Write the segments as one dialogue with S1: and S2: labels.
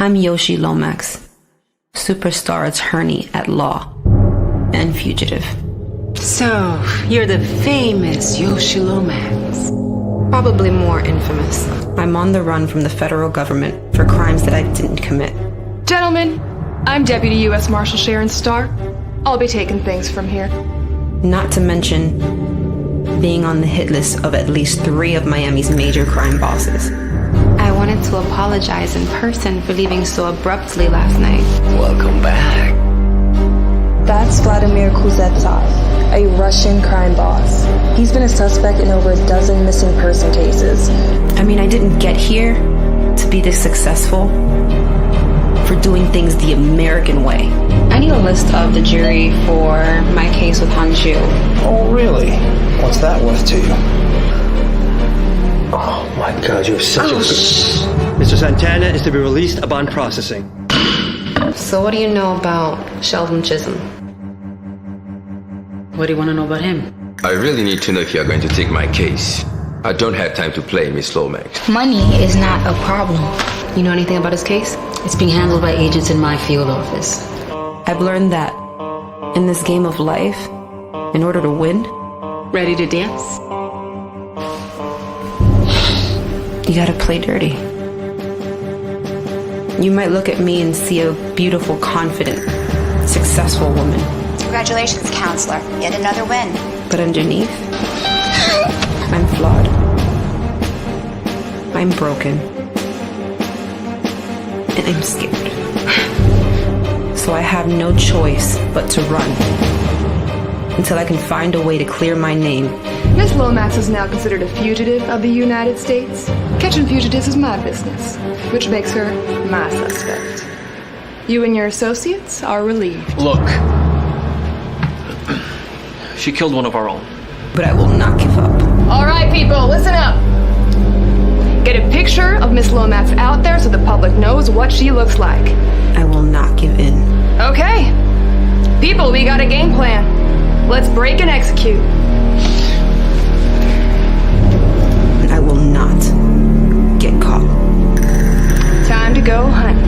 S1: I'm Yoshi Lomax, superstar attorney at law and fugitive.
S2: So, you're the famous Yoshi Lomax.
S1: Probably more infamous. I'm on the run from the federal government for crimes that I didn't commit.
S3: Gentlemen, I'm Deputy U.S. Marshal Sharon Starr. I'll be taking things from here.
S1: Not to mention being on the hit list of at least 3 of Miami's major crime bosses. I wanted to apologize in person for leaving so abruptly last night.
S4: Welcome back.
S5: That's Vladimir Kuznetsov, a Russian crime boss. He's been a suspect in over a dozen missing person cases.
S1: I mean, I didn't get here to be this successful for doing things the American way. I need a list of the jury for my case with Hanju.
S4: Oh, really? What's that worth to you? Oh, my God, you're such a...
S6: Mr. Santana is to be released upon processing.
S1: So what do you know about Sheldon Chisholm?
S2: What do you want to know about him?
S7: I really need to know if you're going to take my case. I don't have time to play, Miss Lomax.
S1: Money is not a problem. You know anything about his case?
S2: It's being handled by agents in my field office.
S1: I've learned that in this game of life, in order to win,
S2: Ready to dance?
S1: you gotta play dirty. You might look at me and see a beautiful, confident, successful woman.
S8: Congratulations, counselor. Yet another win.
S1: But underneath, I'm flawed. I'm broken. And I'm scared. So I have no choice but to run until I can find a way to clear my name.
S3: Miss Lomax is now considered a fugitive of the United States. Catching fugitives is my business, which makes her my suspect. You and your associates are relieved.
S6: Look. She killed one of our own.
S1: But I will not give up.
S3: All right, people, listen up. Get a picture of Miss Lomax out there so the public knows what she looks like.
S1: I will not give in.
S3: Okay. People, we got a game plan. Let's break and execute.
S1: I will not get caught.
S3: Time to go hunt.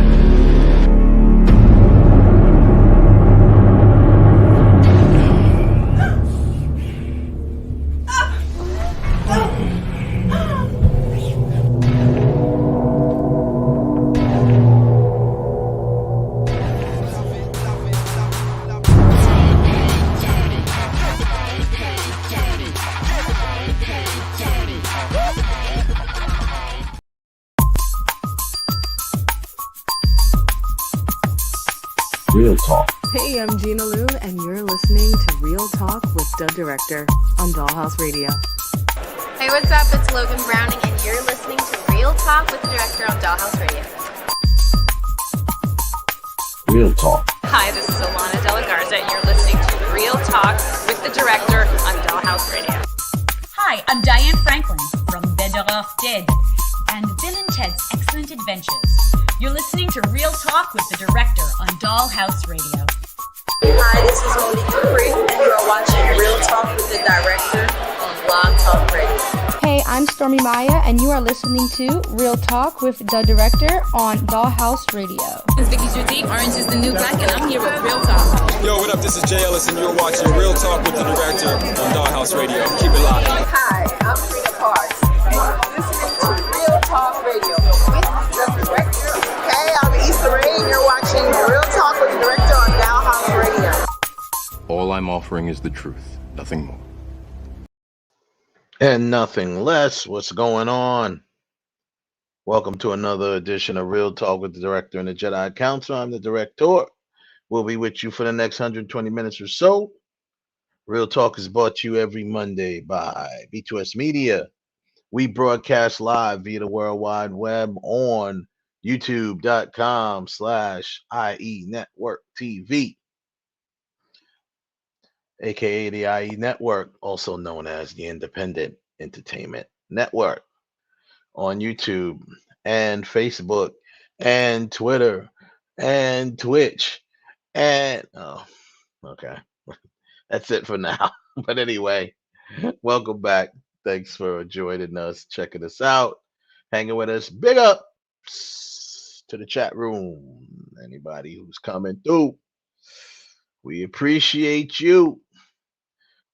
S4: Real talk.
S9: Hey, I'm Gina Lou, and you're listening to Real Talk with the Director on Dollhouse Radio.
S10: Hey, what's up? It's Logan Browning, and you're listening to Real Talk with the Director on Dollhouse Radio.
S4: Real talk.
S10: Hi, this is Alana De La Garza, and you're listening to Real Talk with the Director on Dollhouse Radio.
S11: Hi, I'm Diane Franklin from Better Off Dead and Bill and Ted's Excellent Adventures. You're listening to Real Talk with the Director on Dollhouse Radio.
S12: Hi, this is Monique Dupree, and you are watching Real Talk with the Director on Blog Talk Radio.
S13: Hey, I'm Stormy Maya, and you are listening to Real Talk with the Director on Dollhouse Radio.
S14: It's Vicky Judy, Orange is the New Black, and I'm here with Real Talk.
S15: Yo, what up? This is Jay Ellis, and you're watching Real Talk with the Director on Dollhouse Radio. Keep it locked.
S12: Hi, I'm Frida Parks, and you're listening to Real Talk Radio with the Director. Hey, I'm Issa Rae, and you're watching Real Talk with the Director on Dollhouse Radio.
S16: All I'm offering is the truth, nothing more.
S17: And nothing less. What's going on? Welcome to another edition of Real Talk with the Director and the Jedi Council. I'm the Director. We'll be with you for the next 120 minutes or so. Real Talk is brought to you every Monday by B2S Media. We broadcast live via the World Wide Web on youtube.com/IE Network TV, aka the IE Network, also known as the Independent Entertainment Network, on YouTube and Facebook and Twitter and Twitch and okay. That's it for now. But anyway, welcome back. Thanks for joining us, checking us out, hanging with us. Big ups to the chat room. Anybody who's coming through, we appreciate you.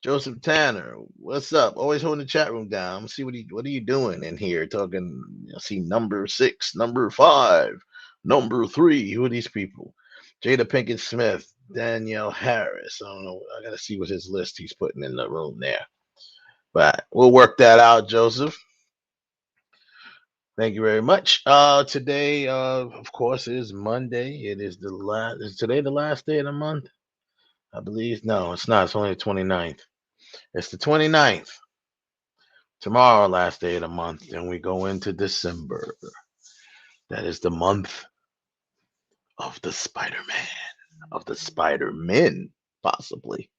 S17: Joseph Tanner, what's up? Always holding the chat room down. See what are you doing in here? Talking. I see number 6, number 5, number 3. Who are these people? Jada Pinkett Smith, Danielle Harris. I don't know. I gotta see what his list he's putting in the room there. But we'll work that out, Joseph. Thank you very much. Today, of course, is Monday. It is the last. Is today the last day of the month? I believe. No, it's not. It's only the 29th. It's the 29th. Tomorrow, last day of the month. Then we go into December. That is the month of the Spider-Man, of the Spider-Men, possibly.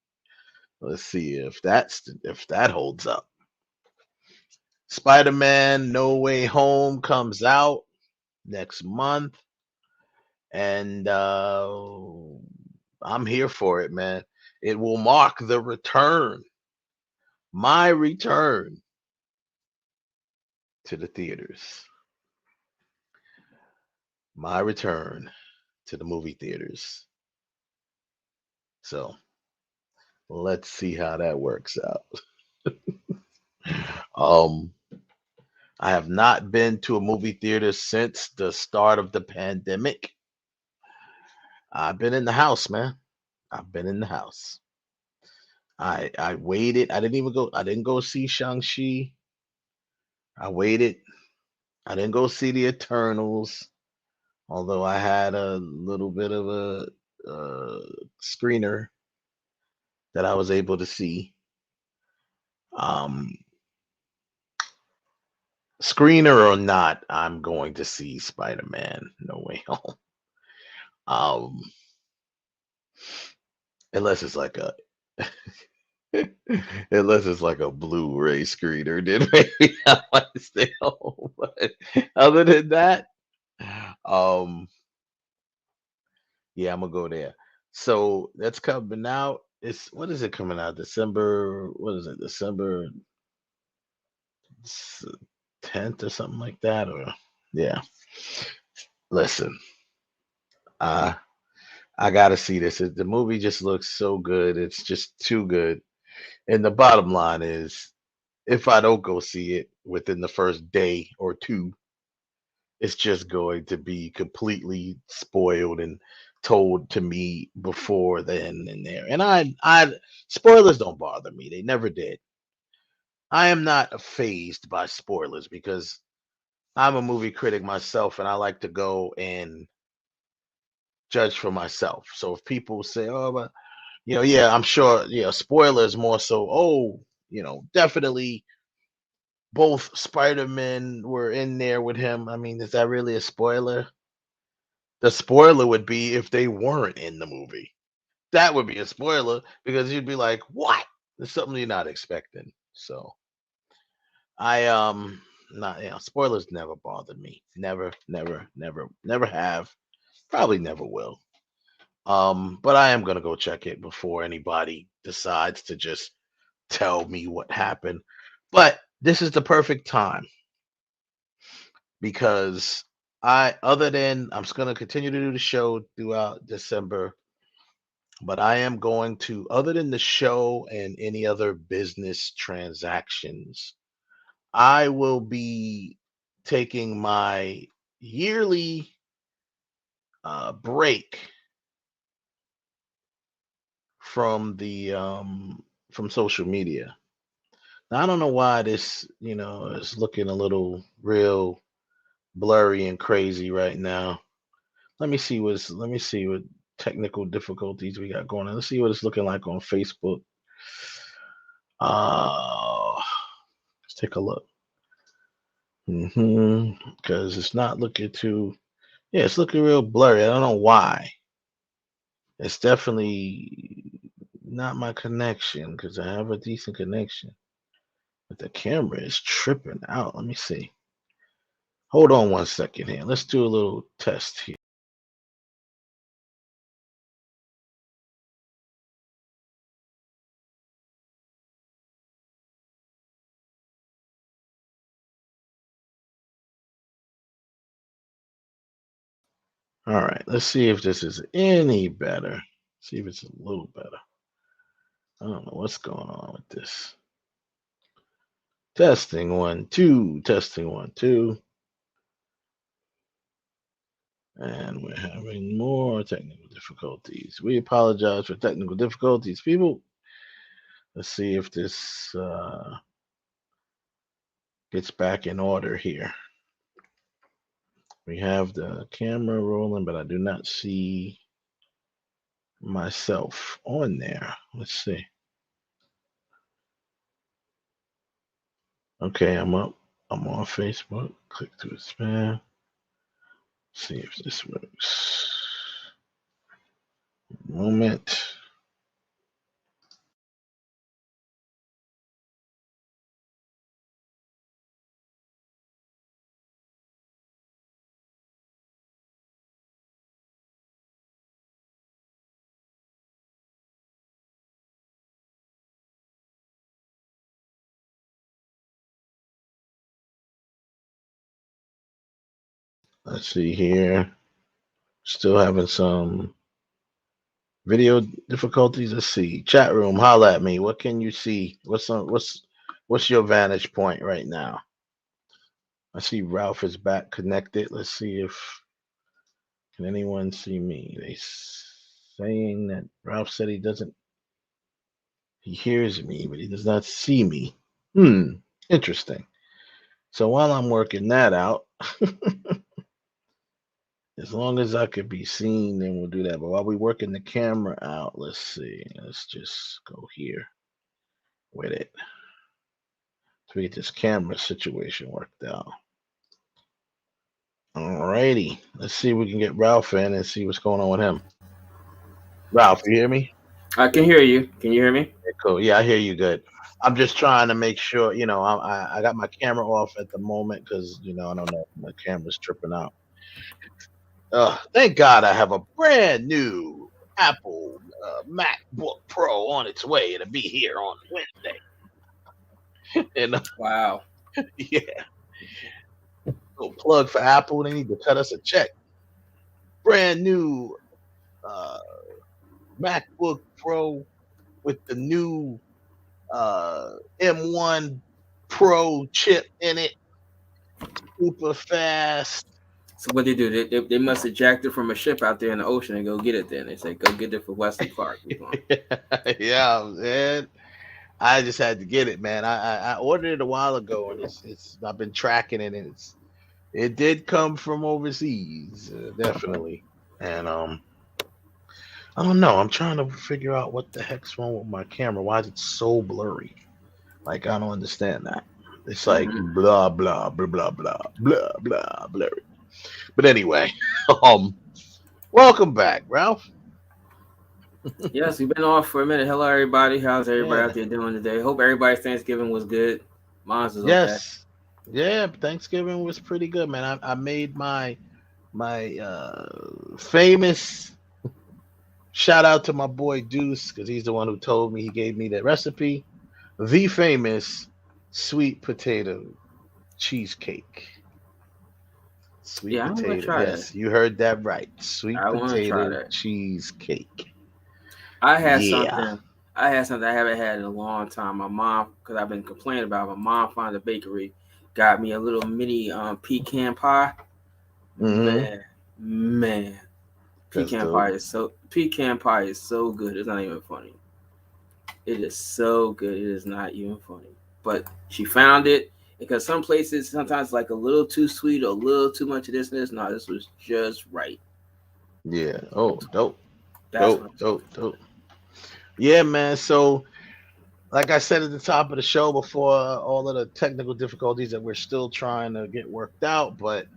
S17: Let's see if that holds up. Spider-Man No Way Home comes out next month, and I'm here for it, man. It will mark the return, my return to the theaters, my return to the movie theaters. So let's see how that works out. I have not been to a movie theater since the start of the pandemic. I've been in the house, man. I've been in the house. I waited. I didn't go see Shang-Chi. I waited. I didn't go see the Eternals, although I had a little bit of a screener that I was able to see. Screener or not, I'm going to see Spider-Man No Way Home. Unless it's like a unless it's like a Blu-ray screener, then maybe I might stay home. But other than that, yeah, I'm gonna go there. So that's coming out. When is it coming out? December. What is it? December 10th or something like that. Or yeah. Listen, I gotta see this. The movie just looks so good. It's just too good. And the bottom line is, if I don't go see it within the first day or two, it's just going to be completely spoiled and told to me before then and there. And I spoilers don't bother me. They never did. I am not fazed by spoilers because I'm a movie critic myself and I like to go and judge for myself. So if people say, "Oh, but yeah, I'm sure, spoilers more so, oh, definitely both Spider-Men were in there with him." I mean, is that really a spoiler? The spoiler would be if they weren't in the movie. That would be a spoiler because you'd be like, "What?" It's something you're not expecting. So I not spoilers never bothered me. Never, never, never, never have. Probably never will. But I am gonna go check it before anybody decides to just tell me what happened. But this is the perfect time because I'm just gonna continue to do the show throughout December, but I am going to, other than the show and any other business transactions, I will be taking my yearly break from the from social media. Now, I don't know why this, is looking a little real blurry and crazy right now. Let me see what technical difficulties we got going on. Let's see what it's looking like on Facebook. Let's take a look. Because it's not looking too, yeah, it's looking real blurry. I don't know why. It's definitely not my connection because I have a decent connection. But the camera is tripping out. Let me see. Hold on one second here. Let's do a little test here. All right, let's see if this is any better. See if it's a little better. I don't know what's going on with this. Testing 1, 2. Testing 1, 2. And we're having more technical difficulties. We apologize for technical difficulties, people. Let's see if this gets back in order here. We have the camera rolling, but I do not see myself on there. Let's see. Okay, I'm up. I'm on Facebook. Click to expand. See if this works. Moment. Let's see here. Still having some video difficulties. Let's see. Chat room, holla at me. What can you see? What's your vantage point right now? I see Ralph is back connected. Let's see if can anyone see me. They saying that Ralph said he hears me, but he does not see me. Interesting. So while I'm working that out, as long as I could be seen, then we'll do that. But while we're working the camera out, let's see. Let's just go here with it to get this camera situation worked out. Alrighty. Let's see if we can get Ralph in and see what's going on with him. Ralph, you hear me?
S18: I can hear you. Can you hear me?
S17: Okay, cool. Yeah, I hear you good. I'm just trying to make sure, I got my camera off at the moment because, I don't know, my camera's tripping out. Thank God I have a brand new Apple MacBook Pro on its way to be here on Wednesday. And
S18: wow.
S17: Yeah. Little plug for Apple. They need to cut us a check. Brand new MacBook Pro with the new M1 Pro chip in it. Super fast.
S18: So what they do? They must have jacked it from a ship out there in the ocean and go get it. Then they say, "Go get it for Wesley Clark."
S17: Yeah, man. I just had to get it, man. I ordered it a while ago, and it's I've been tracking it, and it did come from overseas, definitely. And I don't know. I'm trying to figure out what the heck's wrong with my camera. Why is it so blurry? Like I don't understand that. It's like blah blah blah blah blah blah blah blurry. But anyway, welcome back, Ralph.
S18: Yes, we've been off for a minute. Hello, everybody. How's everybody out there doing today? Hope everybody's Thanksgiving was good. Mine's was
S17: yes, okay. Yeah, Thanksgiving was pretty good, man. I made my famous shout out to my boy Deuce because he's the one who told me. He gave me that recipe, the famous sweet potato cheesecake. Sweet potato. Yes, you heard that right. Sweet potato cheesecake.
S18: I had something I haven't had in a long time. My mom, because I've been complaining about it, my mom found a bakery, got me a little mini pecan pie. Man. Pecan pie is so good. It's not even funny. It is so good. It is not even funny. But she found it. Because some places sometimes like a little too sweet or a little too much of this and this. No, this was just right.
S17: Yeah. Oh, dope. Dope. Yeah, man. So, like I said at the top of the show before, all of the technical difficulties that we're still trying to get worked out, but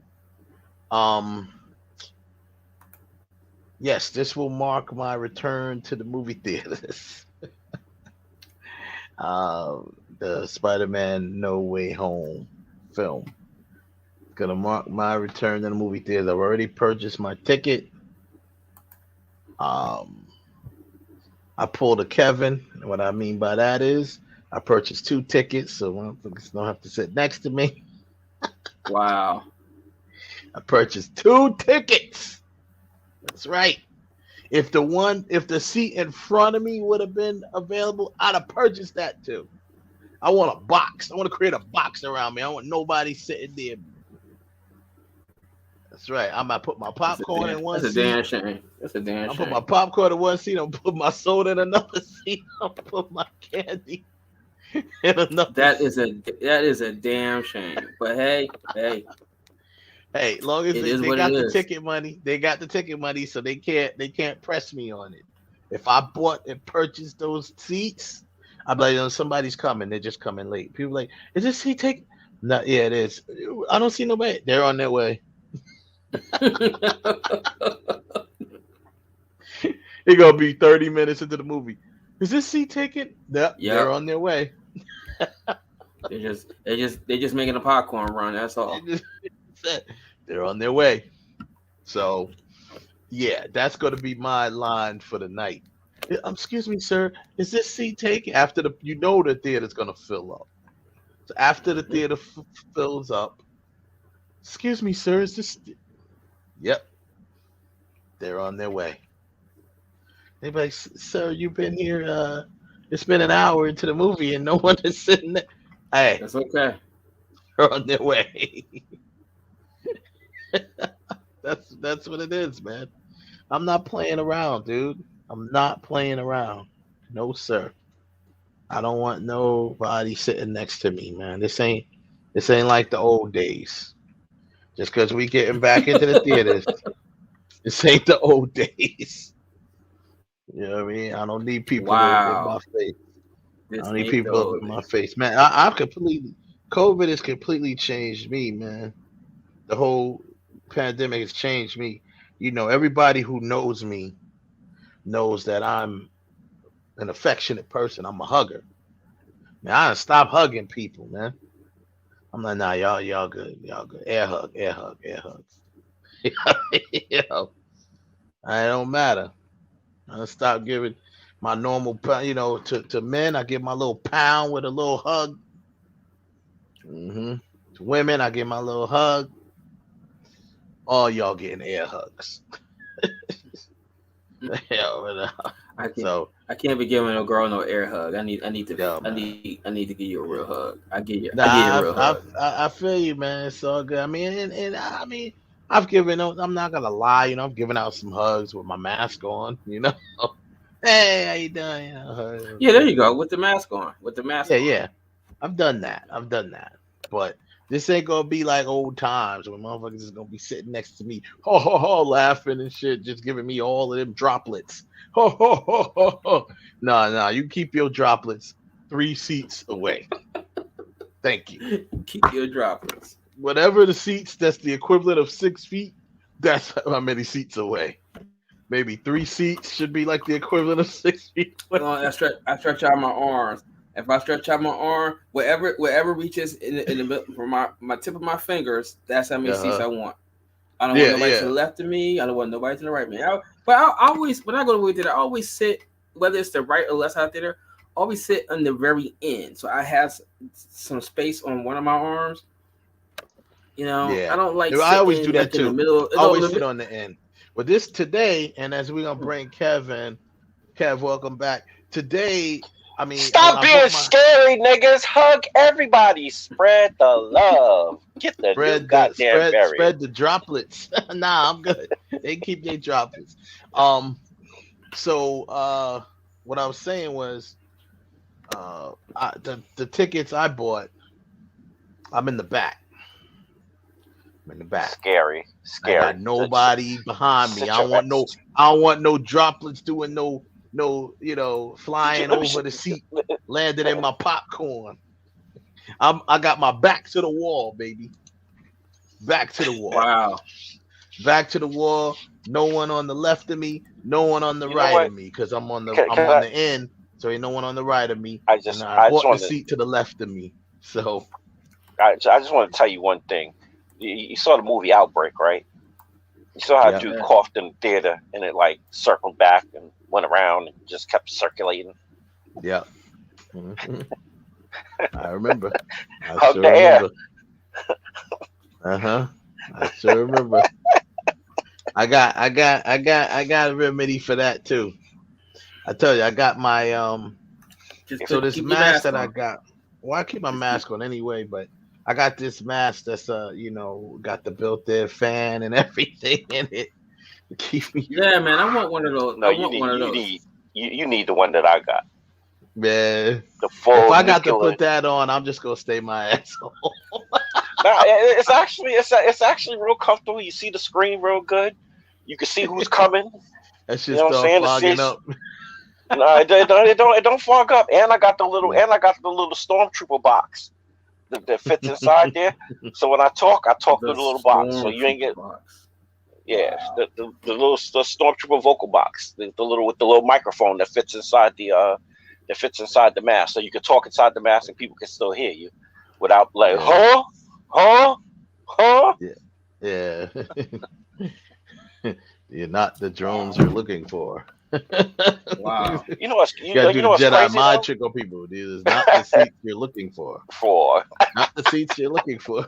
S17: yes, this will mark my return to the movie theaters. The Spider-Man No Way Home film. Gonna mark my return to the movie theater. I've already purchased my ticket. I pulled a Kevin. What I mean by that is I purchased 2 tickets, so motherfuckers don't have to sit next to me.
S18: Wow.
S17: I purchased 2 tickets. That's right. If the seat in front of me would have been available, I'd have purchased that too. I want a box. I want to create a box around me. I want nobody sitting there. That's right. I'm gonna put my popcorn in one seat.
S18: That's a damn shame. That's a damn shame.
S17: I'll put my popcorn in one seat. I'll put my soda in another seat. I'll put my candy in another.
S18: That is a damn shame. But hey.
S17: Hey, long as they got the ticket money, so they can't press me on it. If I bought and purchased those seats, I'd be like, somebody's coming. They're just coming late. People are like, is this seat taken? No, yeah, it is. I don't see nobody. They're on their way. It's gonna be 30 minutes into the movie. Is this seat taken? Yep. They're on their way.
S18: They're just making a popcorn run. That's all.
S17: They're on their way. So, yeah, that's going to be my line for the night. Excuse me, sir. Is this seat taken? After the theater's going to fill up. So after the theater fills up, excuse me, sir. Is this? Yep. They're on their way. They're like, sir, you've been here. It's been an hour into the movie and no one is sitting there. Hey,
S18: that's okay.
S17: They're on their way. That's what it is, man. I'm not playing around, dude. I'm not playing around. No, sir. I don't want nobody sitting next to me, man. This ain't like the old days. Just because we getting back into the theaters, this ain't the old days. You know what I mean? I don't need people in my face. I don't need people in my face, man. COVID has completely changed me, man. The whole pandemic has changed me. You know, everybody who knows me knows that I'm an affectionate person. I'm a hugger. Man, I don't stop hugging people, man. I'm like, nah, y'all good. Air hug. You know, I don't matter. I don't stop giving my normal, to men. I give my little pound with a little hug. To women, I give my little hug. All y'all getting air hugs.
S18: I can't be giving no girl no air hug. I need to give you a real hug. I give you a real hug.
S17: I feel you, man. It's all good. I mean, I've given. I'm not gonna lie. You know, I've given out some hugs with my mask on. You know, hey, how you doing? You know,
S18: yeah, there you go with the mask on.
S17: Yeah. I've done that. But this ain't gonna be like old times when motherfuckers is gonna be sitting next to me, laughing and shit, just giving me all of them droplets. No, you keep your droplets 3 seats away. Thank you.
S18: Keep your droplets.
S17: Whatever the seats, that's the equivalent of 6 feet. That's how many seats away. Maybe 3 seats should be like the equivalent of 6 feet.
S18: I stretch out my arms. If I stretch out my arm, wherever reaches in the middle from my tip of my fingers, that's how many seats I want. I don't want nobody to the left of me. I don't want nobody to the right of me. But I always, when I go to the movie theater, I always sit, whether it's the right or left side theater, I always sit on the very end. So I have some space on one of my arms. You know, I don't like.
S17: I always do that too.
S18: In the middle.
S17: I always sit on the end. But this today, and as we're gonna bring Kev, welcome back. Today, I mean,
S19: stop being scary, niggas. Hug everybody. Spread the love. Get the goddamn berry.
S17: Spread the droplets. Nah, I'm good. They keep their droplets. So what I was saying was, the tickets I bought, I'm in the back.
S19: Scary.
S17: I got nobody behind me. I don't want no droplets doing no, flying over the seat, landing in my popcorn. I got my back to the wall, baby. Back to the wall.
S18: Wow.
S17: Back to the wall. No one on the left of me. No one on the right of me, because I'm on the end. So ain't no one on the right of me. I bought the seat to the left of me. So
S19: I just want to tell you one thing. You saw the movie Outbreak, right? You saw how dude coughed in the theater and it like circled back and went around and just kept circulating.
S17: Yeah. I remember.
S19: Hug the air.
S17: I sure remember. I got a remedy for that too. I tell you, I got my so this mask that I got. Well, I keep my mask on anyway, but I got this mask that's got the built-in fan and everything in it to keep me.
S18: Yeah, man, I want one of those.
S19: No, you need the one that I got.
S17: Man,
S19: the full.
S17: If I got to put that on, I'm just gonna stay my ass home.
S19: Nah, it's actually real comfortable. You see the screen real good. You can see who's coming.
S17: That shit fogging up.
S19: No, it don't fog up. And I got the little stormtrooper box that fits inside there. So when I talk through the little box. So you ain't get the little stormtrooper vocal box, the little with the little microphone that fits inside the mask. So you can talk inside the mask and people can still hear you without like huh.
S17: Yeah. You're not the drones you're looking for.
S18: Wow.
S19: You know what's
S17: Jedi
S19: crazy,
S17: mind trick on people. This is not the seats you're looking for. Not the seats you're looking for.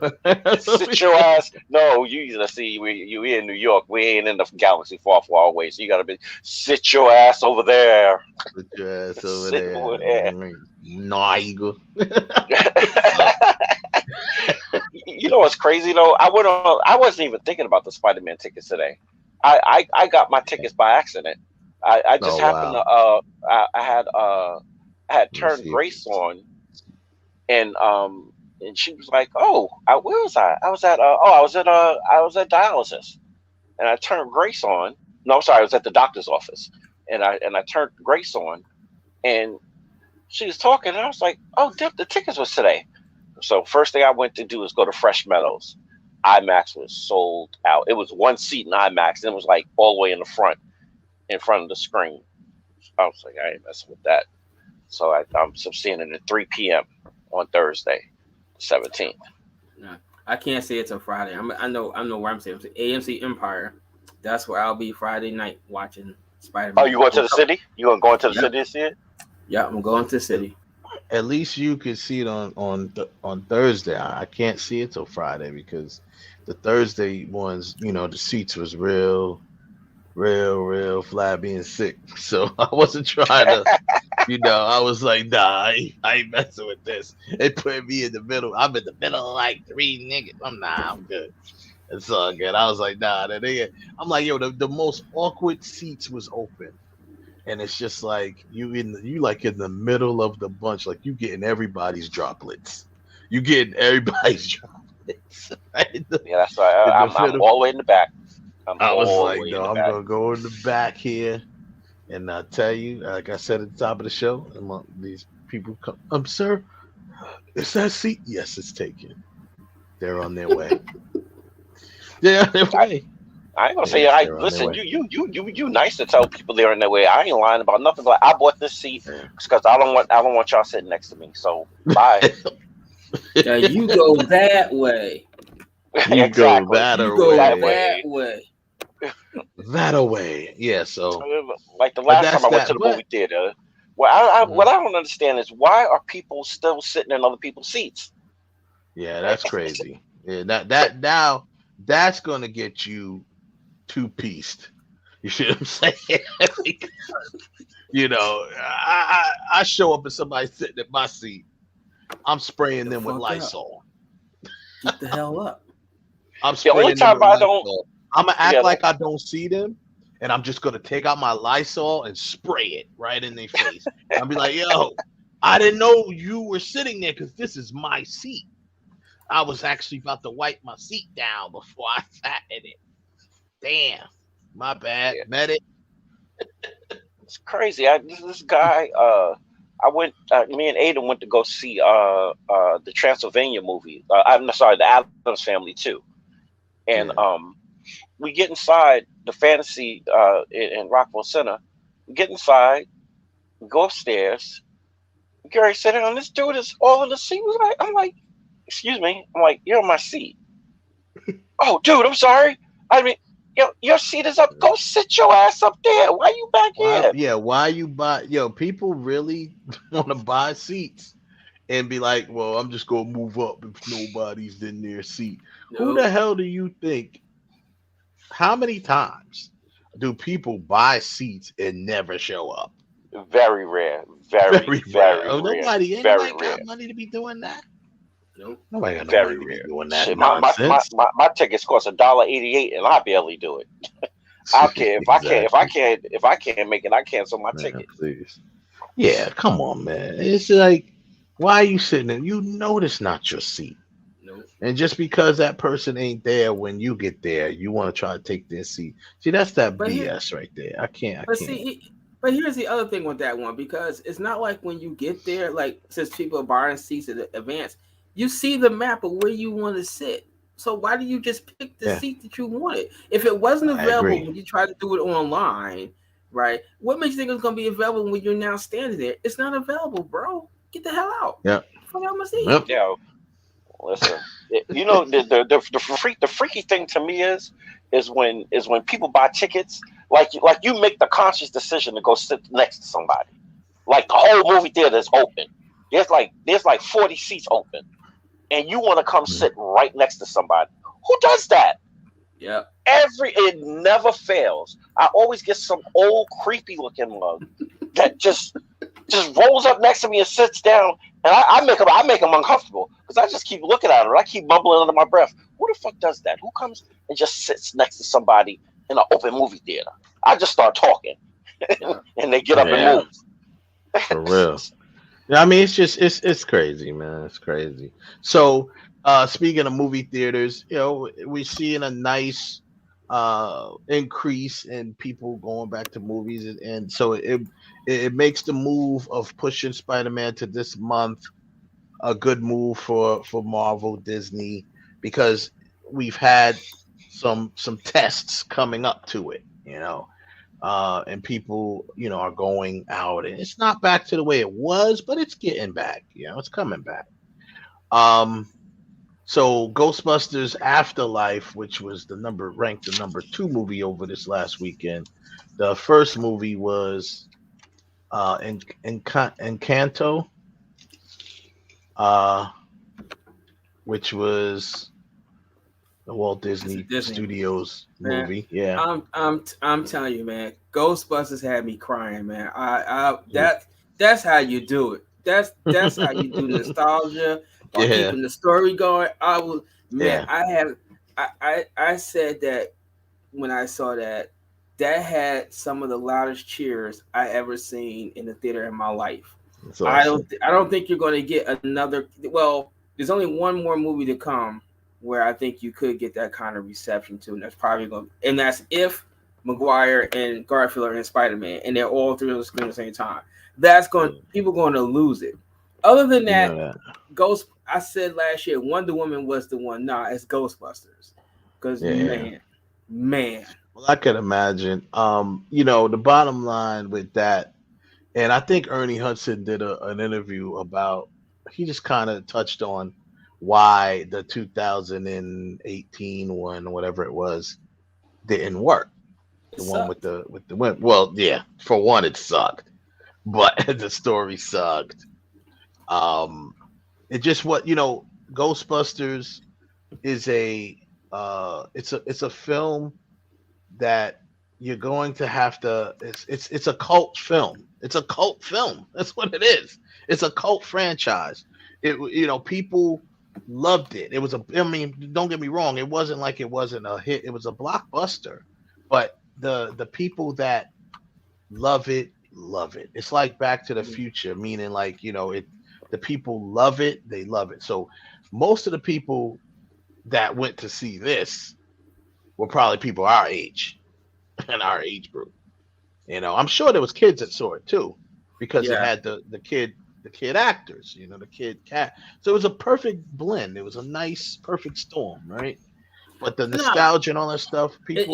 S19: Sit your ass. No, you see, you in New York. We ain't in the galaxy far away. So you gotta sit your ass over there.
S17: Sit your ass over
S19: Sit
S17: there.
S19: over there.
S17: No, Eagle.
S19: You know what's crazy though? I wasn't even thinking about the Spider-Man tickets today. I got my tickets by accident. I just happened to I had turned Grace on, and she was like, "Oh, where was I? I was at dialysis," and I turned Grace on. No, I'm sorry, I was at the doctor's office, and I turned Grace on, and she was talking, and I was like, "Oh, the tickets was today." So first thing I went to do is go to Fresh Meadows. IMAX was sold out. It was one seat in IMAX, and it was like all the way in the front. In front of the screen. I was like, I ain't messing with that. So I'm seeing it at 3 p.m. on Thursday, 17th.
S18: No, I can't say it till Friday. I know where I'm saying. AMC Empire. That's where I'll be Friday night watching Spider-Man.
S19: Oh, you going to the city? You going to the city to see it?
S18: Yeah, I'm going to the city.
S17: At least you could see it on Thursday. I can't see it till Friday because the Thursday ones, the seats was real flabby and sick. So I wasn't trying to, I was like, nah, I ain't messing with this. They put me in the middle. I'm in the middle of like 3 niggas. I'm good. It's all good. I was like, nah. I'm like, yo, the most awkward seats was open. And it's just like you like in the middle of the bunch, like you getting everybody's droplets. You getting everybody's droplets. Right?
S19: Yeah, that's right. I'm all the way in the back.
S17: I was like, no, I'm gonna go in the back here, and I'll tell you, like I said at the top of the show, these people come, sir, is that seat? Yes, it's taken. They're on their way. They're on their way.
S19: I ain't gonna say listen. You nice to tell people they're on their way. I ain't lying about nothing. Like I bought this seat because I don't want y'all sitting next to me. So bye.
S18: Now you go that way.
S17: You go that
S18: way.
S17: That away, yeah. So,
S19: like the last time I went to the movie theater, what I don't understand is why are people still sitting in other people's seats?
S17: Yeah, that's crazy. Yeah, that now that's gonna get you two-pieced. You see what I'm saying? I show up and somebody sitting at my seat, I'm spraying them with Lysol.
S18: Get the hell up!
S17: I'm spraying them with Lysol. I'm gonna act like I don't see them, and I'm just gonna take out my Lysol and spray it right in their face. I'll be like, "Yo, I didn't know you were sitting there because this is my seat. I was actually about to wipe my seat down before I sat in it. Damn, my bad, medic."
S19: It's crazy. This guy. I went. Me and Aiden went to go see the Transylvania movie. I'm sorry, the Addams Family too, and we get inside the fantasy in Rockville Center. We get inside, we go upstairs. Gary sitting on this dude is all in the seat. I'm like, excuse me. I'm like, you're on my seat. Oh, dude, I'm sorry. I mean, your seat is up. Go sit your ass up there. Why you back here?
S17: Yeah, why you buy? People really want to buy seats and be like, well, I'm just gonna move up if nobody's in their seat. Who the hell do you think how many times do people buy seats and never show up?
S19: Very rare. Very,
S17: rare.
S19: very
S17: Oh,
S19: rare.
S17: ain't
S19: Very
S17: nobody
S19: rare.
S17: got money to be doing that.
S18: Nope.
S17: Nobody got no
S19: Very
S17: money to be
S19: rare.
S17: doing that
S19: Shit,
S17: nonsense.
S19: my tickets cost $1.88 and I barely do it. I don't care if I can't make it, I cancel my ticket.
S17: Please. Yeah, come on, man. It's like, why are you sitting there? You know it's not your seat.
S18: Nope.
S17: And just because that person ain't there when you get there, you want to try to take their seat. See, that's that BS right there. I can't.
S18: But here's the other thing with that one, because it's not like when you get there, like since people are buying seats in advance, you see the map of where you want to sit. So why do you just pick the seat that you wanted? If it wasn't available when you tried to do it online, right? What makes you think it's going to be available when you're now standing there? It's not available, bro. Get the hell out.
S17: Yep.
S18: Fuck out my seat.
S17: Yep.
S19: Yeah. Listen, you know the freaky thing to me is when people buy tickets, like you make the conscious decision to go sit next to somebody, like the whole movie theater is open. There's like 40 seats open, and you want to come sit right next to somebody. Who does that?
S18: Yeah.
S19: It never fails. I always get some old creepy looking mug that just rolls up next to me and sits down, and I make him uncomfortable because I just keep looking at him. I keep mumbling under my breath. Who the fuck does that? Who comes and just sits next to somebody in an open movie theater? I just start talking, and they get up and move.
S17: For real. Yeah, I mean, it's crazy, man. It's crazy. So, speaking of movie theaters, we're seeing a nice increase in people going back to movies, and so it makes the move of pushing Spider-Man to this month a good move for Marvel, Disney, because we've had some tests coming up to it, and people are going out, and it's not back to the way it was, but it's getting back. It's coming back. So Ghostbusters Afterlife, which was ranked the number 2 movie over this last weekend. The first movie was Encanto, which was the Walt Disney Studios movie. Yeah,
S18: I'm telling you, man. Ghostbusters had me crying, man. That's how you do it. That's how you do nostalgia. Keeping the story going. I said that when I saw that had some of the loudest cheers I ever seen in the theater in my life. Awesome. I don't think you're going to get another. Well, there's only one more movie to come where I think you could get that kind of reception to, and that's probably going. And that's if Maguire and Garfield are in Spider-Man, and they're all three on the screen at the same time. People going to lose it. Other than that, I said last year Wonder Woman was the one. Nah, it's Ghostbusters. Because man.
S17: Well, I can imagine. The bottom line with that, and I think Ernie Hudson did an interview about. He just kind of touched on why the 2018 one, whatever it was, didn't work. The one with the women. Well, yeah. For one, it sucked, but the story sucked. It just Ghostbusters is it's a film that you're going to have to. It's a cult film. It's a cult film. That's what it is. It's a cult franchise. People loved it. It was don't get me wrong. It wasn't like it wasn't a hit. It was a blockbuster. But the people that love it. It's like Back to the Future, meaning like the people love it. They love it. So most of the people that went to see this were probably people our age and our age group. I'm sure there was kids that saw it too, because it had the kid actors, the kid cat. So it was a perfect blend. It was a nice, perfect storm, right? But the nostalgia and all that stuff, people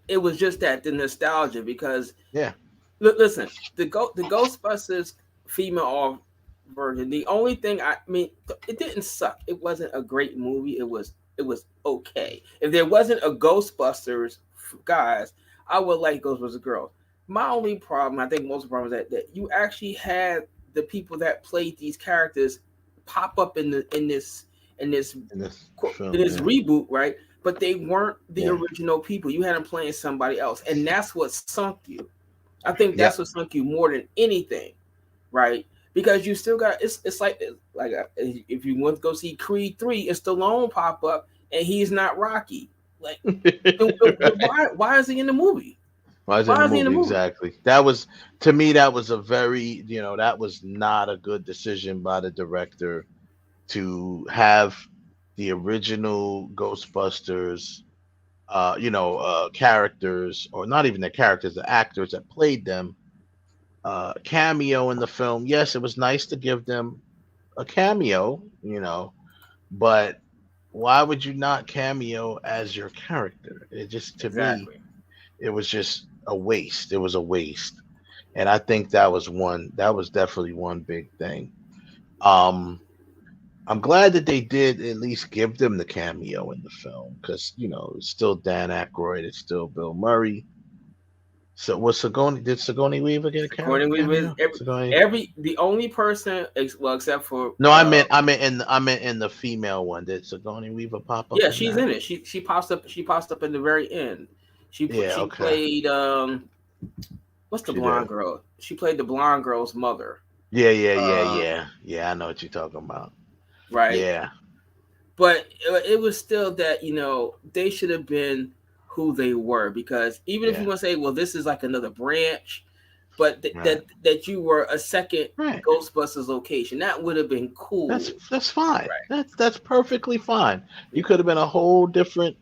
S18: it was just that the nostalgia, because listen, the Ghostbusters female version. The only thing it didn't suck. It wasn't a great movie. It was okay. If there wasn't a Ghostbusters guys, I would like Ghostbusters girls. My only problem, I think most of the problem, is that you actually had the people that played these characters pop up in this reboot, right? but they weren't the original people. You had them playing somebody else, and that's what sunk you. I think that's what sunk you more than anything, right? Because you still got it's like if you want to go see Creed 3, it's Stallone pop up and he's not Rocky. Like, why is he in the movie?
S17: Why is he in the movie? Exactly. That was, to me, that was a very, that was not a good decision by the director to have the original Ghostbusters, characters, or not even the characters, the actors that played them, cameo in the film. Yes, it was nice to give them a cameo, but why would you not cameo as your character? It just, to me, it was just a waste. It was a waste. And I think that was definitely one big thing. I'm glad that they did at least give them the cameo in the film, because it's still Dan Aykroyd, it's still Bill Murray. So did Sigourney Weaver get a cameo?
S18: The only person, except for
S17: I meant in the female one. Did Sigourney Weaver pop up?
S18: Yeah, she's in it. She pops up. She pops up in the very end. She played what's the blonde girl? She played the blonde girl's mother.
S17: Yeah. I know what you're talking about.
S18: Right.
S17: Yeah.
S18: But it was still that they should have been who they were, because even if you want to say, well, this is like another branch, but that you were a second Ghostbusters location, that would have been cool.
S17: That's fine. Right. That's perfectly fine. You could have been a whole different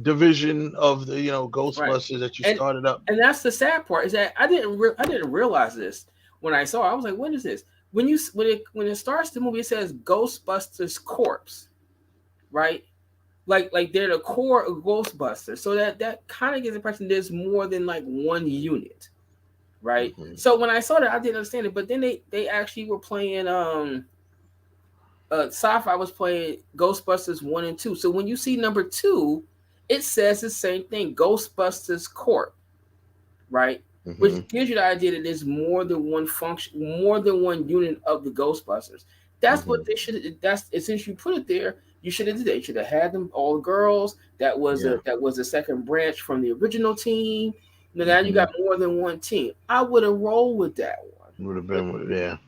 S17: division of the Ghostbusters that you started up.
S18: And that's the sad part, is that I didn't realize this when I saw it. I was like, what is this? When it starts the movie, it says Ghostbusters Corpse, right? Like they're the core of Ghostbusters. So that kind of gives the impression there's more than like one unit, right? Mm-hmm. So when I saw that, I didn't understand it. But then they actually were playing Sci-Fi was playing Ghostbusters 1 and 2. So when you see number 2, it says the same thing, Ghostbusters Corp, right? Mm-hmm. Which gives you the idea that there's more than one function, more than one unit of the Ghostbusters. That's what they should. Since you put it there, you should have. They should have had them all girls. That was a second branch from the original team. Now you got more than one team. I would have rolled with that one.
S17: Would have been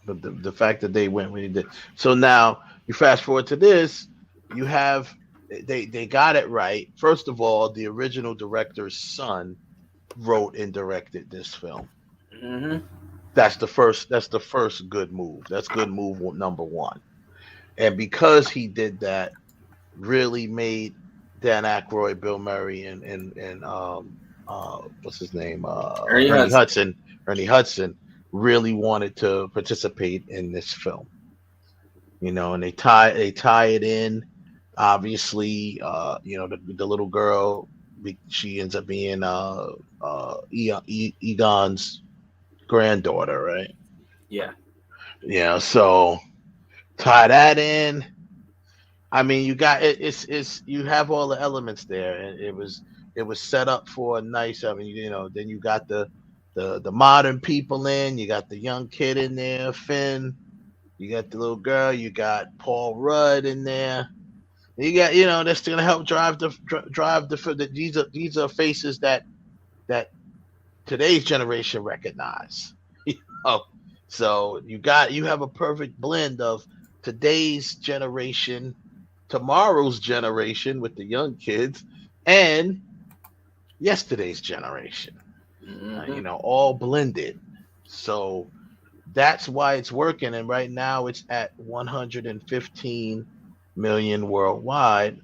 S17: But the fact that they went when they did. So now you fast forward to this, you have they got it right. First of all, the original director's son wrote and directed this film.
S18: Mm-hmm.
S17: That's the first good move. That's good move number one. And because he did that, really made Dan Aykroyd, Bill Murray, and what's his name? Ernie Hudson really wanted to participate in this film. And they tie it in. Obviously, the little girl, she ends up being Egon's granddaughter, right?
S18: Yeah.
S17: Yeah. So tie that in. I mean, you got it's you have all the elements there, and it was set up for a nice. I mean, then you got the modern people in. You got the young kid in there, Finn. You got the little girl. You got Paul Rudd in there. You got that's gonna help drive the these are faces that today's generation recognize. So you have a perfect blend of today's generation, tomorrow's generation with the young kids, and yesterday's generation.
S18: Mm-hmm.
S17: All blended. So that's why it's working. And right now it's at 115 million worldwide,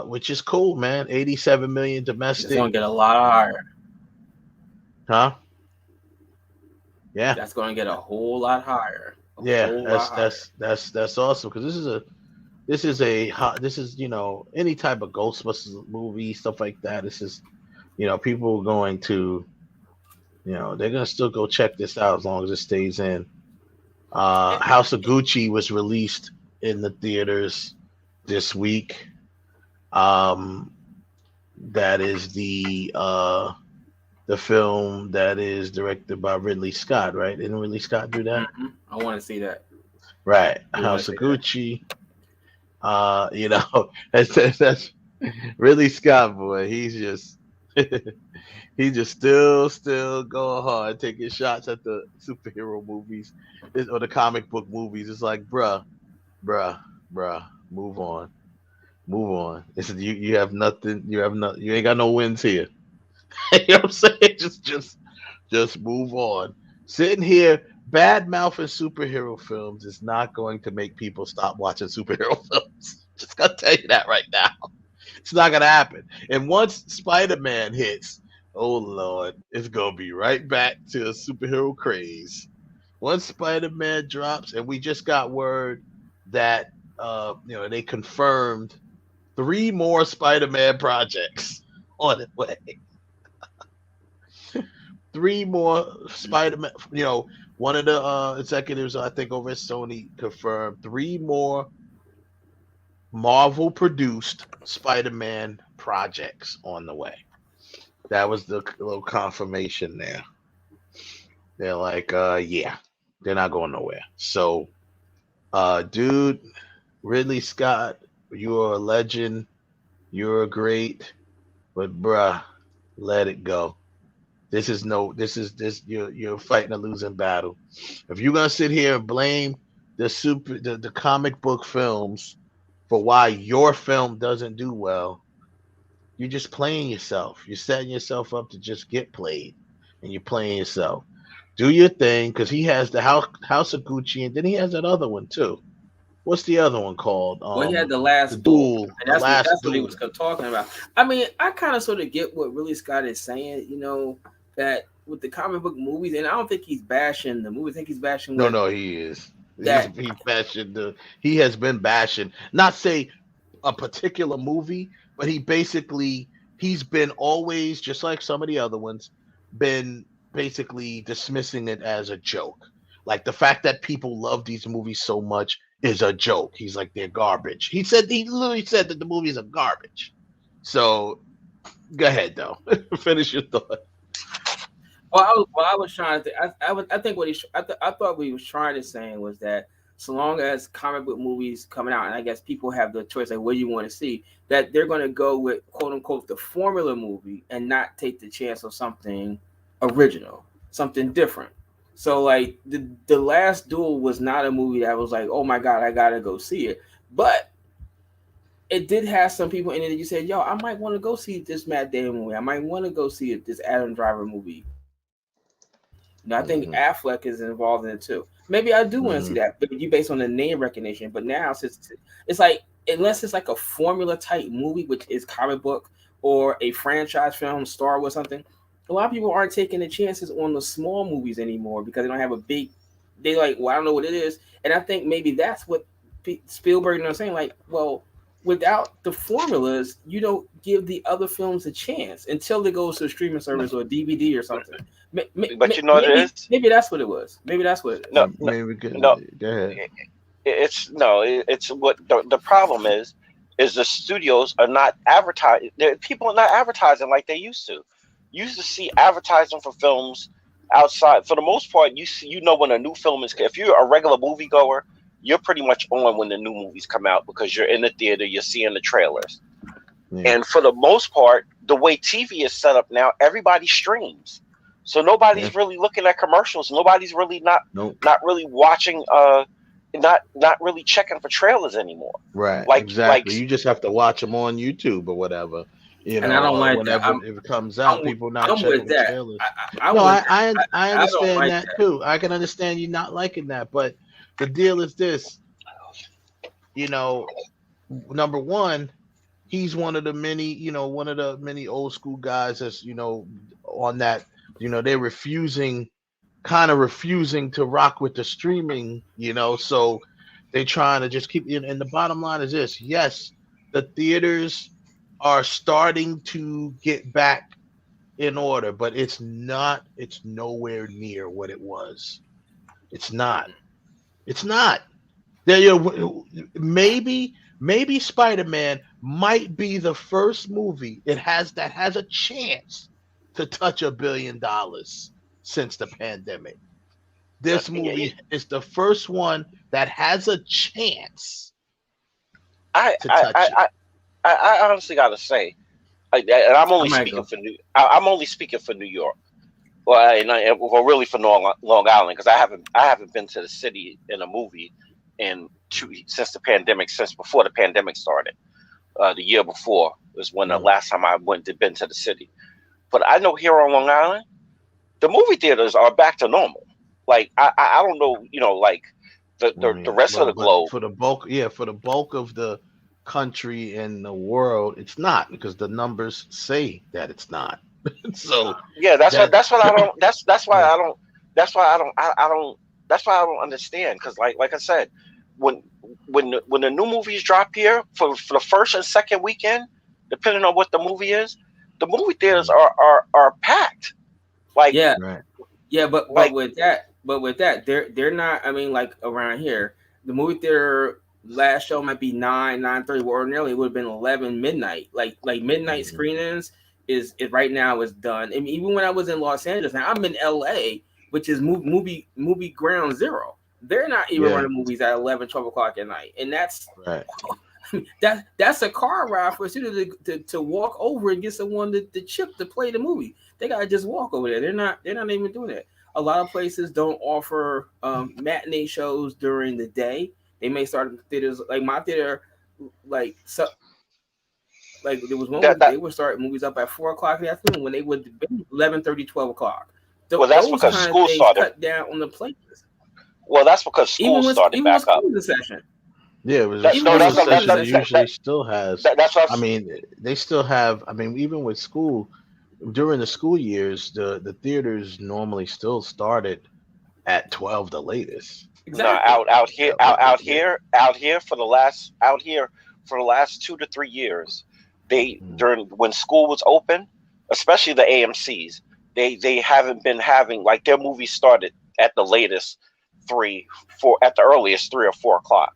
S17: which is cool, man. 87 million domestic.
S18: It's gonna get a lot higher.
S17: Huh? Yeah.
S18: That's gonna get a whole lot higher.
S17: That's awesome, because this is any type of Ghostbusters movie, stuff like that. This is people are going to they're gonna still go check this out as long as it stays in. House of Gucci was released in the theaters this week. That is the film that is directed by Ridley Scott, right? Didn't Ridley Scott do that?
S18: Mm-hmm. I want to see that.
S17: Right. House of Gucci. You know, that's really Scott, boy. He's just he just still going hard, taking shots at the superhero movies or the comic book movies. It's like, bruh, bruh, move on, move on. It's you have nothing. You ain't got no wins here. You know what I'm saying? Just move on. Sitting here bad mouthing superhero films is not going to make people stop watching superhero films. Just gotta tell you that right now. It's not gonna happen. And once Spider-Man hits, oh Lord, it's gonna be right back to a superhero craze. Once Spider-Man drops, and we just got word that they confirmed 3 more Spider-Man projects on the way. 3 more Spider-Man. One of the executives, I think, over at Sony confirmed 3 more Marvel-produced Spider-Man projects on the way. That was the little confirmation there. They're like, yeah, they're not going nowhere. So, dude, Ridley Scott, you're a legend. You're great, but bruh, let it go. You're fighting a losing battle. If you're gonna sit here and blame the comic book films for why your film doesn't do well, you're just playing yourself. You're setting yourself up to just get played, and you're playing yourself. Do your thing, because he has the House of Gucci, and then he has that other one too. What's the other one called?
S18: Well, he had the last
S17: duel.
S18: And that's what he was talking about. I mean, I kind of sort of get what Ridley Scott is saying. That with the comic book movies, and I don't think he's bashing the movie. I think he's bashing.
S17: No, he is. He's bashing he has been bashing. Not say a particular movie, but he's been always, just like some of the other ones, been basically dismissing it as a joke. Like the fact that people love these movies so much is a joke. He's like, they're garbage. He literally said that the movies are garbage. So go ahead though. Finish your thought.
S18: Well, I was trying to. I think what I thought what he was trying to say was that so long as comic book movies coming out, and I guess people have the choice like what do you want to see, that they're going to go with quote unquote the formula movie and not take the chance of something original, something different. So like the last duel was not a movie that was like, oh my god, I gotta go see it, but it did have some people in it that you said, yo, I might want to go see this Matt Damon movie. I might want to go see this Adam Driver movie. I think Affleck is involved in it too. Maybe I do want to see that, but you based on the name recognition. But now since it's like, unless it's like a formula type movie, which is comic book or a franchise film, Star Wars, something, a lot of people aren't taking the chances on the small movies anymore because they don't have a big. They like, well, I don't know what it is, and I think maybe that's what Spielberg and I'm saying. Like, well, without the formulas, you don't give the other films a chance until it goes to a streaming service or a DVD or something.
S19: But you know what it is?
S18: Maybe that's what it was. Maybe that's what it is.
S19: No,
S17: go ahead.
S19: It's what the problem is the studios are not advertising. People are not advertising like they used to. You used to see advertising for films outside. For the most part, you know when a new film is. If you're a regular moviegoer, you're pretty much on when the new movies come out because you're in the theater, you're seeing the trailers. Yeah. And for the most part, the way TV is set up now, everybody streams. So nobody's really looking at commercials. Nobody's really not really watching, not really checking for trailers anymore.
S17: Right. Exactly. You just have to watch them on YouTube or whatever. And I don't like whenever it comes out, people not checking the trailers. I understand like that too. I can understand you not liking that, but the deal is this. Number one, he's one of the many old school guys that's on that. They're refusing to rock with the streaming, so they're trying to just keep. And the bottom line is this: yes, the theaters are starting to get back in order, but it's nowhere near what it was. It's not. There, maybe Spider-Man might be the first movie that has a chance to touch $1 billion since the pandemic. This movie is the first one that has a chance
S19: I
S17: touch it.
S19: I honestly gotta say, and I'm only
S18: might
S19: speaking
S18: go.
S19: for I'm only speaking for New York. Well, well, really for Long Island, because I haven't been to the city in a movie since before the pandemic started. The year before was when the last time I been to the city. But I know here on Long Island, the movie theaters are back to normal. Like I don't know, like the rest of the globe.
S17: For the bulk of the country and the world, it's not, because the numbers say that it's not. So
S19: yeah, that's why I don't understand, because like I said, when the new movies drop here for the first and second weekend, depending on what the movie is, the movie theaters are packed. Like
S18: yeah, but with that, they're not. I mean, like around here, the movie theater last show might be 9:30. Well, ordinarily it would have been 11 midnight. Like midnight screenings is right now is done. I mean, even when I was in Los Angeles, now I'm in LA, which is movie ground zero. They're not even running movies at 11, 12 o'clock at night, and that's
S17: right.
S18: That's a car ride for a student to walk over and get someone the chip to play the movie. They gotta just walk over there. They're not even doing that. A lot of places don't offer matinee shows during the day. They may start in theaters, like my theater, like there was one they would start movies up at 4 o'clock in the afternoon when they would be 11:30, 12 o'clock.
S19: Well, that's because school started.
S18: Cut down on the places.
S19: Well, that's because school started back up.
S18: Session.
S17: Yeah, it was session usually still has.
S19: That's what
S17: I mean, they still have. I mean, even with school, during the school years, the theaters normally still started at 12 the latest.
S19: Exactly. No, out here for the last 2 to 3 years, during when school was open, especially the AMCs, they haven't been having, like, their movies started at the latest 3, 4, at the earliest 3 or 4 o'clock.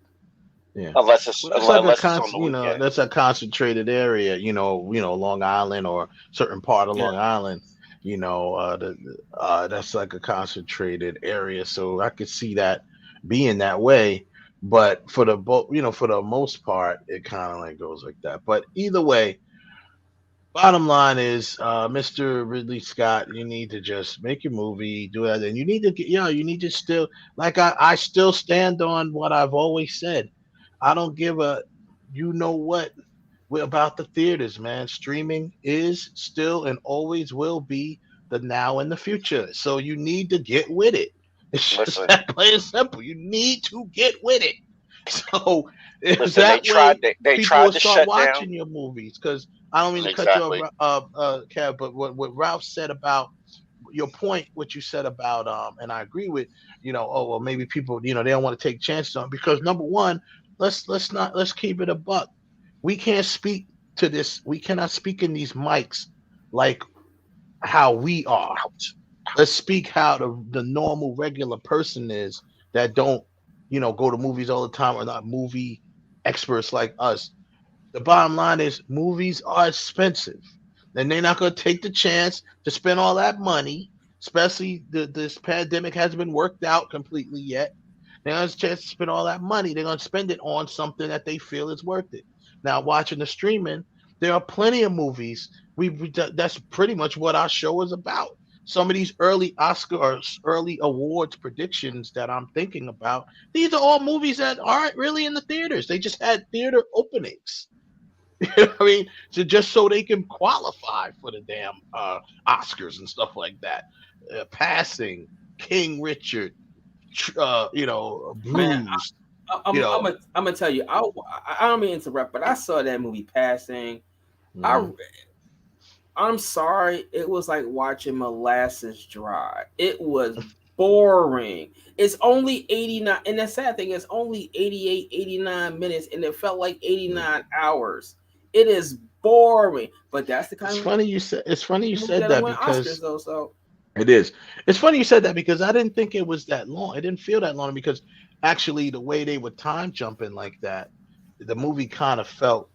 S17: Yeah,
S19: unless it's
S17: that's a concentrated area, Long Island or certain part of Long Island, that's like a concentrated area. So I could see that being that way, but for the for the most part, it kind of like goes like that. But either way, bottom line is, Mr. Ridley Scott, you need to just make your movie, do that, and you need to get, you need to still, like, I still stand on what I've always said. I don't give a what about the theaters, man. Streaming is still and always will be the now and the future. So you need to get with it. It's just that plain and simple. You need to get with it. So
S19: they tried to
S17: start
S19: shut
S17: watching
S19: down
S17: your movies, because I don't mean to cut you off, Kev, but what Ralph said about your point, what you said about and I agree with, maybe people, they don't want to take chances on, because number one, let's keep it a buck. We can't speak to this. We cannot speak in these mics like how we are. Let's speak how the normal regular person is that don't, go to movies all the time, or not movie experts like us. The bottom line is movies are expensive, and they're not going to take the chance to spend all that money, especially this pandemic hasn't been worked out completely yet. They're going to chance to spend all that money. They're going to spend it on something that they feel is worth it. Now, watching the streaming, there are plenty of movies. That's pretty much what our show is about. Some of these early Oscar or early awards predictions that I'm thinking about, these are all movies that aren't really in the theaters. They just had theater openings. I mean, just so they can qualify for the damn Oscars and stuff like that. Passing, King Richard, Bruised.
S18: I'm gonna tell you, I don't mean to interrupt, but I saw that movie Passing. I'm sorry, it was like watching molasses dry. It was boring. It's only 89, and the sad thing is only 88, 89 minutes, and it felt like 89 hours. It is boring, but that's the kind
S17: It's
S18: of
S17: funny you said that because
S18: Oscars, though, so.
S17: It is. It's funny you said that, because I didn't think it was that long. It didn't feel that long, because actually the way they were time jumping like that, the movie kind of felt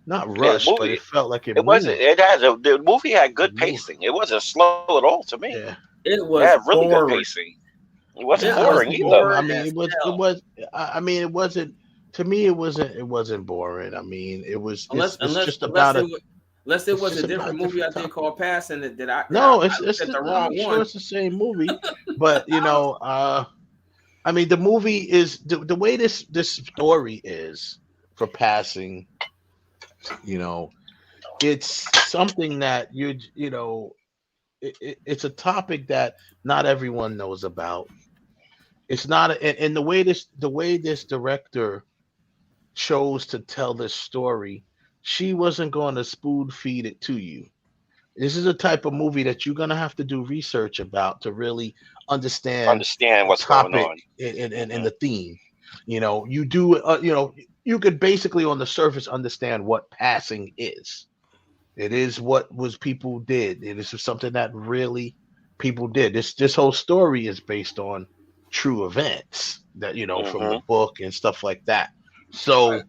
S17: not rushed, but it felt like it
S19: wasn't. The movie had good pacing. It wasn't slow at all to me.
S17: Yeah.
S18: It was
S19: really
S18: boring.
S19: good pacing. It wasn't boring either.
S17: I mean, it was. I mean, it wasn't to me, it wasn't boring. I mean, it's just about
S18: unless it was
S17: just
S18: a different movie out there called Passing that I looked at the wrong
S17: I'm
S18: one.
S17: sure it's the same movie, but I mean, the movie is the way this story is for Passing. It's something that it's a topic that not everyone knows about. It's not, and the way this director chose to tell this story, she wasn't going to spoon feed it to you. This is a type of movie that you're gonna have to do research about to really understand
S19: what's going on
S17: and the theme. You do. You could basically on the surface understand what passing is. It is what was people did. It is something that really people did. This whole story is based on true events that from the book and stuff like that. So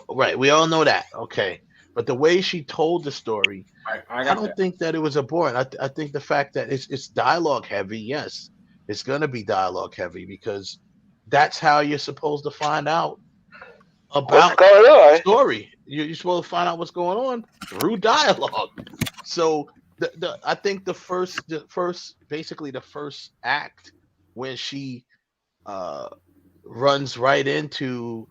S17: right, we all know that. Okay, but the way she told the story, I don't think that it was a boring. I think the fact that it's dialogue heavy. Yes, it's gonna be dialogue heavy because that's how you're supposed to find out about the story. You're supposed to find out what's going on through dialogue. So I think the first act when she runs right into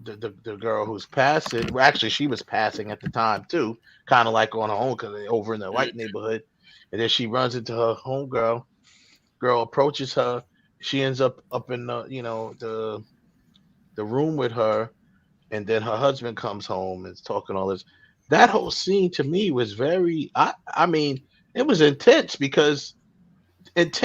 S17: the girl who's passing. Well, actually, she was passing at the time too, kind of like on her own because over in the white neighborhood. And then she runs into her homegirl. Girl approaches her. She ends up in the room with her, and then her husband comes home and is talking all this. That whole scene to me was very. I mean, it was intense because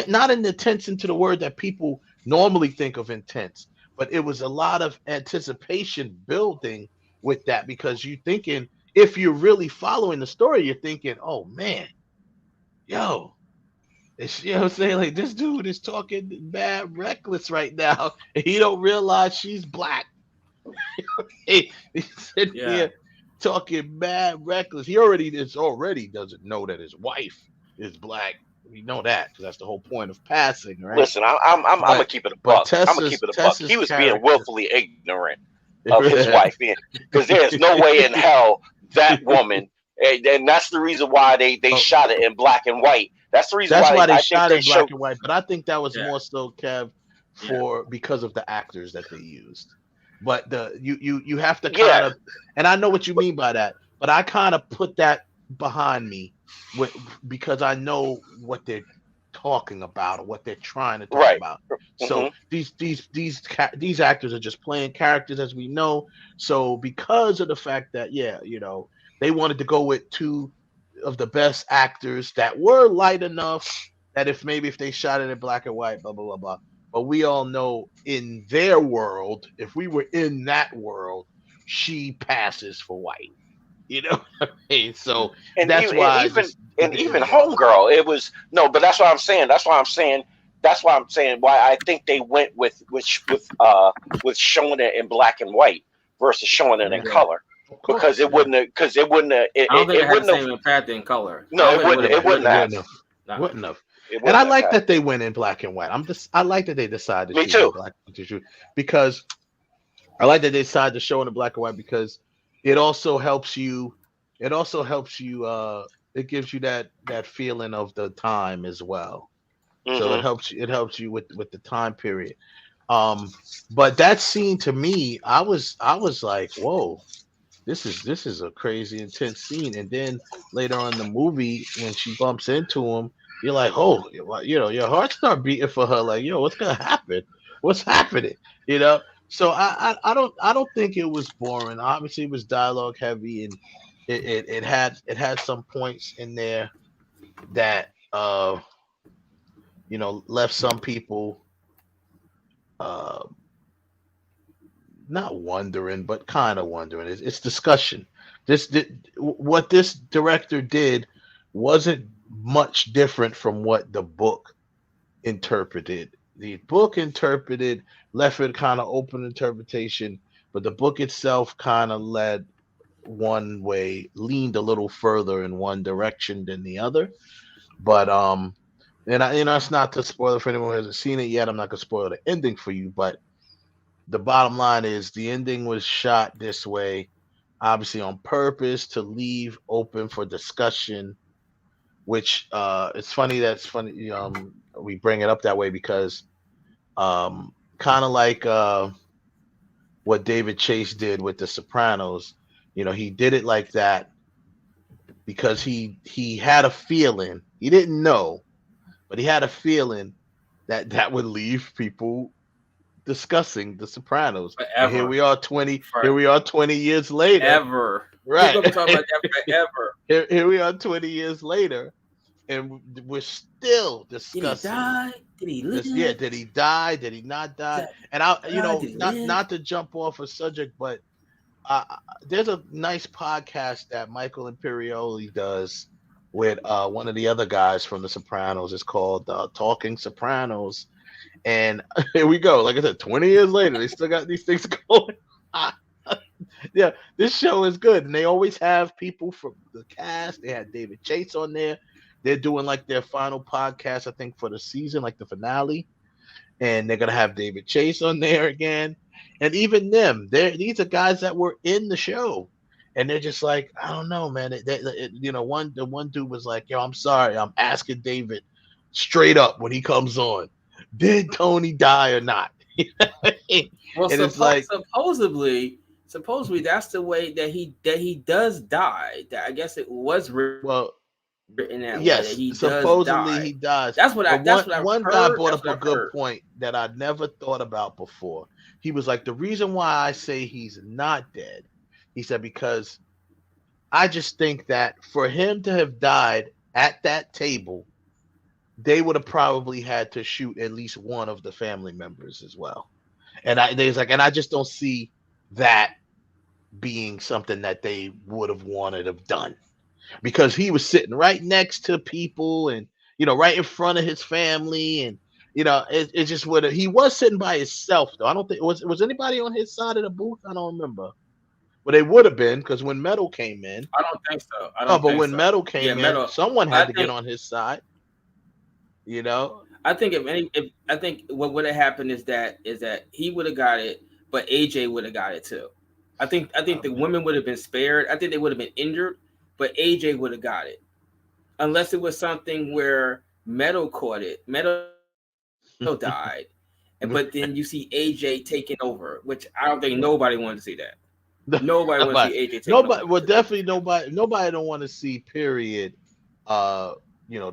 S17: not intense into the word that people normally think of intense, but it was a lot of anticipation building with that because you're thinking, if you're really following the story, you're thinking, oh man, yo, it's, what I'm saying, like this dude is talking mad reckless right now, and he don't realize she's black. He's sitting here talking mad reckless. He already doesn't know that his wife is black. We know that because that's the whole point of passing, right?
S19: Listen, I'm gonna keep it a buck. I'm gonna keep it a buck. He was being willfully ignorant of his wife, because there's no way in hell that woman, and that's the reason why they shot it in black and white. That's the reason why
S17: they shot it in black and white. But I think that was more so, Kev, because of the actors that they used. But you have to kind of, and I know what you mean by that, but I kind of put that behind me because I know what they're talking about or what they're trying to talk about. So these actors are just playing characters, as we know. So because of the fact that they wanted to go with two of the best actors that were light enough that if they shot it in black and white, blah blah blah blah. But we all know in their world, if we were in that world, she passes for white. You know what I mean? So that's why
S19: even Homegirl, it was but that's what I'm saying. That's why I'm saying why I think they went with showing it in black and white versus showing it in color. Because it wouldn't have. I
S18: don't think it had the same impact in color.
S19: No, it wouldn't have.
S17: Wouldn't have. And I like that they went in black and white. I like that they decided to show black and white because I like that they decided to show in the black and white because it also helps you. It gives you that feeling of the time as well. Mm-hmm. So it helps you with the time period. But that scene to me, I was like, whoa. This is a crazy intense scene, and then later on in the movie when she bumps into him, you're like, oh, your heart start beating for her, like, yo, what's gonna happen? What's happening? So I don't think it was boring. Obviously, it was dialogue heavy, and it had some points in there that left some people not wondering, but kind of wondering. It's discussion. What this director did wasn't much different from what the book interpreted. The book interpreted left it kind of open interpretation, but the book itself kind of led one way, leaned a little further in one direction than the other. But and it's not to spoil it for anyone who hasn't seen it yet. I'm not gonna spoil the ending for you, but the bottom line is the ending was shot this way, obviously on purpose to leave open for discussion. Which it's funny. That's funny. We bring it up that way because kind of like what David Chase did with The Sopranos. He did it like that because he had a feeling. He didn't know, but he had a feeling that would leave people discussing The Sopranos. And here we are 20 years later.
S18: Ever.
S17: Right.
S18: We're talking about that forever.
S17: Here we are 20 years later, and we're still discussing.
S18: Did he die? Did he live?
S17: Yeah, did he die? Did he not die? And not to jump off a subject, but there's a nice podcast that Michael Imperioli does with one of the other guys from The Sopranos. It's called Talking Sopranos. And here we go. Like I said, 20 years later, they still got these things going. Yeah, this show is good. And they always have people from the cast. They had David Chase on there. They're doing like their final podcast, I think, for the season, like the finale. And they're going to have David Chase on there again. And even them, these are guys that were in the show. And they're just like, I don't know, man. The one dude was like, yo, I'm sorry. I'm asking David straight up when he comes on. Did Tony die or not?
S18: Well,
S17: and it's like,
S18: supposedly that's the way that he does die. That I guess it was written that way.
S17: Yes,
S18: That he
S17: supposedly
S18: does
S17: he dies.
S18: That's what
S17: one guy brought up a good point that I never thought about before. He was like, the reason why I say he's not dead, he said, because I just think that for him to have died at that table, they would have probably had to shoot at least one of the family members as well. And I just don't see that being something that they would have wanted to have done, because he was sitting right next to people and, right in front of his family. And, it's just what he was sitting by himself, though. I don't think was anybody on his side of the booth. I don't remember. But they would have been, because when Metal came in,
S18: I don't think so.
S17: But when Metal came in, someone had to get on his side.
S18: I think I think what would have happened is that he would have got it, but AJ would have got it too. I think the women would have been spared. I think they would have been injured, but AJ would have got it, unless it was something where Metal caught it. Metal died, but then you see AJ taking over, which I don't think nobody wanted to see that. Nobody wants to see AJ taking over.
S17: Well, definitely nobody don't want to see, period. The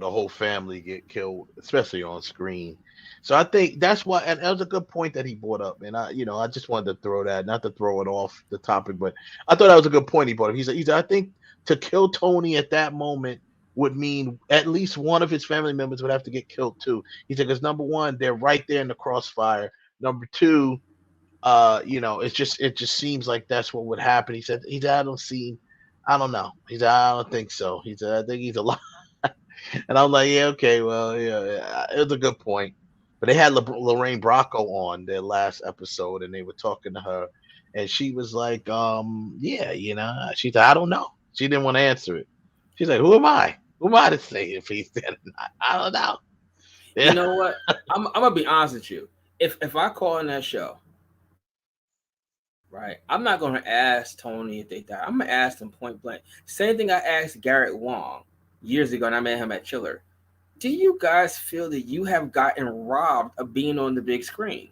S17: whole family get killed, especially on screen. So I think that's why, and that was a good point that he brought up. And I just wanted to throw that, not to throw it off the topic, but I thought that was a good point he brought up. He said, I think to kill Tony at that moment would mean at least one of his family members would have to get killed too. He said, because number one, they're right there in the crossfire. Number two, it just seems like that's what would happen. He said, I don't know. He said, I don't think so. He said, I think he's alive. And I'm like, yeah, okay, well, yeah, it was a good point. But they had Lorraine Bracco on their last episode, and they were talking to her, and she was like, she said, I don't know. She didn't want to answer it. She's like, who am I? Who am I to say if he's dead or not? I don't know. Yeah.
S18: You know what? I'm gonna be honest with you. If I call in that show, right, I'm not gonna ask Tony if they die. I'm gonna ask them point blank. Same thing I asked Garrett Wong years ago, and I met him at Chiller. Do you guys feel that you have gotten robbed of being on the big screen?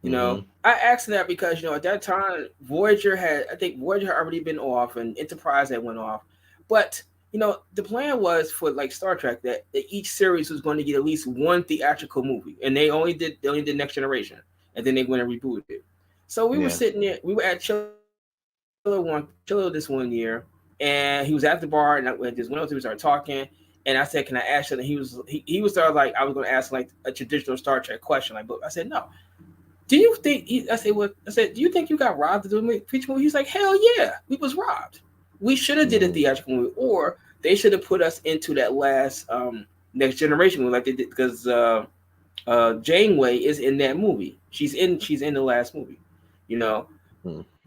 S18: I asked that because, at that time, Voyager had already been off and Enterprise had went off. But, the plan was for like Star Trek that each series was going to get at least one theatrical movie. And they only did Next Generation. And then they went and rebooted it. So we were sitting there, we were at Chiller this one year. And he was at the bar, and I just went up to him and started talking. And I said, "Can I ask you?" And he was started like, I was going to ask like a traditional Star Trek question, like, but I said, "No." Do you think? I said, "Do you think you got robbed to do a feature movie?" He's like, "Hell yeah, we was robbed. We should have did a theatrical movie, or they should have put us into that last Next Generation movie like they did, because Janeway is in that movie. She's in the last movie,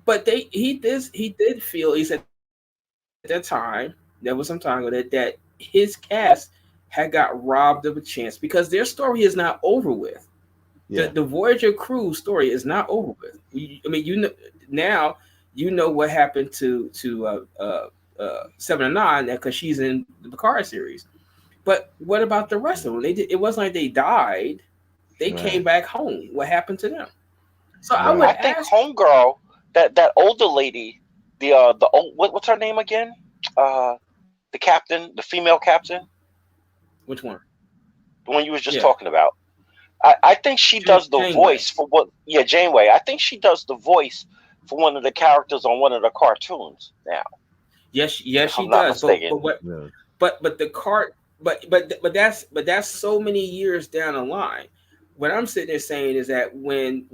S18: But he did feel, he said, at that time, there was some time ago that his cast had got robbed of a chance because their story is not over with. The Voyager crew story is not over with. I mean, you know, now you know what happened to 7 and 9 because she's in the Picard series. But what about the rest of them? It wasn't like they died. They came back home. What happened to them? So
S19: I think Homegirl, that older lady, what's her name again? The captain, the female captain.
S18: Which one?
S19: The one you was just talking about. I think she does the voice for what? Yeah, Janeway. I think she does the voice for one of the characters on one of the cartoons now.
S18: Yes, she does. But that's so many years down the line. What I'm sitting there saying is that when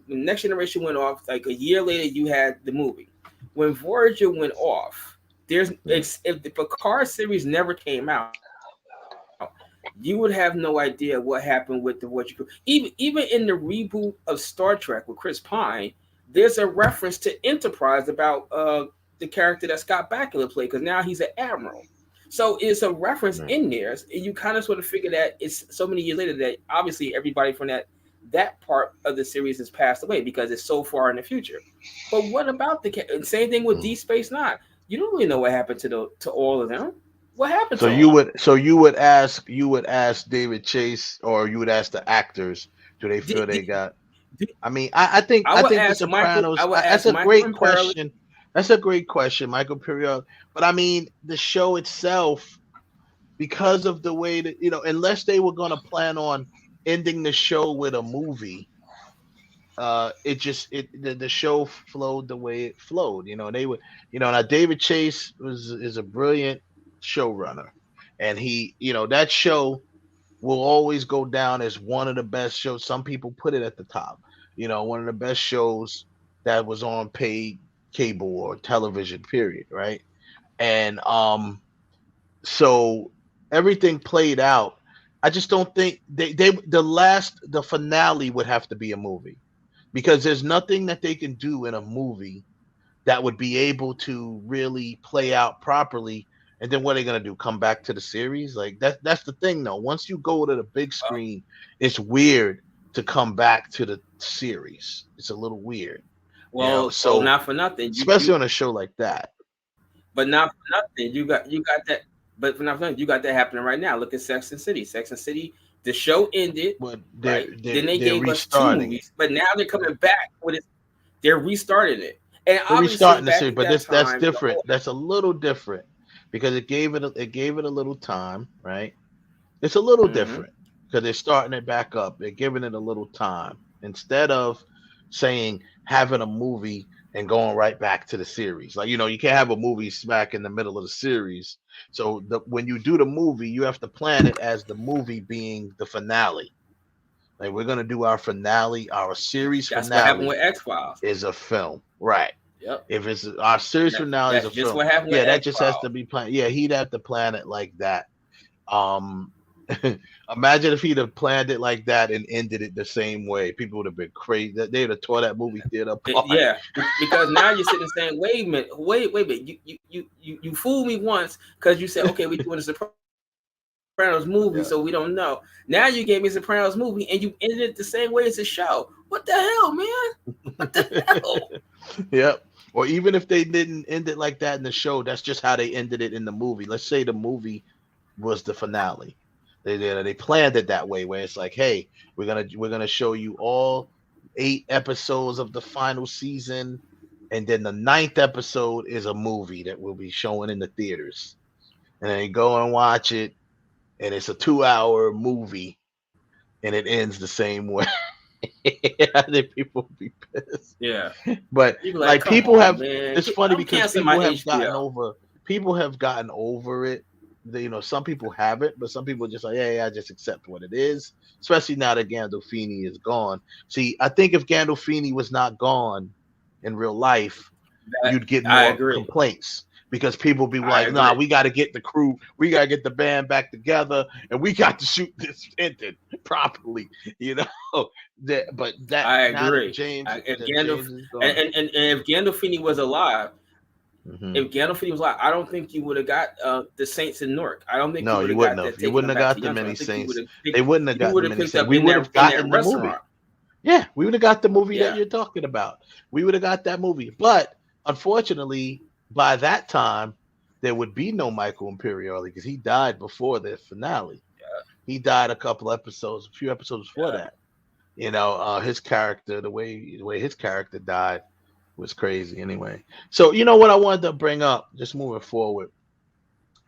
S18: Next Generation went off, like a year later, you had the movie. When Voyager went off, if the Picard series never came out, you would have no idea what happened with the Voyager crew. Even in the reboot of Star Trek with Chris Pine, there's a reference to Enterprise about the character that Scott Bakula played, because now he's an admiral. So it's a reference in there, and you kind of sort of figure that it's so many years later that obviously everybody from that part of the series has passed away because it's so far in the future. But what about the same thing with Deep Space Nine? You don't really know what happened to all of them. What happened to them?
S17: So you would ask David Chase, or you would ask the actors, do they feel they got? I mean, I think the Sopranos. That's a great question. That's a great question, Michael Period. But I mean, the show itself, because of the way that, unless they were going to plan on ending the show with a movie, the show flowed the way it flowed. They would, now David Chase is a brilliant showrunner, and he, that show will always go down as one of the best shows. Some people put it at the top, one of the best shows that was on paid cable or television, period, right? And so everything played out. I just don't think the finale would have to be a movie, because there's nothing that they can do in a movie that would be able to really play out properly. And then what are they gonna do? Come back to the series? Like that's the thing though. Once you go to the big screen, it's weird to come back to the series. It's a little weird.
S18: Well, so not for nothing,
S17: especially on a show like that.
S18: But not for nothing, you got that. But for not for nothing, you got that happening right now. Look at Sex and City. Sex and City, the show ended.
S17: But
S18: then they gave us 2 movies. But now they're coming back with it. They're restarting it. And
S17: they're restarting the series, but that's different. That's a little different because it gave it a little time, right? It's a little different because they're starting it back up. They're giving it a little time instead of having a movie and going right back to the series. Like, you can't have a movie smack in the middle of the series. So when you do the movie, you have to plan it as the movie being the finale. Like, we're going to do our finale, our series finale.
S18: That's what happened with X-Files.
S17: Is a film. Right.
S18: Yep.
S17: If it's our series finale is a film.
S18: What happened with
S17: that
S18: X-Files.
S17: just has to be planned. Yeah, he'd have to plan it like that. Imagine if he'd have planned it like that and ended it the same way. People would have been crazy. They'd have tore that movie theater apart.
S18: Yeah, because now you're sitting saying, wait a minute. You fooled me once because you said, okay, we're doing a Sopranos movie, so we don't know. Now you gave me a Sopranos movie and you ended it the same way as the show. What the hell, man? What the hell?
S17: Yep. Or even if they didn't end it like that in the show, that's just how they ended it in the movie. Let's say the movie was the finale. They planned it that way, where it's like, hey, we're gonna show you all 8 episodes of the final season, and then the 9th episode is a movie that we'll be showing in the theaters, and then you go and watch it, and it's a 2-hour movie, and it ends the same way. I think people would be pissed.
S18: Yeah,
S17: but like people have.
S18: Man.
S17: It's funny because people have gotten over it. Some people haven't, but some people just like, yeah, I just accept what it is. Especially now that Gandolfini is gone. See, I think if Gandolfini was not gone in real life, you'd get more complaints because people be like, nah, we got to get the crew, we got to get the band back together, and we got to shoot this ended properly, But that
S18: I agree.
S17: James,
S18: if Gandolfini was alive, If Gandolfini was alive, I don't think you would have got the Saints in Newark. I don't think
S17: No, you wouldn't have. You wouldn't have got the many Saints. They wouldn't have got the many Saints. We would have gotten the movie. Yeah, we would have got the movie that you're talking about. We would have got that movie. But unfortunately, by that time, there would be no Michael Imperioli because he died before the finale. Yeah. He died a few episodes before that. You know, his character, the way his character died was crazy anyway. So, you know what I wanted to bring up, just moving forward.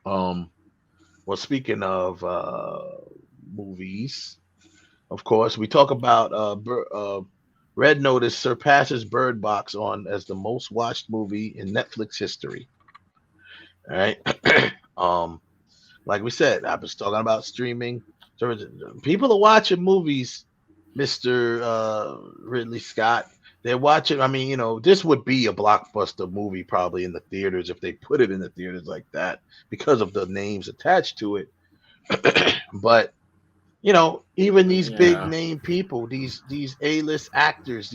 S17: Well, speaking of movies, of course, we talk about Red Notice surpasses Bird Box as the most watched movie in Netflix history. All right. Like we said, I was talking about streaming. People are watching movies, Mr. Ridley Scott. They're watching. I mean, you know, this would be a blockbuster movie probably in the theaters if they put it in the theaters like that because of the names attached to it. But you know, even these big name people, these A-list actors,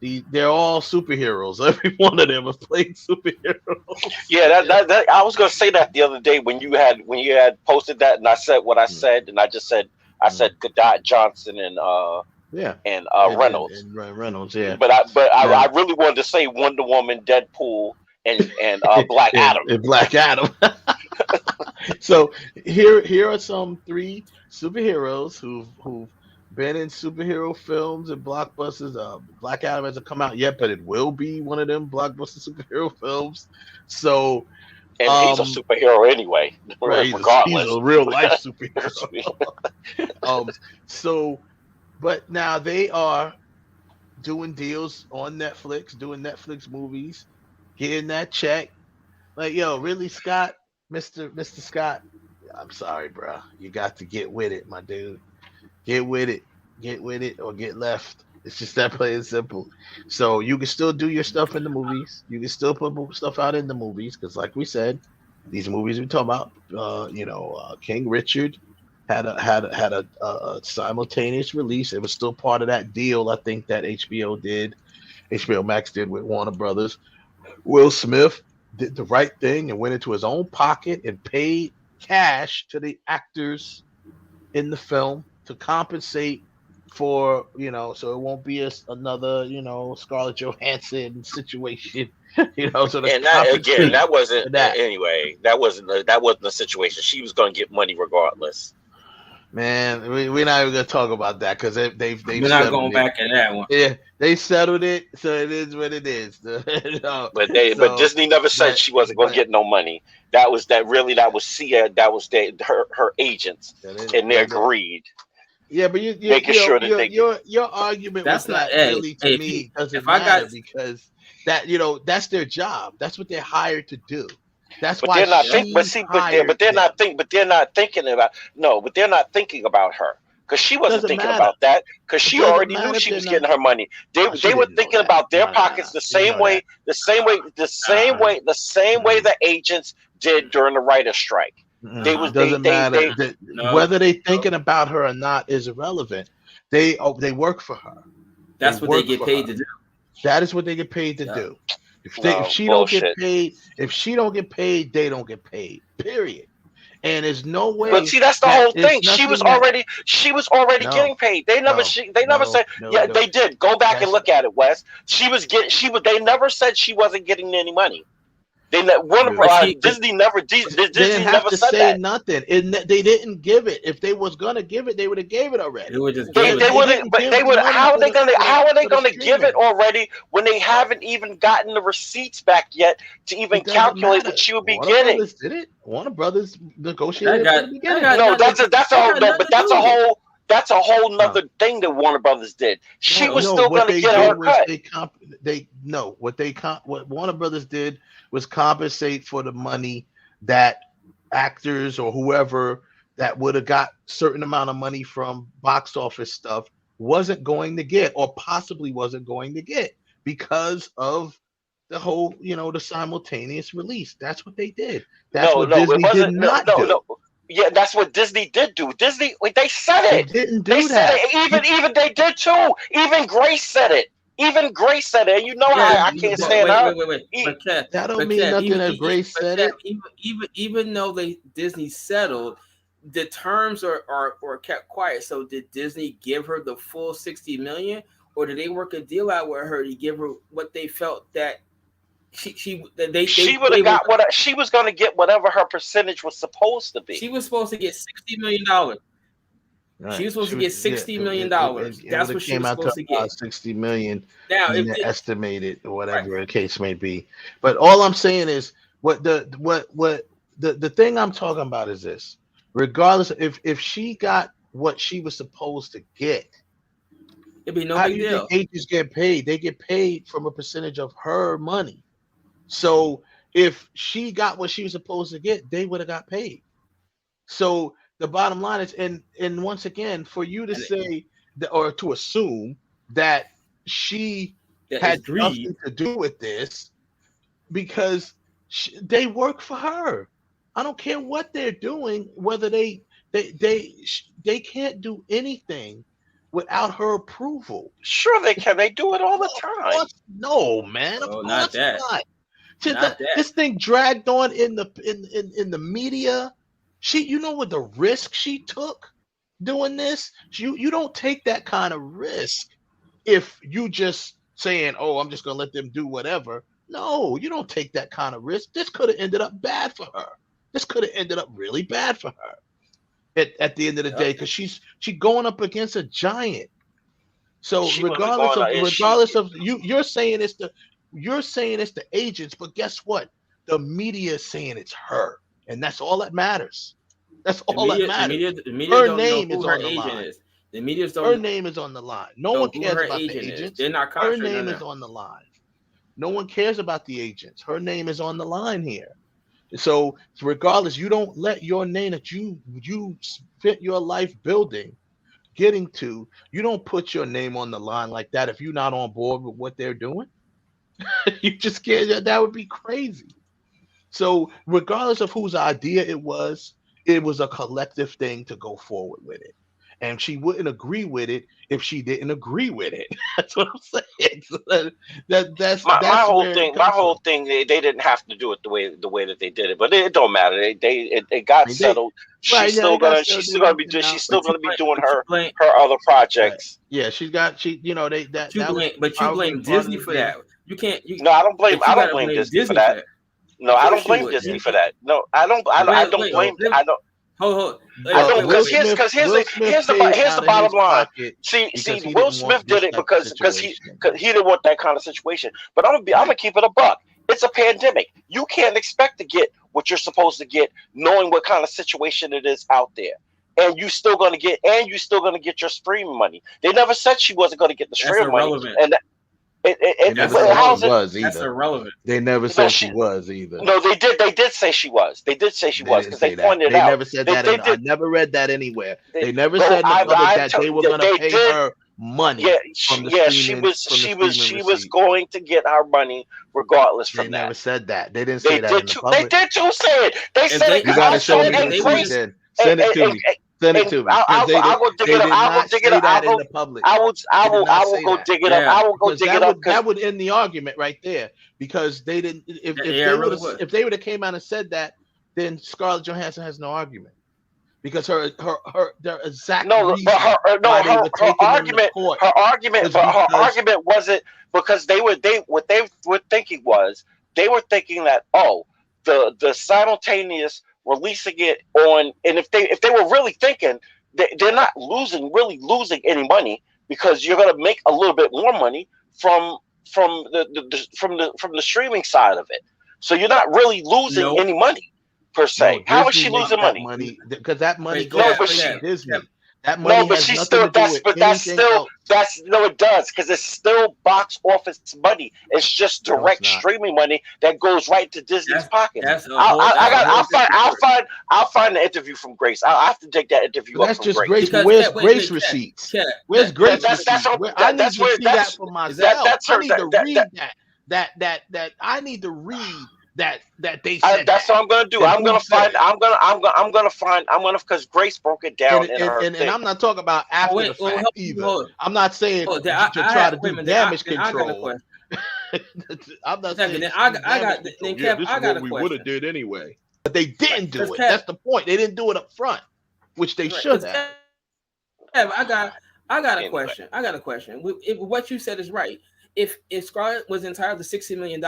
S17: they're all superheroes. Every one of them have played superheroes.
S19: Yeah, that I was gonna say that the other day when you had posted that, and I said what I said, and I said Godot, Johnson, and Reynolds.
S17: And Reynolds, yeah.
S19: But I really wanted to say Wonder Woman, Deadpool, and Black Adam.
S17: And Black Adam. So here are some 3 superheroes who've been in superhero films and blockbusters. Black Adam hasn't come out yet, but it will be one of them blockbuster superhero films. So,
S19: and he's a superhero anyway,
S17: right?
S19: Regardless,
S17: he's a real life superhero. But now they are doing deals on Netflix, doing Netflix movies, getting that check. Like, yo, Ridley Scott, Mr. Scott, I'm sorry, bro. You got to get with it, my dude. Get with it or get left. It's just that plain and simple. So you can still do your stuff in the movies. You can still put stuff out in the movies because, like we said, these movies we talk about, King Richard had a simultaneous release. It was still part of that deal, I think, that HBO Max did with Warner Brothers. Will Smith did the right thing and went into his own pocket and paid cash to the actors in the film to compensate for, so it won't be another, Scarlett Johansson situation, so
S19: and that wasn't the situation. She was going to get money regardless.
S17: Man, we're not even gonna talk about that because they've
S18: we're not going back in that one.
S17: Yeah, they settled it, so it is what it is.
S19: But Disney never said she wasn't going to get no money. That was Sia. That was her agents, and they agreed.
S17: Yeah, but your argument that's not really to me doesn't matter because that's their job. That's what they're hired to do. That's why they're not thinking
S19: about her because she wasn't thinking about that because she already knew she was getting her money. They were thinking about their pockets the same way the agents did during the writer's strike.
S17: Doesn't matter whether they thinking about her or not is irrelevant. They work for her.
S18: That's what they get paid to do.
S17: That is what they get paid to do. If she don't get paid, they don't get paid. Period. And there's no way.
S19: But see, that's the whole thing. She was already getting paid. They never said. They did. Go back and look at it, Wes. They never said she wasn't getting any money. Disney never said that.
S17: Nothing. They didn't give it. If they was gonna give it, they would have gave it already.
S19: How are they gonna give it already when they haven't even gotten the receipts back yet to even calculate what she would be getting?
S17: Did it? Warner Brothers negotiated.
S19: That's a whole nother thing that Warner Brothers did. She was still going to get her cut.
S17: What Warner Brothers did was compensate for the money that actors or whoever that would have got certain amount of money from box office stuff wasn't going to get or possibly wasn't going to get because of the whole, the simultaneous release. That's what they did. That's what Disney did not do.
S19: Yeah, that's what Disney did do. Disney, they said it.
S17: They didn't do that.
S19: Even they did too. Even Grace said it. Even Grace said it. You know how I can't stand her.
S18: Wait. But Kev,
S17: that don't mean nothing that Grace said it.
S18: Even though Disney settled, the terms are kept quiet. So did Disney give her the full $60 million, or did they work a deal out with her to give her what they felt that she would have got
S19: what she was going to get, whatever her percentage was supposed to be.
S18: She was supposed to get $60 million. Right. She was supposed to get $60 million. That's what she was supposed to get.
S17: $60 million.
S18: Now,
S17: estimated, or whatever the case may be. But all I'm saying is, the thing I'm talking about is this: regardless, if she got what she was supposed to get,
S18: it'd be no big deal.
S17: Agents get paid. They get paid from a percentage of her money. So if she got what she was supposed to get, they would have got paid. So the bottom line is, and once again, for you to say or to assume that she had nothing to do with this, because they work for her. I don't care what they're doing, whether they can't do anything without her approval.
S19: Sure they can. They do it all the time.
S17: No, man. Of course
S18: not that.
S17: Not. This thing dragged on in the media. You know what the risk she took doing this? You don't take that kind of risk if you just saying, "Oh, I'm just gonna let them do whatever." No, you don't take that kind of risk. This could have ended up bad for her. This could have ended up really bad for her at the end of the day, because she's going up against a giant. So regardless of you're saying it's the agents, but guess what? The media is saying it's her, and that's all that matters. That's all that matters.
S18: The media
S17: her name is on the line.
S18: The media
S17: her name is on the line. No one cares about the agents.
S18: They're not
S17: her name is on the line. No one cares about the agents. Her name is on the line here. So regardless, you don't let your name that you spent your life building, getting to, you don't put your name on the line like that if you're not on board with what they're doing. You just can't. That would be crazy. So regardless of whose idea it was a collective thing to go forward with it. And she wouldn't agree with it if she didn't agree with it. That's what I'm saying. So that's
S19: my whole thing. They didn't have to do it the way that they did it, but it don't matter. It got settled. She's still gonna be doing her other projects.
S17: Yeah, she
S18: you blame Disney for that. You can't.
S19: No, I don't blame Disney for that. No, I don't blame Disney for that. No, I don't blame. I don't.
S18: Hold.
S19: Because here's the bottom line. See, Will Smith did it because he didn't want that kind of situation. But I'm gonna keep it a buck. It's a pandemic. You can't expect to get what you're supposed to get, knowing what kind of situation it is out there. And you still gonna get your streaming money. They never said she wasn't gonna get the streaming money. And
S18: that's irrelevant.
S17: They never said she was either.
S19: No, they did. They did say she was. They did say she was because they pointed it out.
S17: They never said that. I never read that anywhere. They never said that they were going to pay her money.
S19: She was going to get her money regardless from that.
S17: They never said that. They didn't say that in the public.
S19: They did too. Say it. They said it.
S17: You got to show me the tweet then. Send it to me. Send it to me.
S19: I will dig it up. I will dig it up. I will go dig it up. I will go dig it up.
S17: That would end the argument right there, because they didn't. If they would have came out and said that, then Scarlett Johansson has no argument, because her exact
S19: her argument wasn't because what they were thinking was they were thinking that the simultaneous releasing it on, and if they were really thinking they're not really losing any money, because you're going to make a little bit more money from the streaming side of it, so you're not really losing any money per se. How is she losing money?
S17: Because that money goes to Disney. That money
S19: it does, because it's still box office money. It's just direct streaming money that goes right to Disney's pocket. I'll find the interview from Grace. I'll have to take that interview up from Grace.
S17: Where's Grace receipts? Where's Grace receipts? I need to see that for myself. I need to read that. I need to read that they said.
S19: That's what I'm gonna do. I'm gonna find. Because Grace broke it down in her
S17: and
S19: thing.
S17: I'm not talking about after the fact either. I'm not saying to try to do damage control. I'm not saying
S18: this is what we would have
S17: did anyway. But they didn't do it. That's the point. They didn't do it up front, which they should have.
S18: I got a question. I got a question. What you said is right. If Scarlett was entitled to $60 million,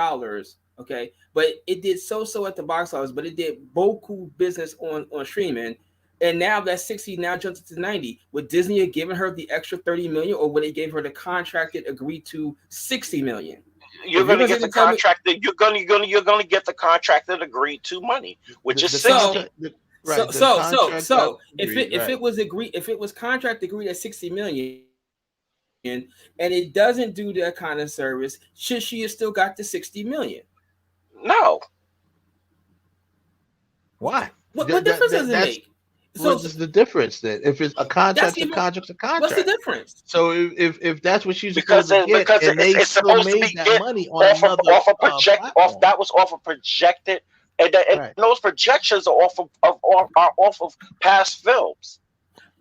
S18: okay, but it did so at the box office, but it did beaucoup business on streaming, and now that 60 now jumped to 90. Would Disney have given her the extra 30 million, or would they give her the contracted agreed to 60 million?
S19: You're going to get the contracted. You're going to get the contracted agreed to money, which is 60.
S18: If it was contract agreed at 60 million, and it doesn't do that kind of service, should she have still got the 60 million?
S19: No.
S17: Why?
S18: What difference does it make?
S17: So what's the difference then? If it's a contract, a contract's a contract.
S18: What's the difference?
S17: So if that's what she's supposed to get, and they
S19: it's
S17: still
S19: supposed
S17: made
S19: to be
S17: that money on another
S19: that was off of projected, and those projections are off of past films.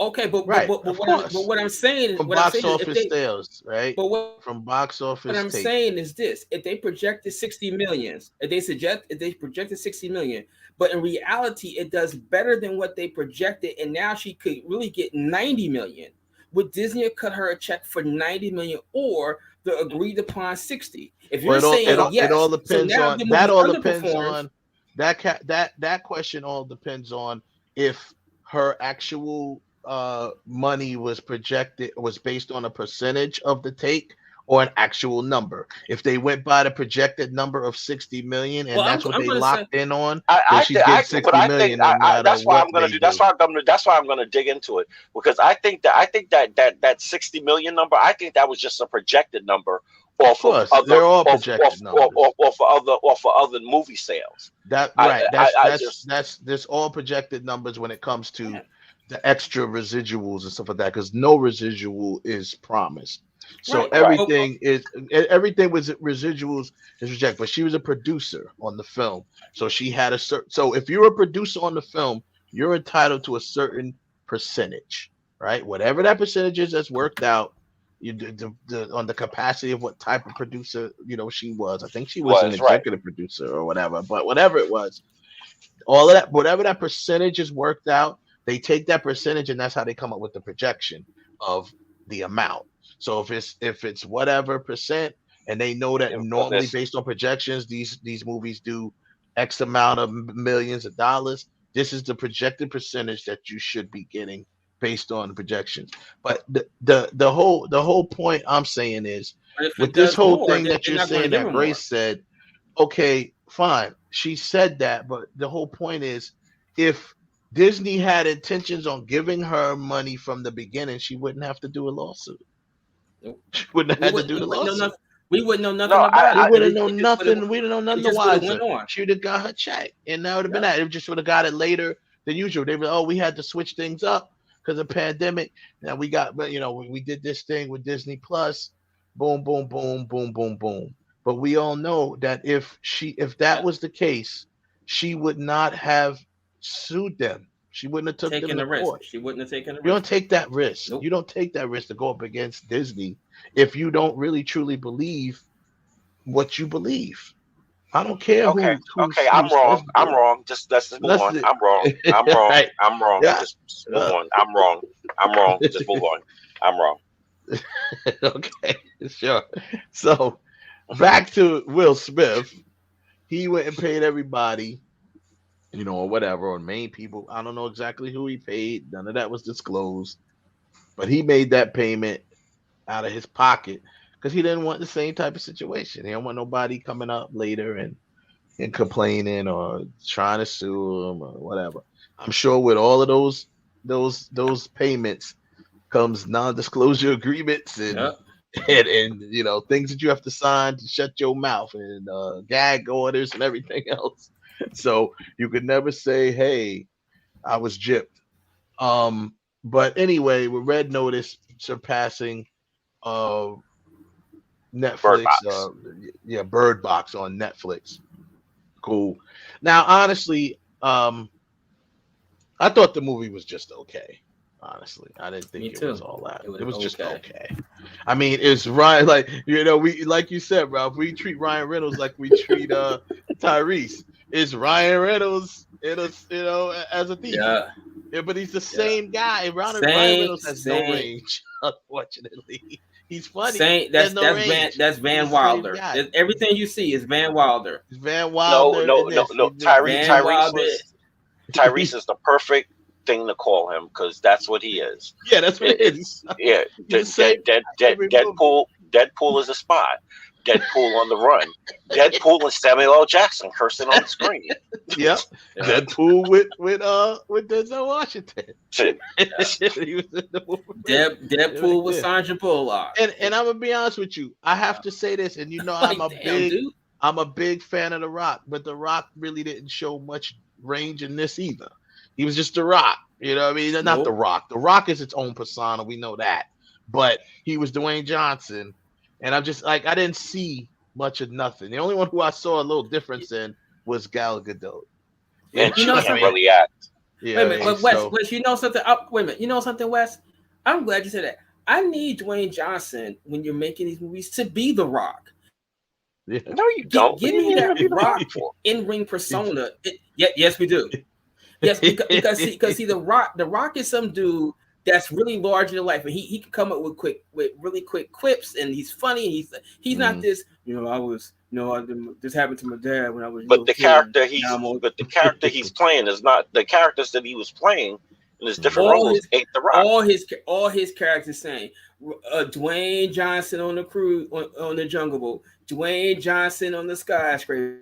S18: Okay, but what I'm saying is
S17: from box office sales, right?
S18: But
S17: from box office.
S18: What I'm saying is this: if they projected 60 millions, if they projected 60 million, but in reality it does better than what they projected, and now she could really get 90 million. Would Disney have cut her a check for 90 million or the agreed upon 60? If you're saying yes,
S17: it all depends on that. All depends on
S18: that.
S17: That question all depends on if her actual money was based on a percentage of the take or an actual number. If they went by the projected number of 60 million and that's what they locked in on, then she did 60 million.
S19: That's why I'm going to do. That's why I'm going to dig into it, because I think that 60 million number, I think that was just a projected number off of other movie sales.
S17: That's all projected numbers when it comes to the extra residuals and stuff like that, because no residual is promised. So everything with residuals is rejected. But she was a producer on the film, so she had a certain. So if you're a producer on the film, you're entitled to a certain percentage, right? Whatever that percentage is, that's worked out. You on the capacity of what type of producer she was. I think she was an executive producer or whatever. But whatever it was, all of that, whatever that percentage is worked out. They take that percentage and that's how they come up with the projection of the amount. So if it's whatever percent, and they know that normally based on projections, these movies do X amount of millions of dollars. This is the projected percentage that you should be getting based on the projections. But the whole point I'm saying is with this whole thing that you're saying that Grace said, okay, fine, she said that, but the whole point is if Disney had intentions on giving her money from the beginning, she wouldn't have to do a lawsuit. She wouldn't have had to do the lawsuit.
S18: We wouldn't know nothing about it.
S17: We wouldn't know nothing. We don't know nothing wiser. She would have got her check, and that would have been that. It just would have got it later than usual. They were, we had to switch things up because of the pandemic. Now we got, we did this thing with Disney Plus. Boom, boom, boom, boom, boom, boom. But we all know that if that was the case, she would not have sued them. She wouldn't have taken the risk.
S18: She wouldn't have taken the risk.
S17: You don't take that risk. Nope. You don't take that risk to go up against Disney if you don't really truly believe what you believe. I don't care.
S19: Okay, I'm wrong. I'm wrong. Just let's move on. I'm wrong. I'm wrong.
S17: Right.
S19: I'm wrong.
S17: Yeah.
S19: Just move on. I'm wrong. I'm wrong. Just move on. I'm wrong.
S17: Okay, sure. So back to Will Smith. He went and paid everybody, or whatever, or main people. I don't know exactly who he paid. None of that was disclosed. But he made that payment out of his pocket because he didn't want the same type of situation. He didn't want nobody coming up later and complaining or trying to sue him or whatever. I'm sure with all of those payments comes non-disclosure agreements and things that you have to sign to shut your mouth and gag orders and everything else. So you could never say, hey, I was gypped. But anyway, with Red Notice surpassing Netflix, Bird Box on Netflix. Cool. Now, honestly, I thought the movie was just okay. Honestly, I didn't think it was all that. It was just okay. I mean, it's Ryan. Like we like you said, Ralph. We treat Ryan Reynolds like we treat Tyrese. It's Ryan Reynolds as a thief. Yeah, but he's the same guy. Ryan Reynolds has no range, unfortunately. He's funny.
S18: That's Van Wilder. Everything you see is Van Wilder.
S17: Van Wilder.
S19: No. Tyrese is the perfect thing to call him because that's what he is.
S17: Yeah, that's what it is.
S19: Yeah, Deadpool is a spy. Deadpool on the run. Deadpool and Samuel L. Jackson cursing on the screen.
S17: Yep. Deadpool with Denzel Washington.
S18: Deadpool with Sandra Bullock.
S17: And I'm gonna be honest with you. I have to say this, and I'm a big fan of The Rock, but The Rock really didn't show much range in this either. He was just The Rock. You know what I mean? Not The Rock. The Rock is its own persona. We know that. But he was Dwayne Johnson. And I'm just like, I didn't see much of nothing. The only one who I saw a little difference in was Gal Gadot.
S19: And she doesn't really act.
S17: Yeah,
S18: wait a minute, Wes, you know something? Wait a minute, you know something, Wes? I'm glad you said that. I need Dwayne Johnson when you're making these movies to be The Rock.
S17: Yeah.
S19: No, you don't.
S18: Give me that Rock in-ring persona. Yes, we do. Yes, because see, The Rock is some dude that's really large in life, and he can come up with really quick quips, and he's funny. He's not this. This happened to my dad when I was.
S19: But the character he's playing is not the characters that he was playing in his different roles. Ain't The Rock.
S18: All his characters saying Dwayne Johnson on the cruise on the Jungle Boat. Dwayne Johnson on the skyscraper.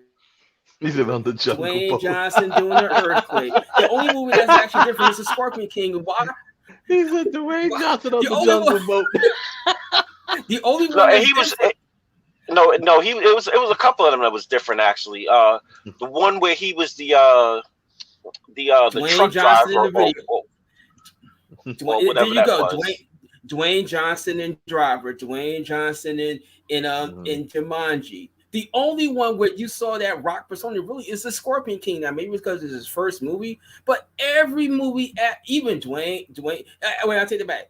S17: He's on the Jungle
S18: Dwayne
S17: Boat.
S18: Johnson doing the earthquake. The only movie that's actually different is the Scorpion King. Why?
S17: He's a Dwayne Johnson on the Jungle Boat.
S18: The only one
S19: he was. It was a couple of them that was different actually. The one where he was the truck
S18: Johnson
S19: driver.
S18: In the video. There you go, Dwayne Johnson in Driver, Dwayne Johnson in Jumanji. The only one where you saw that Rock persona really is the Scorpion King. Now maybe because it's his first movie, but every movie, even Dwayne. Wait, I'll take it back.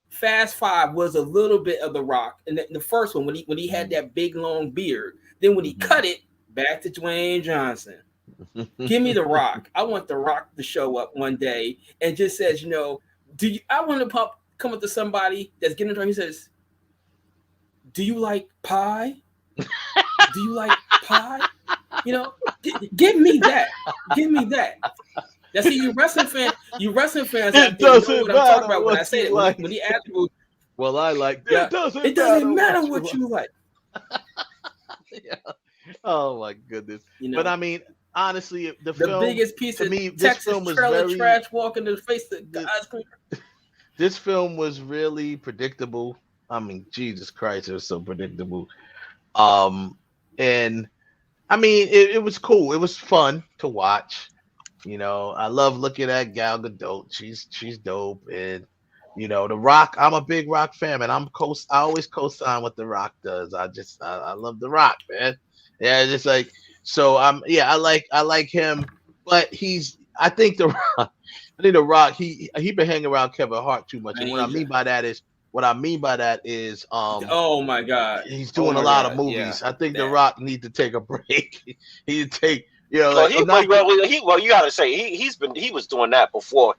S18: Fast Five was a little bit of The Rock, and the first one when he had that big long beard. Then when he cut it, back to Dwayne Johnson. Give me The Rock. I want The Rock to show up one day and just says, I want to come up to somebody that's getting drunk. He says, "Do you like pie? Do you like pie? Give me that. Give me that." Now, see, you wrestling fans.
S17: It doesn't matter what I'm talking about when I say it.
S18: Like. When he asked me,
S17: well, I like
S18: that. It doesn't matter what you like.
S17: Yeah. Oh my goodness! But I mean, honestly, the film,
S18: biggest piece
S17: to
S18: of
S17: me, this
S18: Texas
S17: film was
S18: trailer trash walking to the face of the ice cream.
S17: This film was really predictable. I mean, Jesus Christ, it was so predictable. And I mean, it was cool. It was fun to watch. I love looking at Gal Gadot. She's dope. And The Rock. I'm a big Rock fan, and I always co-sign what The Rock does. I love The Rock, man. Yeah, just like so. I like him, but I think The Rock. He been hanging around Kevin Hart too much. And what I mean by that is
S18: oh my God,
S17: he's doing a lot of movies. Yeah, I think The Rock needs to take a break. He need to take. You
S19: gotta say he was doing that before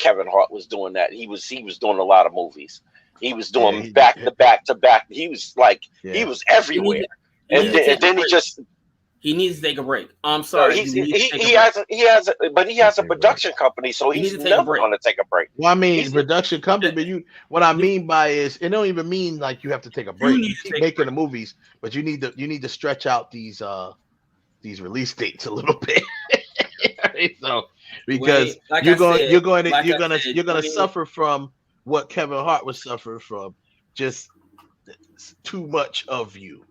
S19: Kevin Hart was doing that. He was doing a lot of movies. He was doing back to back. He was he was everywhere. Then
S18: he needs to take a break. I'm sorry.
S19: He has a production company, so he's never going to take a break.
S17: Well, I mean, production company, but what I mean by is it don't even mean like you have to take a break. You keep making the movies, but you need to stretch out these release dates a little bit. So because you're gonna suffer from what Kevin Hart was suffering from, just too much of you.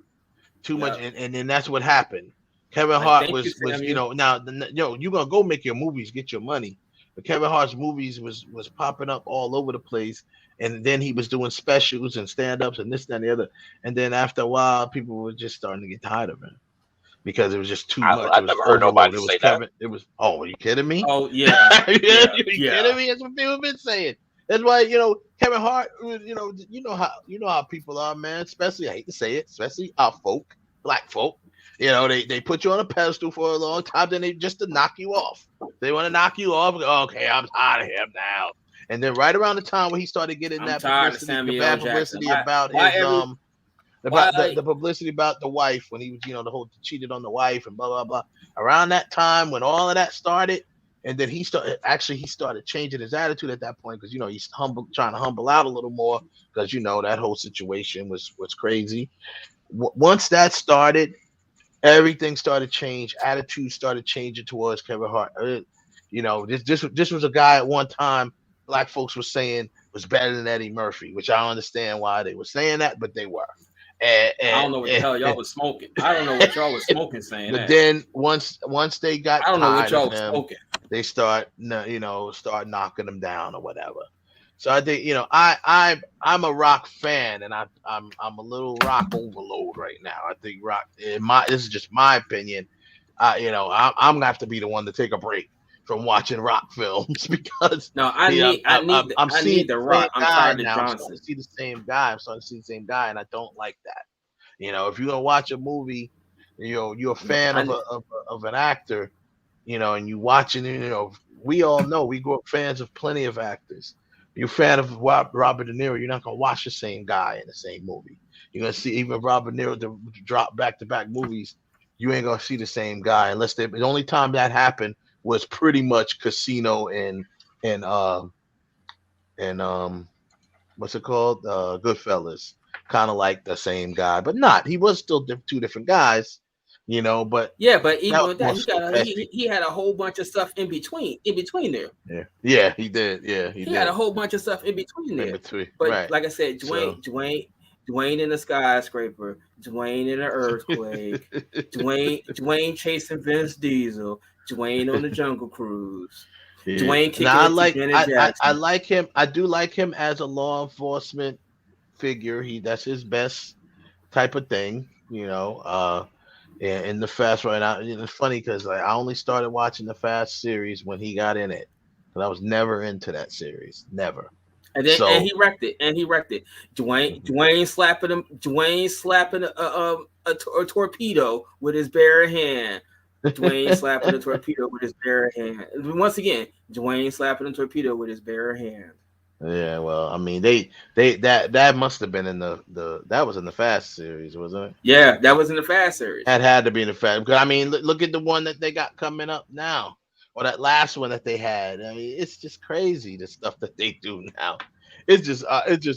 S17: Too much, and then that's what happened. Kevin Hart was now you're gonna go make your movies, get your money, but Kevin Hart's movies was popping up all over the place, and then he was doing specials and stand-ups and this, that, and the other, and then after a while, people were just starting to get tired of him. because it was just too much.
S19: I've
S17: It was
S19: never heard
S17: overload.
S19: nobody
S17: It was
S19: say
S17: Kevin. It was. Oh, are you kidding me?
S18: Oh yeah,
S17: you
S18: yeah.
S17: kidding me? That's what people have been saying. That's why Kevin Hart. You know how people are, man. Especially, I hate to say it, especially our folk, black folk. They put you on a pedestal for a long time, then they just to knock you off. They want to knock you off. Okay, I'm tired of him now. And then right around the time when he started getting
S18: I'm
S17: that
S18: tired of
S17: publicity,
S18: Samuel
S17: the bad
S18: Jackson.
S17: publicity about his the publicity about the wife when he was the whole cheated on the wife and blah blah blah. Around that time when all of that started, and then he started changing his attitude at that point because he's trying to humble out a little more because that whole situation was crazy. Once that started, everything started change. Attitude started changing towards Kevin Hart. This was a guy at one time black folks were saying was better than Eddie Murphy, which I don't understand why they were saying that, but they were.
S18: I don't know what the hell y'all was smoking. I don't know what y'all was smoking saying
S17: but
S18: that.
S17: Then once they got
S18: I don't know what y'all
S17: was
S18: smoking.
S17: They start knocking them down or whatever. So I think I'm a rock fan, and I'm a little rock overload right now. I think rock. This is just my opinion. I'm gonna have to be the one to take a break from watching rock films because
S18: I need the rock. I'm tired of Johnson.
S17: I'm starting to see the same guy, and I don't like that. If you're gonna watch a movie, you're a fan of an actor, and you watching it. We all know we grew up fans of plenty of actors. You're a fan of Robert De Niro, you're not gonna watch the same guy in the same movie. You're gonna see even Robert De Niro to drop back-to-back movies. You ain't gonna see the same guy unless the only time that happened was pretty much Casino and what's it called? Goodfellas. Kind of like the same guy, but not. He was still two different guys, but
S18: yeah, but even with that, he had a whole bunch of stuff in between there.
S17: Yeah, he did. Yeah, he did.
S18: Had a whole bunch of stuff in between there. But
S17: right.
S18: Like I said, Dwayne in a skyscraper, Dwayne in an earthquake, Dwayne chasing Vince Diesel, Dwayne on the Jungle Cruise,
S17: yeah.
S18: Dwayne kicking
S17: I like him. I do like him as a law enforcement figure. That's his best type of thing, in the Fast right now. It's funny because I only started watching the Fast series when he got in it, but I was never into that series, never.
S18: And then and he wrecked it. Dwayne slapping a torpedo with his bare hand. Dwayne slapping a torpedo with his bare hand. Once again, Dwayne slapping a torpedo with his bare hand.
S17: Yeah, well, I mean, that must have been in that was in the Fast series, wasn't it?
S18: Yeah, that was in the Fast series.
S17: That had to be in the Fast. Because I mean, look at the one that they got coming up now, or that last one that they had. I mean, it's just crazy the stuff that they do now. It's just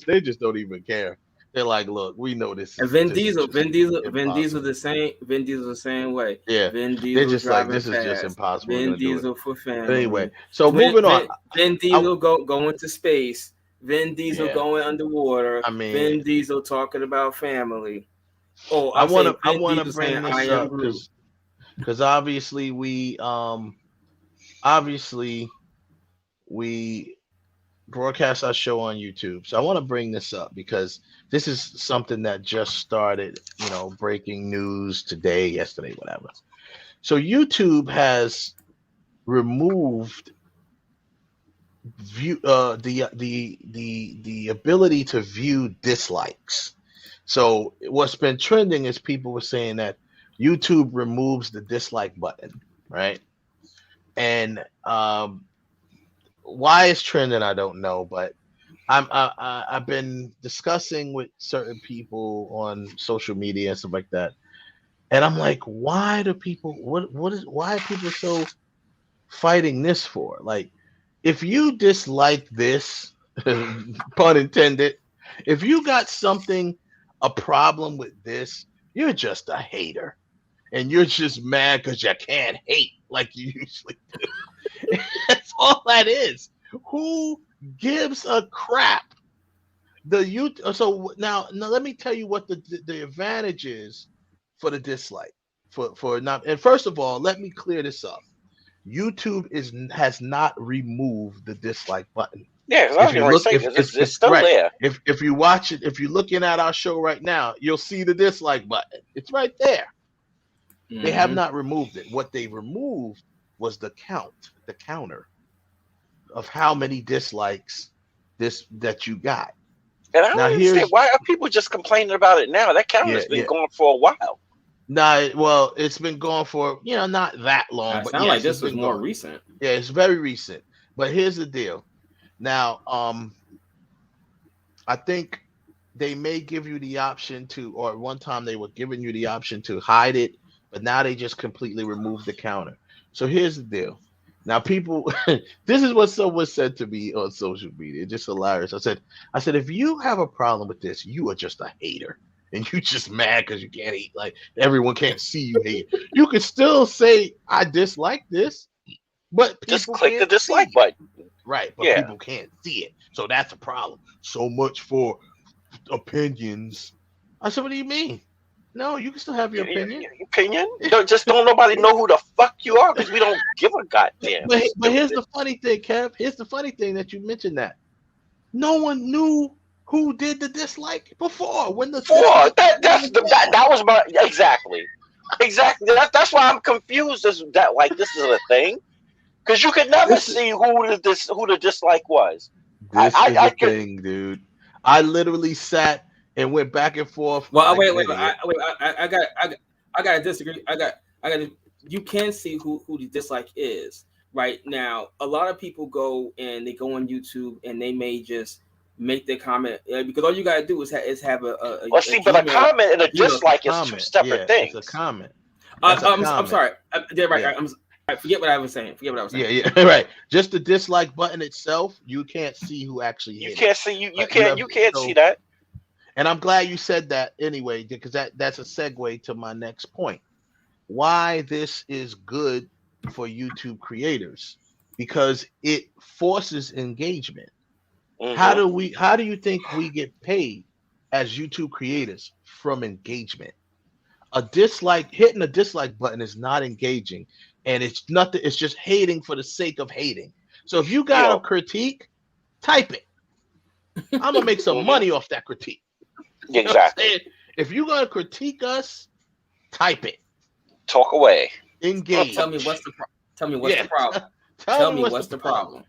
S17: they just don't even care. They're like, look, we know this.
S18: And Vin Diesel the same. Vin Diesel the same way.
S17: Yeah,
S18: Vin Diesel
S17: they're just like, this
S18: fast.
S17: is just impossible.
S18: Vin Diesel for family.
S17: But anyway, so moving on.
S18: Vin Diesel going to space. Vin Diesel going underwater. I mean, Vin Diesel talking about family. Oh,
S17: I want to bring this up because obviously we broadcast our show on YouTube. So I want to bring this up because this is something that just started, breaking news today, yesterday, whatever. So YouTube has removed the ability to view dislikes. So what's been trending is people were saying that YouTube removes the dislike button, right? And why it's trending, I don't know, but I've been discussing with certain people on social media and stuff like that, and I'm like, why do people? Why are people so fighting this for? Like, if you dislike this, pun intended, if you got a problem with this, you're just a hater, and you're just mad because you can't hate like you usually do. That's all that is. Who gives a crap? So now let me tell you what the advantage is for the dislike. For not, and first of all, let me clear this up. YouTube has not removed the dislike button.
S19: Yeah, it's still there.
S17: If you watch it, if you're looking at our show right now, you'll see the dislike button. It's right there. They have not removed it. What they removed was the counter of how many dislikes that you got.
S19: And I don't understand, why are people just complaining about it now? That counter's been going for a while.
S17: Nah, well, it's been going for not that long. But
S18: sound like this was more recent.
S17: Yeah, it's very recent. But here's the deal. Now, I think they may give you the option to, or at one time they were giving you the option to hide it, but now they just completely removed the counter. So here's the deal. Now, people, this is what someone said to me on social media. It's just hilarious. I said, if you have a problem with this, you are just a hater. And you just mad because you can't hate. Like, everyone can't see you hate. You can still say, I dislike this, but
S19: just click the dislike button.
S17: Right, but people can't see it. So that's a problem. So much for opinions. I said, what do you mean? No, you can still have your opinion.
S19: Opinion? Don't nobody know who the fuck you are because we don't give a goddamn.
S17: But here's the funny thing, Kev. Here's the funny thing that you mentioned that. No one knew who did the dislike before. That
S19: was my exactly. That's why I'm confused as that this is a thing. Because you could never see who the dislike was.
S17: This is the thing, dude. I literally sat and went back and forth.
S18: Well, wait. I gotta disagree. I got. You can see who the dislike is right now. A lot of people go on YouTube and they may just make their comment because all you gotta do is have a.
S19: But a comment and a dislike is two separate things.
S17: It's a comment.
S18: I'm sorry. I forget what I was saying.
S17: Yeah, right. Just the dislike button itself, you can't see who actually hit.
S19: You can't see you can't see that.
S17: And I'm glad you said that anyway, because that's a segue to my next point. Why this is good for YouTube creators, because it forces engagement. How do you think we get paid as YouTube creators? From engagement. Hitting a dislike button is not engaging. And it's nothing. It's just hating for the sake of hating. So if you got a critique, type it. I'm gonna make some money off that critique.
S19: Exactly.
S17: If you're gonna critique us, type it.
S19: Talk away.
S17: Engage.
S18: Tell me what's the problem. Tell me what's the problem.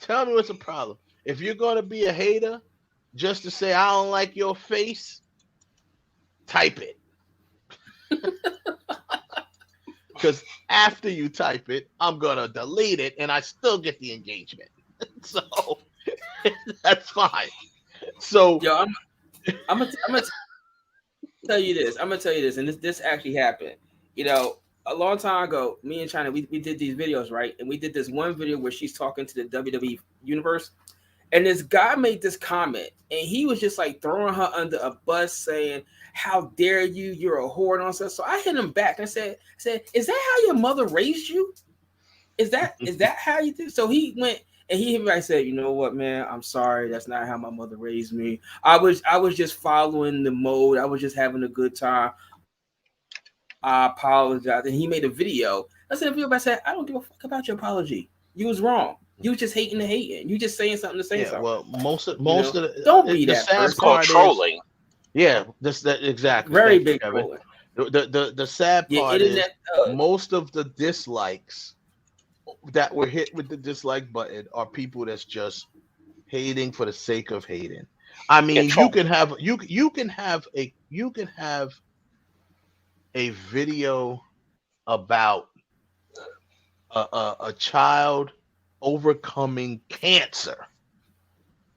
S17: Tell me what's the problem. If you're gonna be a hater, just to say I don't like your face, type it. Because after you type it, I'm gonna delete it, and I still get the engagement. So that's fine. So
S18: I'm gonna tell you this. And this actually happened. A long time ago, me and China, we did these videos, right? And we did this one video where she's talking to the WWE universe, and this guy made this comment, and he was just like throwing her under a bus, saying, "How dare you? You're a whore," and all that. So I hit him back and said, "Is that how your mother raised you? Is that how you do?" So he went and he hit me. I said, "You know what, man? I'm sorry. That's not how my mother raised me. I was just following the mode. I was just having a good time. I apologize." And he made a video. I said, "I said I don't give a fuck about your apology. You was wrong. You was just hating the hating. You just saying something to say something."
S17: Well, most of the
S18: don't be that.
S19: It's called trolling.
S17: Yeah, that exactly.
S18: Very big trolling.
S17: The sad part is most of the dislikes that were hit with the dislike button are people that's just hating for the sake of hating. I mean, you can have a video about a child overcoming cancer,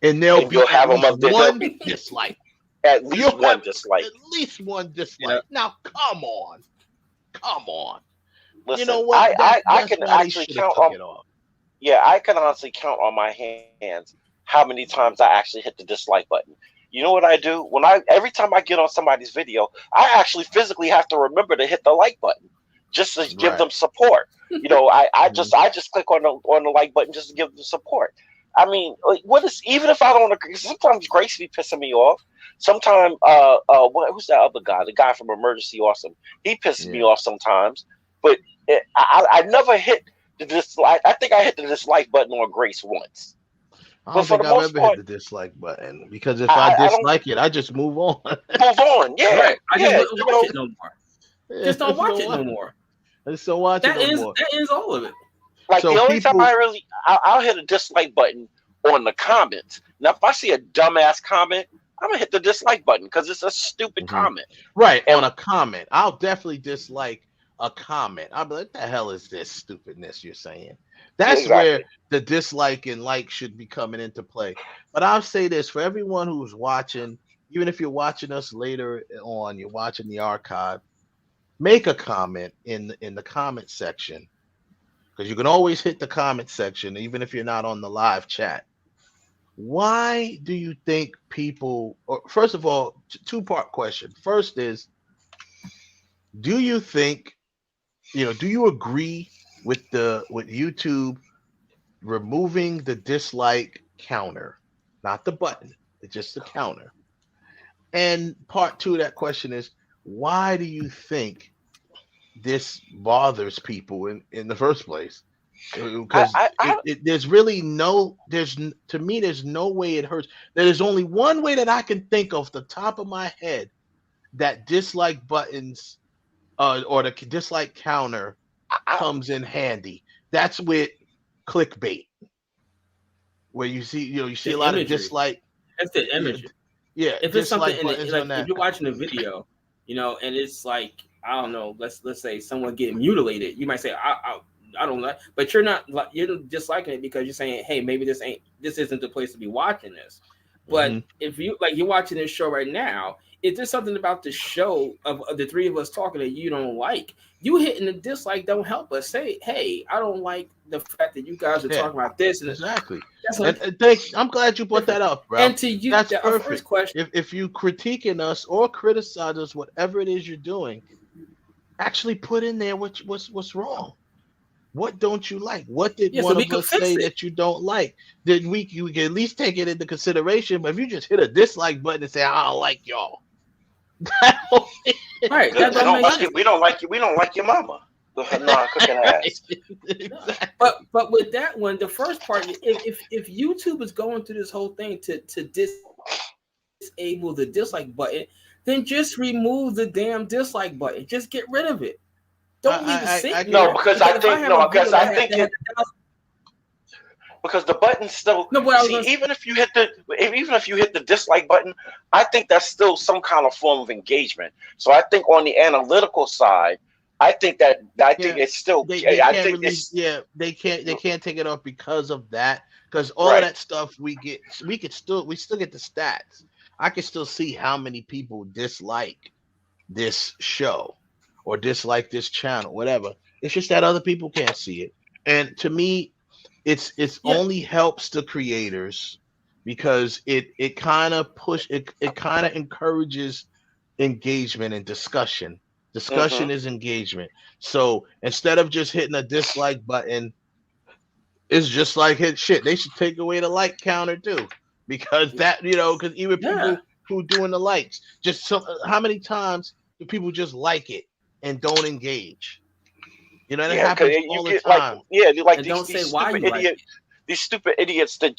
S17: and there'll be at least one dislike.
S19: At least one dislike.
S17: At least one dislike. Now, come on.
S19: Listen,
S17: you know what?
S19: I can actually count on. Yeah, I can honestly count on my hands how many times I actually hit the dislike button. You know what I do? Every time I get on somebody's video, I actually physically have to remember to hit the like button just to give them support. I just click on the like button just to give them support. I mean, even if I don't agree, sometimes Grace be pissing me off. Sometimes, who's that other guy? The guy from Emergency Awesome. He pisses me off sometimes. But I never hit the dislike. I think I hit the dislike button on Grace once.
S17: I don't think I've ever hit the dislike button, because if I dislike it, I just move on.
S19: Move on, yeah.
S18: Right. I just don't watch it no more. Just don't watch it no more.
S17: Just don't watch it no more.
S18: That ends all of it.
S19: Like
S17: So
S19: the only
S17: people-
S19: time I'll hit a dislike button on the comments. Now, if I see a dumbass comment, I'm gonna hit the dislike button because it's a stupid comment.
S17: Right, on a comment. I'll definitely dislike a comment. I'll be like, what the hell is this stupidness you're saying? That's where the dislike and like should be coming into play. But I'll say this for everyone who's watching, even if you're watching us later on, you're watching the archive, make a comment in the comment section. Because you can always hit the comment section, even if you're not on the live chat. Why do you think people, or first of all, two-part question. First is, do you think, do you agree with YouTube removing the dislike counter, not the button, it's just the counter? And part two of that question is, why do you think this bothers people in the first place? Because there's really to me, there's no way it hurts. There's only one way that I can think of the top of my head that dislike buttons or the dislike counter comes in handy. That's with clickbait, where you see a lot of dislike.
S18: That's the imagery.
S17: Yeah,
S18: if it's something if you're watching a video, and it's like, I don't know, let's say someone getting mutilated, you might say I don't like, but you're disliking it because you're saying, hey, maybe this isn't the place to be watching this. But if you're watching this show right now, if there's something about the show of the three of us talking that you don't like, you hitting the dislike don't help us. Say, hey, I don't like the fact that you guys are talking about this. And
S17: exactly.
S18: And
S17: I'm glad you brought that up, bro.
S18: And to you,
S17: that's perfect.
S18: First question.
S17: If you critiquing us or criticize us, whatever it is you're doing, actually put in there what's wrong. What don't you like? What did one of us say that you don't like? Then you can at least take it into consideration. But if you just hit a dislike button and say, I don't like y'all.
S18: Right.
S19: We don't like you. We don't like your mama. Non-cooking ass.
S18: Exactly. But with that one, the first part, if YouTube is going through this whole thing to disable the dislike button, then just remove the damn dislike button. Just get rid of it. Don't leave it sit.
S19: Because the button still. Even if you hit the dislike button, I think that's still some kind of form of engagement. So I think on the analytical side, I think it's still.
S17: They can't take it off because of that. Because all of that stuff we still get the stats. I can still see how many people dislike this show or dislike this channel, whatever. It's just that other people can't see it. And to me, it's only helps the creators because it kind of encourages engagement and discussion. Discussion is engagement. So instead of just hitting a dislike button, it's just like hit shit. They should take away the like counter too. Because because even people who doing the likes, how many times do people just like it and don't engage? That happens all the time.
S19: These stupid idiots that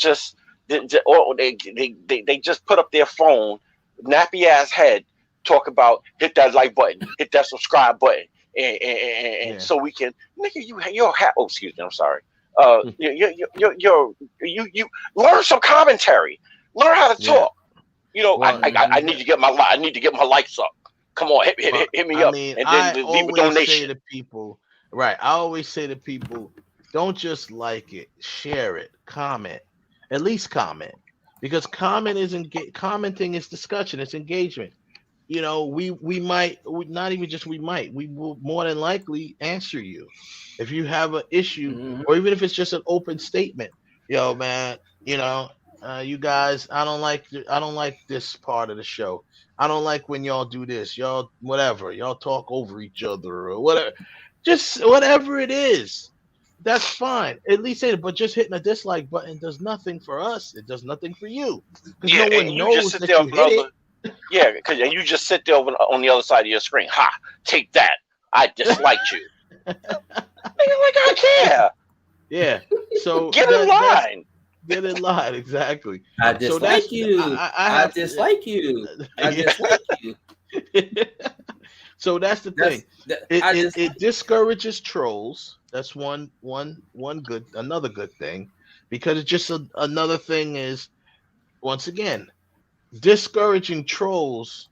S19: they just put up their phone, nappy ass head, talk about hit that like button, hit that subscribe button, and so we can you're oh excuse me, I'm sorry. You learn some commentary, learn how to talk. I need to get my likes up. Come on, hit me up, and then leave a donation.
S17: I always say to people, don't just like it, share it, comment, at least comment, because commenting is discussion, it's engagement. We might not even just we will more than likely answer you if you have an issue, or even if it's just an open statement. Yo, man, you guys, I don't like this part of the show. I don't like when y'all do this. Y'all talk over each other or whatever. Just whatever it is, that's fine. At least say it. But just hitting a dislike button does nothing for us. It does nothing for you. Because no one knows that you hit it.
S19: Yeah, because you just sit there on the other side of your screen. Ha! Take that. I disliked you. I care.
S17: Yeah. So
S19: get in line.
S17: Get in line. Exactly.
S18: I dislike you. I dislike you. I dislike you.
S17: So that's the thing. It discourages trolls. That's one good, another good thing, because it's just another thing is, once again, discouraging trolls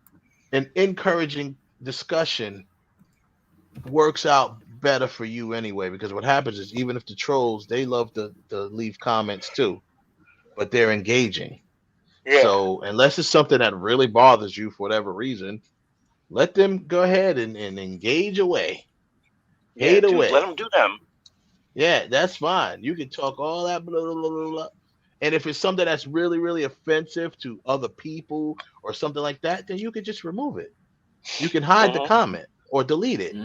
S17: and encouraging discussion works out better for you anyway, because what happens is, even if the trolls, they love to leave comments too, but they're engaging.
S19: Yeah.
S17: So unless it's something that really bothers you for whatever reason, let them go ahead and engage away. Hate away.
S19: Let them do them.
S17: Yeah, that's fine. You can talk all that blah, blah, blah, blah, blah. And if it's something that's really, really offensive to other people or something like that, then you can just remove it. You can hide the comment or delete it.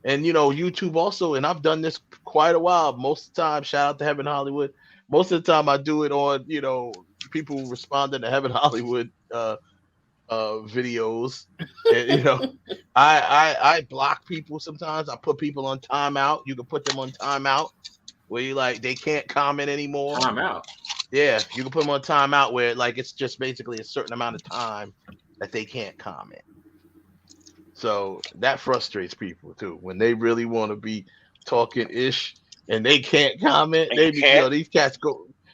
S17: And YouTube also, and I've done this quite a while. Most of the time, shout out to Heaven Hollywood. Most of the time I do it on, people responding to Heaven Hollywood videos. And, I block people sometimes. I put people on timeout. You can put them on timeout where they can't comment anymore.
S18: Timeout.
S17: Yeah, you can put them on timeout where it's just basically a certain amount of time that they can't comment. So that frustrates people too, when they really want to be talking ish and they can't comment.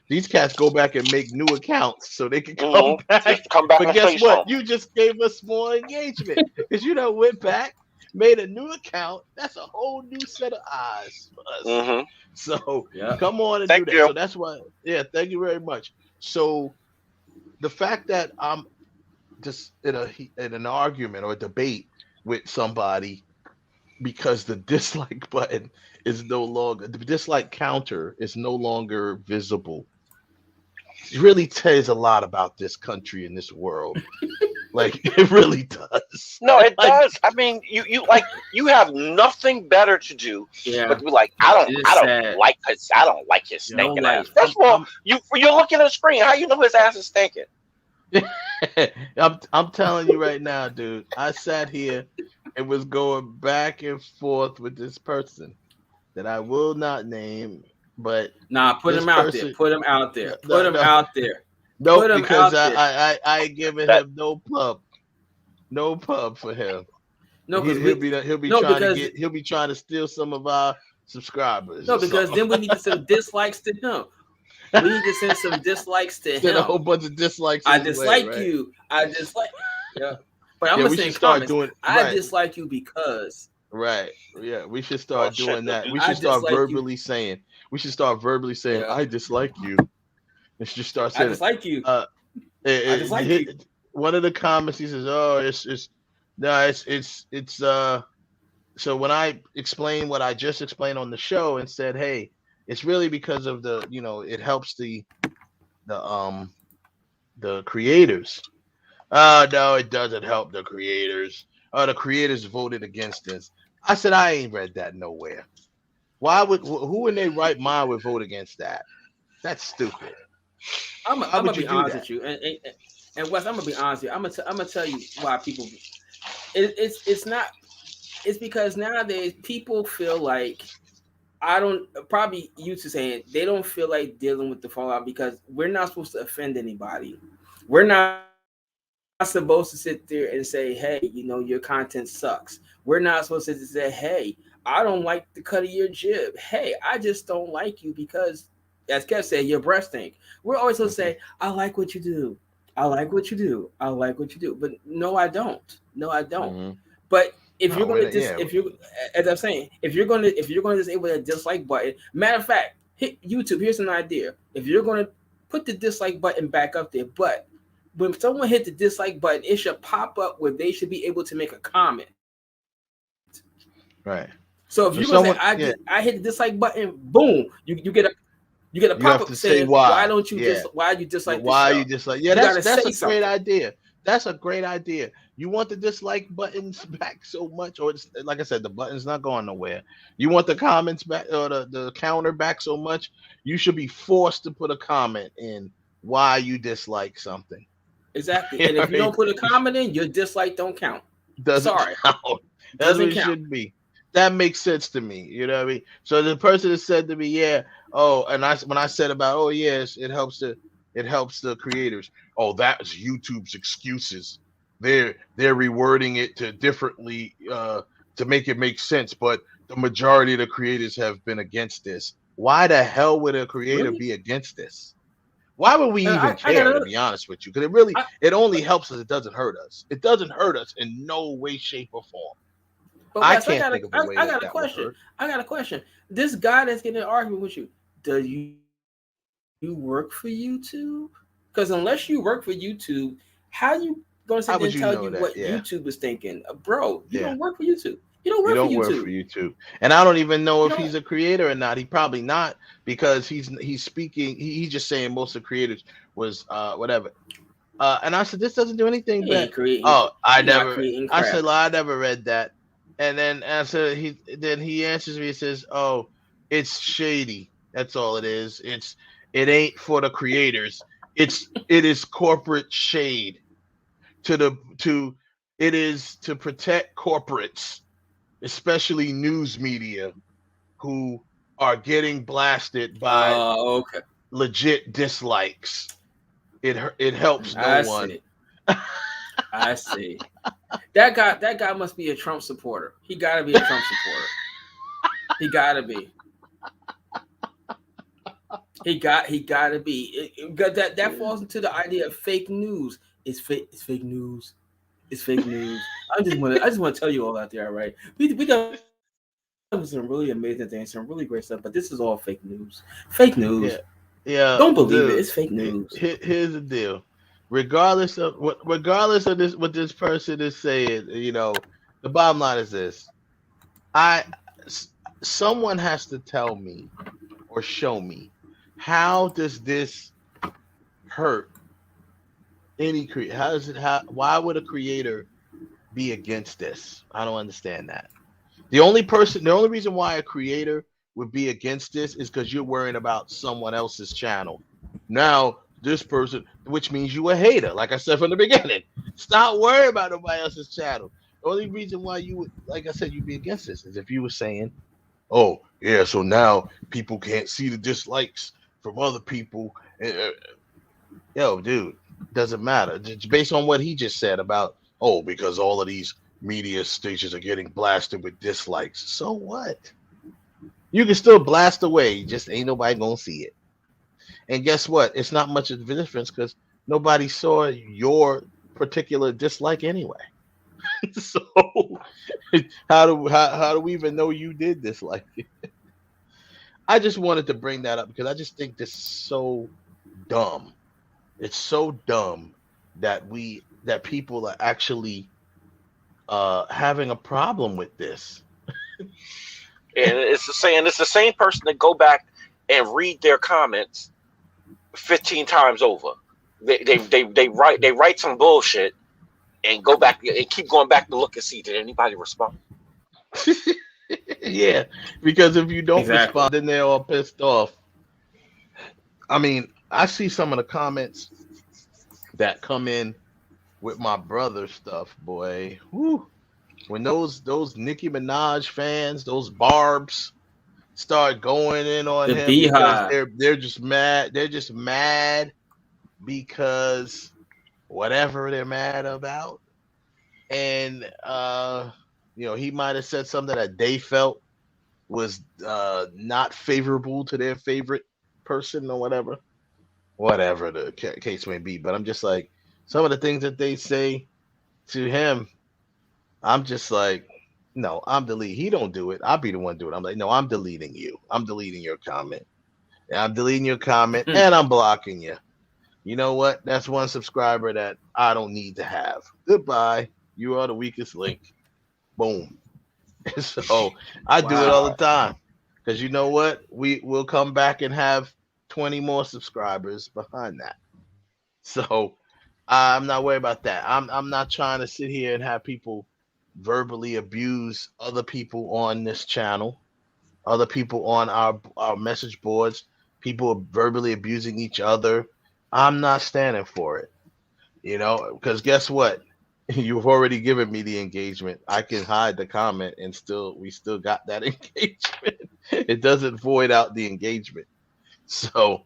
S17: These cats go back and make new accounts so they can come back. But guess what? You just gave us more engagement because went back, made a new account. That's a whole new set of eyes for us. So come on and do that. So that's why. Yeah, thank you very much. So the fact that I'm just in an argument or a debate with somebody because the dislike button is no longer, the dislike counter is no longer visible, it really tells a lot about this country and this world. It really does.
S19: No, it does. I mean, you have nothing better to do but to be like, I don't like his stinking ass. First of all, you're looking at the screen. How you know his ass is stinking?
S17: I'm telling you right now, dude. I sat here and was going back and forth with this person that I will not name, but
S18: put him out there. Put him out there. Put him out there.
S17: No, because I ain't giving him no pub for him. No, he'll be trying to steal some of our subscribers.
S18: No, because then we need to send dislikes to him. We need to send some dislikes to him.
S17: Send a whole bunch of dislikes.
S18: I dislike you. I dislike. Yeah, but I'm gonna say comments. I dislike you because.
S17: Right. Yeah, we should start doing that. We should start verbally saying. We should start verbally saying, "I dislike you." And just start saying,
S18: "I dislike you."
S17: I dislike you. One of the comments, he says, "Oh, it's." So when I explained what I just explained on the show and said, "Hey, it's really because of the, it helps the creators." No, it doesn't help the creators. The creators voted against this. I said, I ain't read that nowhere. Who in their right mind would vote against that? That's stupid.
S18: I'm gonna be honest with you, and Wes, I'm gonna be honest with you. I'm gonna tell you why people. It's not. It's because nowadays people feel like probably used to saying they don't feel like dealing with the fallout because we're not supposed to offend anybody. We're not supposed to sit there and say, hey, your content sucks. We're not supposed to say, hey, I don't like the cut of your jib. Hey, I just don't like you because, as Kev said, your breath stink. We're always supposed to say, I like what you do. I like what you do. I like what you do. But no, I don't. No, I don't. Mm-hmm. But if you're going to as I'm saying, if you're going to disable that dislike button, matter of fact, hit YouTube. Here's an idea. If you're going to put the dislike button back up there, but when someone hit the dislike button, it should pop up where they should be able to make a comment.
S17: Right.
S18: So if you're going to say, I hit the dislike button, boom, you get a pop up saying, why don't you why you dislike?
S17: Why you dislike? Yeah, that's a great idea. That's a great idea. You want the dislike buttons back so much, or like I said, the button's not going nowhere. You want the comments back or the counter back so much, you should be forced to put a comment in why you dislike something.
S18: Exactly. And if you don't put a comment in, your dislike don't count. Sorry.
S17: Count. That's what it should be. That makes sense to me. You know what I mean? So the person that said to me, and when I said about, yes, it helps the creators. Oh, that's YouTube's excuses. they're rewording it to differently to make it make sense. But the majority of the creators have been against this. Why the hell would a creator be against this? Why would we even care, to be honest with you? Because it only helps us. It doesn't hurt us. It doesn't hurt us in no way, shape, or form.
S18: But
S17: I
S18: Wes,
S17: can't think of a way
S18: I got a
S17: that
S18: question.
S17: would hurt.
S18: I got a question. This guy that's getting an argument with you, does you work for YouTube? Because unless you work for YouTube, how you going to sit there and tell you what YouTube is thinking? Bro, you don't work for YouTube. You don't work for YouTube.
S17: And I don't even know if he's a creator or not. He probably not, because he's speaking. He's just saying most of the creators was whatever. And I said, this doesn't do anything. I never read that. And then he answers me. He says, "Oh, it's shady. That's all it is. It ain't for the creators. It is corporate shade. It is to protect corporates, especially news media, who are getting blasted by legit dislikes. It helps no one."
S18: I see. That guy must be a Trump supporter. He got to be a Trump supporter. He got to be. He got to be. That falls into the idea of fake news. It's fake news. It's fake news. I just want to tell you all out there, right? We done some really amazing things, some really great stuff, but this is all fake news. Fake news.
S17: Yeah.
S18: Don't believe it. It's fake news.
S17: Here's the deal. Regardless of this, what this person is saying, the bottom line is this: someone has to tell me or show me, how does this hurt any creator? Why would a creator be against this? I don't understand that. The only reason why a creator would be against this is because you're worrying about someone else's channel. Now, this person, which means you a hater, like I said from the beginning. Stop worrying about nobody else's channel. The only reason why you would, like I said, you'd be against this is if you were saying, "Oh, yeah, so now people can't see the dislikes from other people." Yo, dude, doesn't matter. It's based on what he just said about, because all of these media stations are getting blasted with dislikes. So what? You can still blast away, just ain't nobody gonna see it. And guess what? It's not much of a difference because nobody saw your particular dislike anyway. So how do we even know you did dislike it? I just wanted to bring that up because I just think this is so dumb. It's so dumb that people are actually having a problem with this.
S19: And it's the same person that go back and read their comments 15 times over. They write some bullshit and go back and keep going back to look and see, did anybody respond?
S17: Yeah, because if you don't respond, then they're all pissed off. I mean, I see some of the comments that come in with my brother stuff, boy. Whew. When those Nicki Minaj fans, those Barbs, start going in on him because they're just mad. They're just mad because whatever they're mad about. And he might have said something that they felt was not favorable to their favorite person or whatever the case may be. But I'm just like, some of the things that they say to him, I'm just like, no, I'm deleting. He don't do it. I'll be the one do it. I'm like, no, I'm deleting you. I'm deleting your comment. I'm deleting your comment and I'm blocking you. You know what? That's one subscriber that I don't need to have. Goodbye. You are the weakest link. Boom. So I do it all the time. Because you know what? We'll come back and have 20 more subscribers behind that. So I'm not worried about that. I'm not trying to sit here and have people verbally abuse other people on this channel, other people on our message boards. People are verbally abusing each other. I'm not standing for it, because guess what? You've already given me the engagement. I can hide the comment and we still got that engagement. It doesn't void out the engagement. So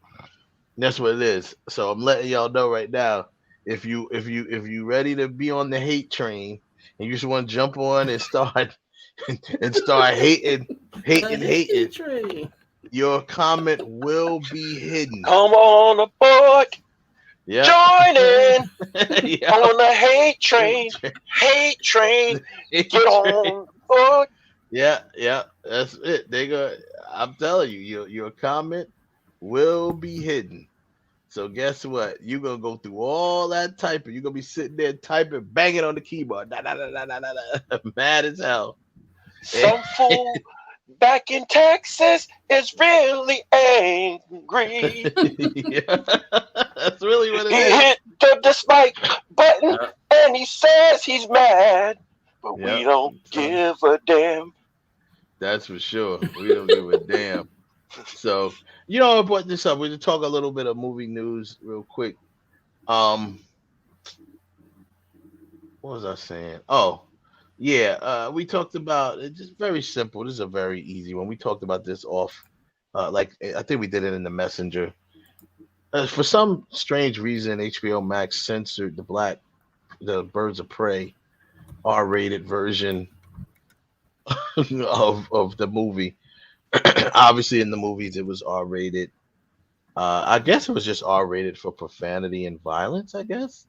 S17: that's what it is. So I'm letting y'all know right now, if you ready to be on the hate train and you just want to jump on and start and start hating,
S18: Train.
S17: your comment will be hidden.
S19: Come on aboard.
S17: Yeah.
S19: Join in
S17: Yeah.
S19: on the hate train. Hate train. Get on board.
S17: Yeah, that's it. I'm telling you, your comment will be hidden. So guess what? You're gonna go through all that typing. You're gonna be sitting there typing, banging on the keyboard, mad as hell.
S19: Some fool back in Texas is really angry.
S17: Yeah, that's really what it
S19: He
S17: is.
S19: hit the dislike button and he says he's mad, but we don't give a damn.
S17: That's for sure. We don't give a damn. So, I brought this up. We're going to talk a little bit of movie news real quick. What was I saying? Oh, yeah. We talked about it's just very simple. This is a very easy one. We talked about this off. I think we did it in the messenger. For some strange reason, HBO Max censored the Birds of Prey R-rated version of the movie. Obviously, in the movies, it was R-rated. I guess it was just R-rated for profanity and violence. I guess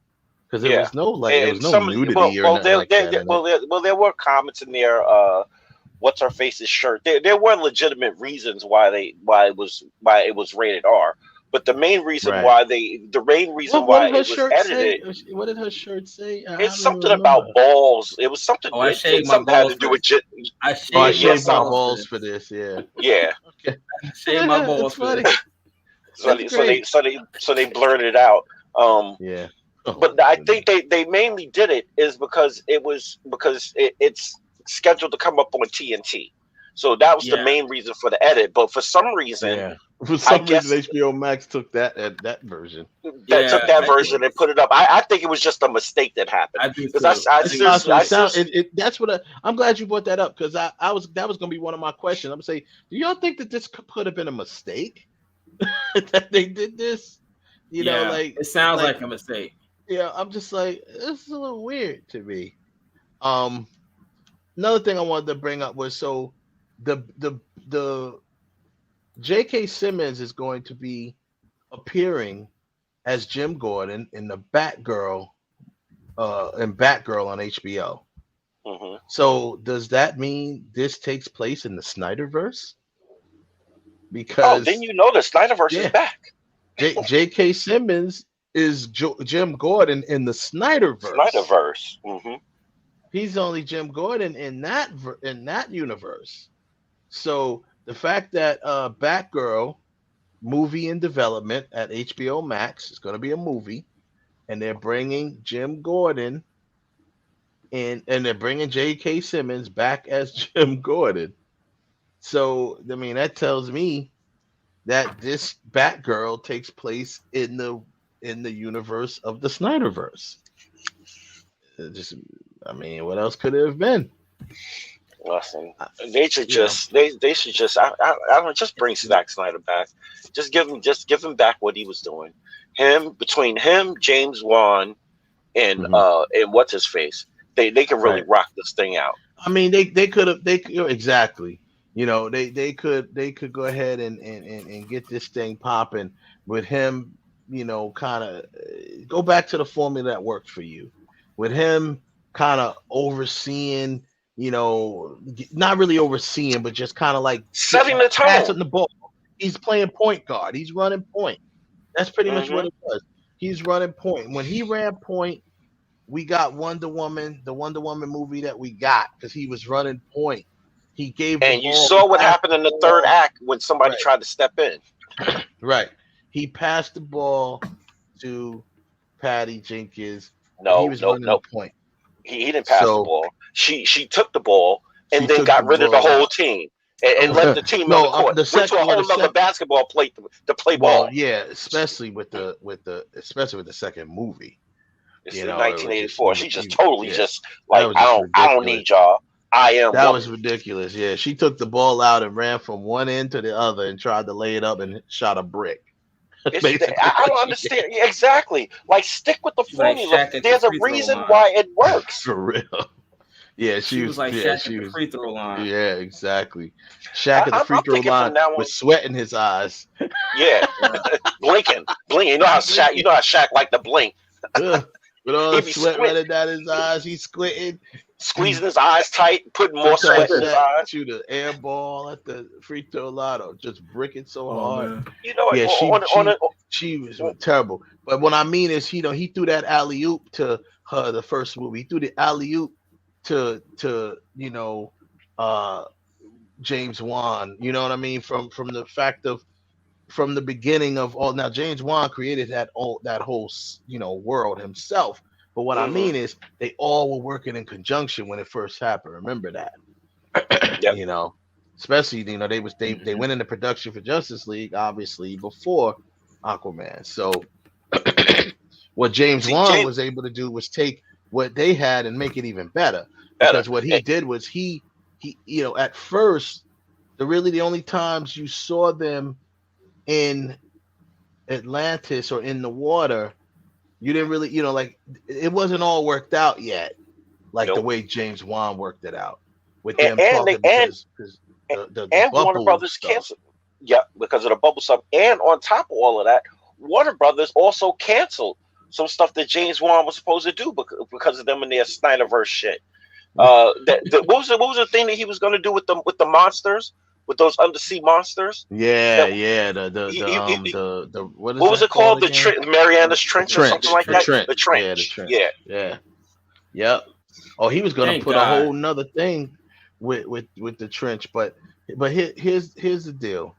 S17: because there was no nudity or nothing like that.
S19: There were comments in there. What's her face's shirt? There were legitimate reasons why it was rated R. But the main reason why it was edited.
S17: What did her shirt say?
S19: It's something about balls. It was something.
S18: I shaved my balls.
S19: Had to do with
S17: I shaved my balls for this. Yeah.
S19: Yeah.
S17: Okay.
S18: Shaved my balls for this.
S19: So they blurred it out.
S17: Yeah.
S19: But I think they mainly did it is because it's scheduled to come up on TNT. So that was the main reason for the edit. But for some reason,
S17: HBO Max took that version.
S19: Took that version and put it up. I think it was just a mistake that happened.
S17: I do too. That's what I'm glad you brought that up because that was going to be one of my questions. I'm saying, do y'all think that this could have been a mistake that they did this?
S18: It sounds like a mistake.
S17: Yeah, I'm just like, this is a little weird to me. Another thing I wanted to bring up was the J.K. Simmons is going to be appearing as Jim Gordon in the Batgirl on HBO.
S19: Mm-hmm.
S17: So does that mean this takes place in the Snyderverse? Because
S19: then the Snyderverse is back.
S17: J.K. Simmons is Jim Gordon in the Snyderverse.
S19: Mm-hmm.
S17: He's only Jim Gordon in that universe. So the fact that Batgirl movie in development at HBO Max is going to be a movie, and they're bringing Jim Gordon in, and they're bringing J.K. Simmons back as Jim Gordon. So I mean, that tells me that this Batgirl takes place in the universe of the Snyderverse. What else could it have been?
S19: Listen, they should just I don't know, just bring Zack Snyder back. Just give him back what he was doing. Between him, James Wan, and what's his face, they can really rock this thing out.
S17: I mean, they could exactly. They could go ahead and get this thing popping with him. Kind of go back to the formula that worked for you, with him kind of overseeing. Not really overseeing, but just kind of like
S19: setting the tone.
S17: Passing the ball. He's playing point guard. He's running point. That's pretty much what it was. He's running point. When he ran point, we got Wonder Woman, the Wonder Woman movie that we got because he was running point. He gave.
S19: And you saw what happened in the third act when somebody tried to step in.
S17: Right. He passed the ball to Patty Jenkins.
S19: No,
S17: he was running point.
S19: He didn't pass the ball. She took the ball and then got rid of the whole team and left the team on the court. Went to a whole other basketball play to play ball.
S17: Yeah, especially with the second movie.
S19: It's in 1984. She just totally I don't need y'all. I am.
S17: That was ridiculous. Yeah, she took the ball out and ran from one end to the other and tried to lay it up and shot a brick.
S19: I don't understand. Yeah, exactly. Like, stick with the
S18: Like
S19: formula.
S18: Shaq at the
S19: There's a
S18: free throw
S19: reason
S18: line.
S19: why it works.
S17: For real. Yeah,
S18: She was like
S17: yeah,
S18: Shaq
S17: she
S18: at the
S17: was.
S18: free throw line.
S17: Yeah, exactly. Shaq at the free
S19: I'm
S17: throw
S19: thinking
S17: line
S19: from now on.
S17: with sweat in his eyes.
S19: Yeah, blinking. You know how Shaq like to blink.
S17: Ugh. With all
S19: He
S17: the
S19: be
S17: sweat running down his eyes, he's squinting.
S19: squeezing his eyes tight, putting more
S17: Sometimes
S19: sweat in his
S17: Shaq
S19: eyes.
S17: shoot an air ball at the free throw line or just brick it so hard.
S18: Man.
S19: You know what?
S17: Yeah,
S19: On
S17: she was terrible. But what I mean is, he threw that alley oop to her the first movie. He threw the alley oop to James Wan. You know what I mean? From the fact of from the beginning of all. Now James Wan created that whole world himself. But what I mean is, they all were working in conjunction when it first happened. Remember that.
S19: Yep.
S17: You know, especially they went into production for Justice League obviously before Aquaman. So what James Wan was able to do was take what they had and make it even better. Because what he did was he at first the only times you saw them in Atlantis or in the water, you didn't really like it wasn't all worked out yet, like the way James Wan worked it out with them talking because the
S19: Warner Brothers canceled. Yeah, because of the bubble stuff. And on top of all of that, Warner Brothers also canceled some stuff that James Wan was supposed to do because of them and their Snyderverse shit. What was the thing that he was going to do with the monsters, with those undersea monsters?
S17: Yeah. What
S19: was it called? Mariana's Trench or something like that. The trench.
S17: Yeah. Yep. Oh, he was going to put a whole nother thing with the trench, but here's the deal.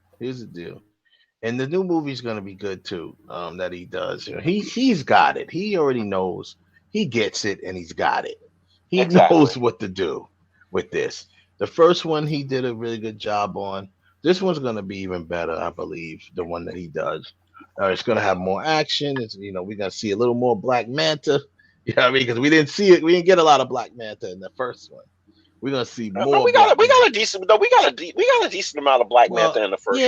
S17: And the new movie's going to be good too. That he does. He's got it. He already knows. He gets it, and he's got it. He knows what to do with this. The first one he did a really good job on. This one's going to be even better, I believe. The one that he does. It's going to have more action. It's we're going to see a little more Black Manta. You know what I mean? Because we didn't see it. We didn't get a lot of Black Manta in the first one. We're gonna see more.
S19: No, we got a decent amount of Black Manta in the first one.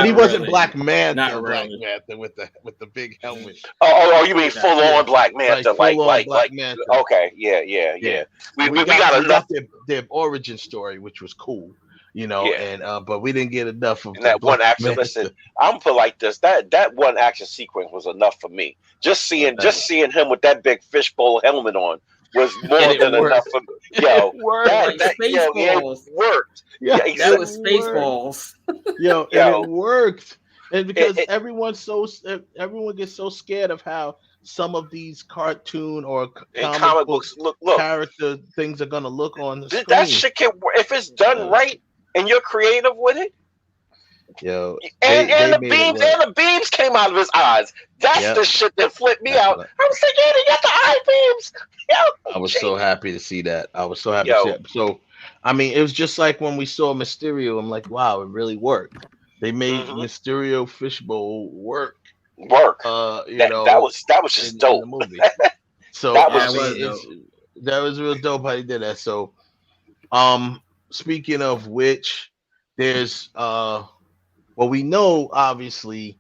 S17: He wasn't Black Manta. Black Manta with the big helmet.
S19: Oh, you mean full on Black Manta? Like
S17: Black Manta.
S19: Okay, yeah. We
S17: got enough. Their origin story, which was cool. And but we didn't get enough of
S19: that one action. Listen, I'm gonna put it like this: that one action sequence was enough for me. Just seeing him with that big fishbowl helmet on was more than enough for me. Yo,
S18: Spaceballs.
S19: It worked.
S17: Yeah,
S18: that was Spaceballs.
S17: And it worked. And because everyone gets so scared of how some of these cartoon or comic books look character things are gonna look on the screen.
S19: That shit can work if it's done right and you're creative with it.
S17: Yo,
S19: the beams came out of his eyes. That's the shit that flipped me out. I was thinking he got the eye beams. Yo,
S17: I was so happy to see that. To see that. So, I mean, it was just like when we saw Mysterio. I'm like, wow, it really worked. They made Mysterio fishbowl work. That was just dope. In the movie. So
S19: that
S17: was real dope how he did that. So, speaking of which, there's we know obviously,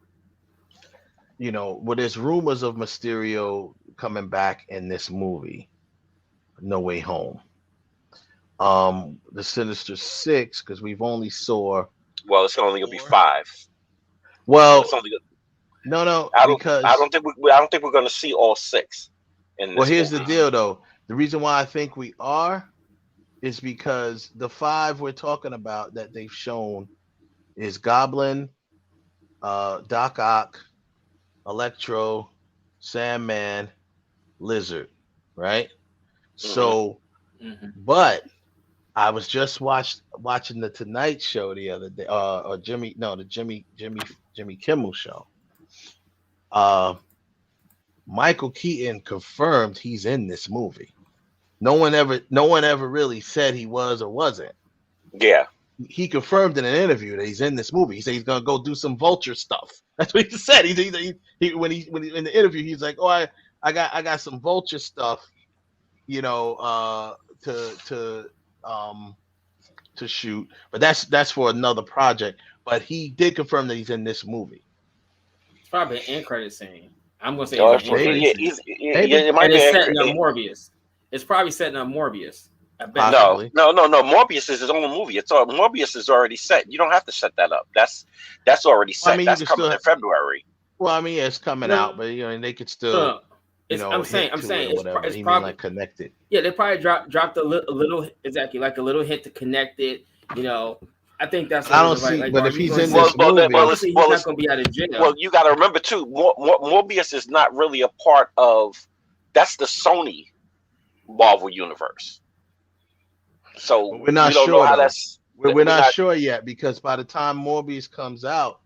S17: there's rumors of Mysterio coming back in this movie, No Way Home. The Sinister Six, because we've only saw.
S19: Well, it's only gonna be 5.
S17: Well,
S19: no, because I don't think we're gonna see all 6.
S17: Here's the deal, though. The reason why I think we are is because the 5 we're talking about that they've shown is Goblin, Doc Ock, Electro, Sandman, Lizard, right? So, but I was just watching the Tonight Show the other day, or the Jimmy Kimmel show. Michael Keaton confirmed he's in this movie. No one ever really said he was or wasn't.
S19: Yeah.
S17: He confirmed in an interview that he's in this movie. He said he's gonna go do some Vulture stuff. That's what he said. He when he in the interview he's like, oh, I got some Vulture stuff, to shoot. But that's for another project. But he did confirm that he's in this movie.
S18: It's probably an end credit scene. I'm gonna say
S19: No,
S18: it's an end credit scene.
S19: it might
S18: And
S19: be
S18: it's
S19: an
S18: setting up Morbius. It's probably setting up Morbius. I bet.
S19: No. Morbius is his own movie. Morbius is already set. You don't have to set that up. That's already set.
S17: I mean,
S19: that's coming in February.
S17: Well, I mean, yeah, it's coming out, but and they could still,
S18: I'm saying it's
S17: probably like connected.
S18: Yeah, they probably dropped a little exactly like a little hit to connect it. I think that's.
S17: I don't see, but if he's in this
S18: movie,
S19: obviously
S18: he's not going to be out of jail.
S19: Well, you got to remember too, Morbius is not really a part of. That's the Sony Marvel universe. So
S17: we're not
S19: sure.
S17: Know how that's. We're not sure yet because by the time Morbius comes out,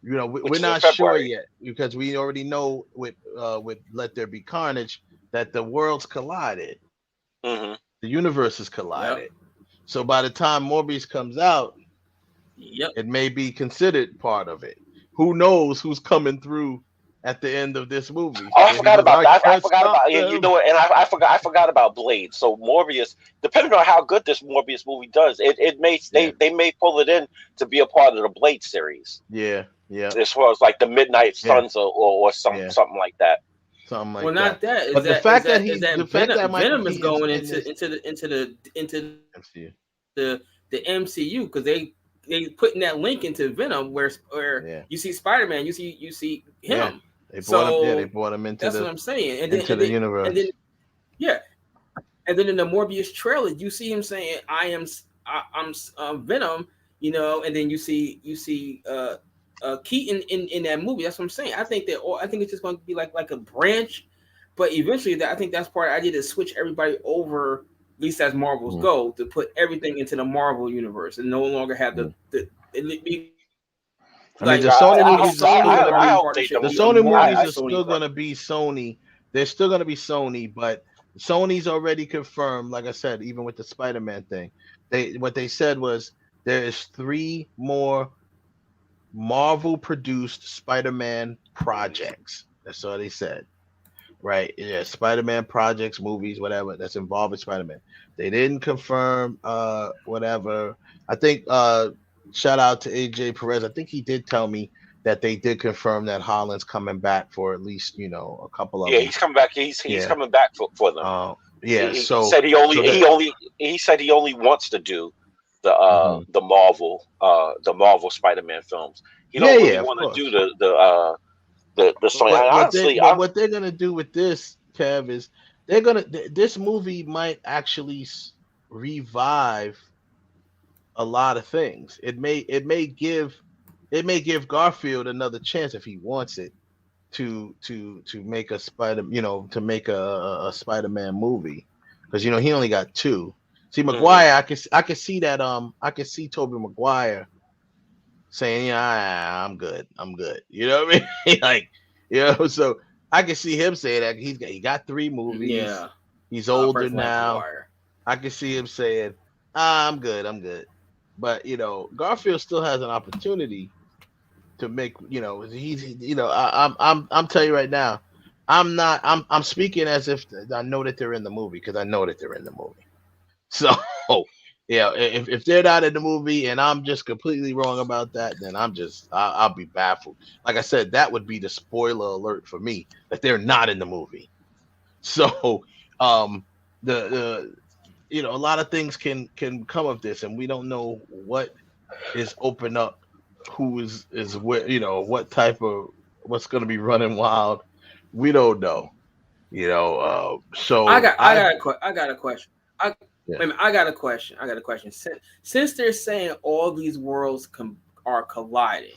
S17: we're not sure yet because we already know with Let There Be Carnage that the worlds collided,
S19: the
S17: universes collided. Yep. So by the time Morbius comes out, it may be considered part of it. Who knows who's coming through at the end of this movie?
S19: Oh, I forgot about that. I forgot about you know, and I forgot about Blade. So Morbius, depending on how good this Morbius movie does, they may pull it in to be a part of the Blade series.
S17: Yeah.
S19: As far as like the Midnight Suns or something like that.
S17: Something like
S18: that. Well, not that.
S17: But the fact that
S18: Venom is going into the MCU because they putting that link into Venom where you see Spider-Man, you see him.
S17: Yeah. They brought him into
S18: what I'm saying. And
S17: into the universe.
S18: And then in the Morbius trailer, you see him saying, I'm Venom, and then you see Keaton in that movie. That's what I'm saying. I think it's just going to be like a branch, but eventually I think that's part of the idea to switch everybody over, at least as Marvel's go, to put everything into the Marvel universe and no longer have the
S17: Sony movies are still going to be Sony. They're still going to be Sony, but Sony's already confirmed. Like I said, even with the Spider-Man thing, what they said was there is 3 more Marvel-produced Spider-Man projects. That's all they said. Right? Yeah, Spider-Man projects, movies, whatever that's involved with Spider-Man. They didn't confirm whatever. I think shout out to AJ Perez. I think he did tell me that they did confirm that Holland's coming back for at least a couple of.
S19: Yeah, he's coming back. He's coming back for them.
S17: He
S19: said he only wants to do the Marvel Spider-Man films. He don't really want to do the Sony. Honestly,
S17: what they're gonna do with this, Kev, is this movie might actually revive a lot of things. It may give Garfield another chance if he wants it to make a Spider-Man movie because he only got 2. See, Maguire, I can see that I can see Tobey Maguire saying, I'm good. You know what I mean? So I can see him saying that he got 3 movies. Yeah. He's older now. I can see him saying, I'm good. But Garfield still has an opportunity to make, I'm telling you right now, I'm speaking as if I know that they're in the movie because I know that they're in the movie. So if they're not in the movie and I'm just completely wrong about that, then I'll be baffled. Like I said, that would be the spoiler alert for me that they're not in the movie. So a lot of things can come of this, and we don't know what is open up, who is what type of what's going to be running wild. We don't know. So
S18: I got a question. I got a question. Since they're saying all these worlds are colliding,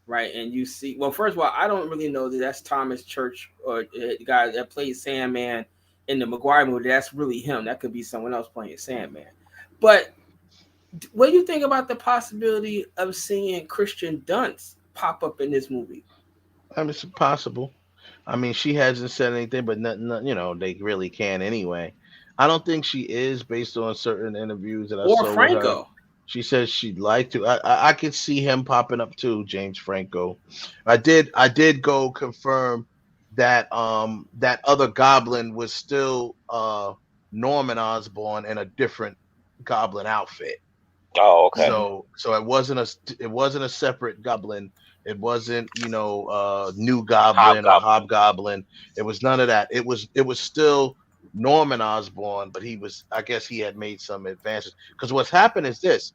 S18: right? And you see, well, first of all, I don't really know that that's Thomas Church or the guy that plays Sandman in the Maguire movie. That's really him. That could be someone else playing Sandman. But what do you think about the possibility of seeing Kristen Dunst pop up in this movie?
S17: I mean, it's possible. I mean, she hasn't said anything, but nothing, they really can anyway. I don't think she is based on certain interviews that I saw. Or Franco. With her. She says she'd like to. I could see him popping up too, James Franco. I did go confirm that that other Goblin was still Norman Osborn in a different Goblin outfit.
S19: Oh, okay.
S17: So it wasn't a separate Goblin. It wasn't, New Goblin or Hobgoblin. It was none of that. It was still Norman Osborn, but I guess he had made some advances. Because what's happened is this: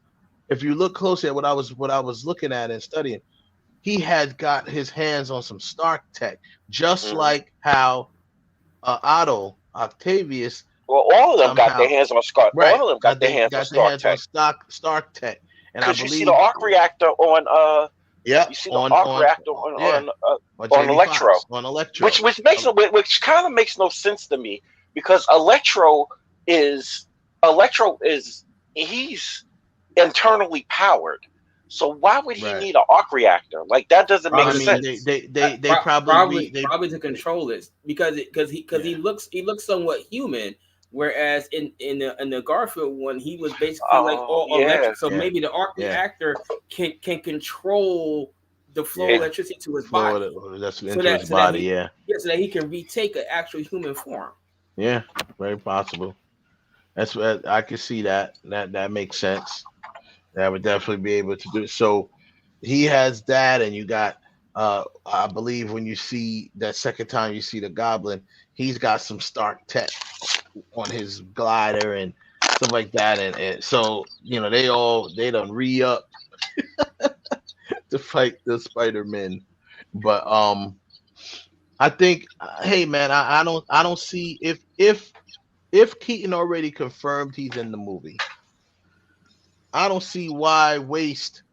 S17: if you look closely at what I was looking at and studying, he had got his hands on some Stark tech, just like how Octavius.
S19: Well, all of them got their
S17: somehow-
S19: hands on Stark.
S17: Right.
S19: All of them got their hands on Stark tech.
S17: Stark tech. And I
S19: Because
S17: believe
S19: you see the arc reactor on
S17: yeah,
S19: you see the arc reactor on Electro.
S17: Fox, on Electro.
S19: Which kind of makes no sense to me, because Electro is he's internally powered. So why would he need an arc reactor? Like, that doesn't make sense.
S17: They probably
S18: to control it because he looks somewhat human. Whereas in the Garfield one, he was basically electric. So maybe the arc reactor can control the flow of electricity to his body.
S17: That's into his body,
S18: so that he can retake an actual human form.
S17: Yeah, very possible. That's what I can see that makes sense. That would definitely be able to do it. So he has that, and you got I believe when you see that second time you see the Goblin, he's got some Stark tech on his glider and stuff like that, and so they done re-up to fight the Spider-Man. But I think, hey man, I don't see if Keaton already confirmed he's in the movie, I don't see why waste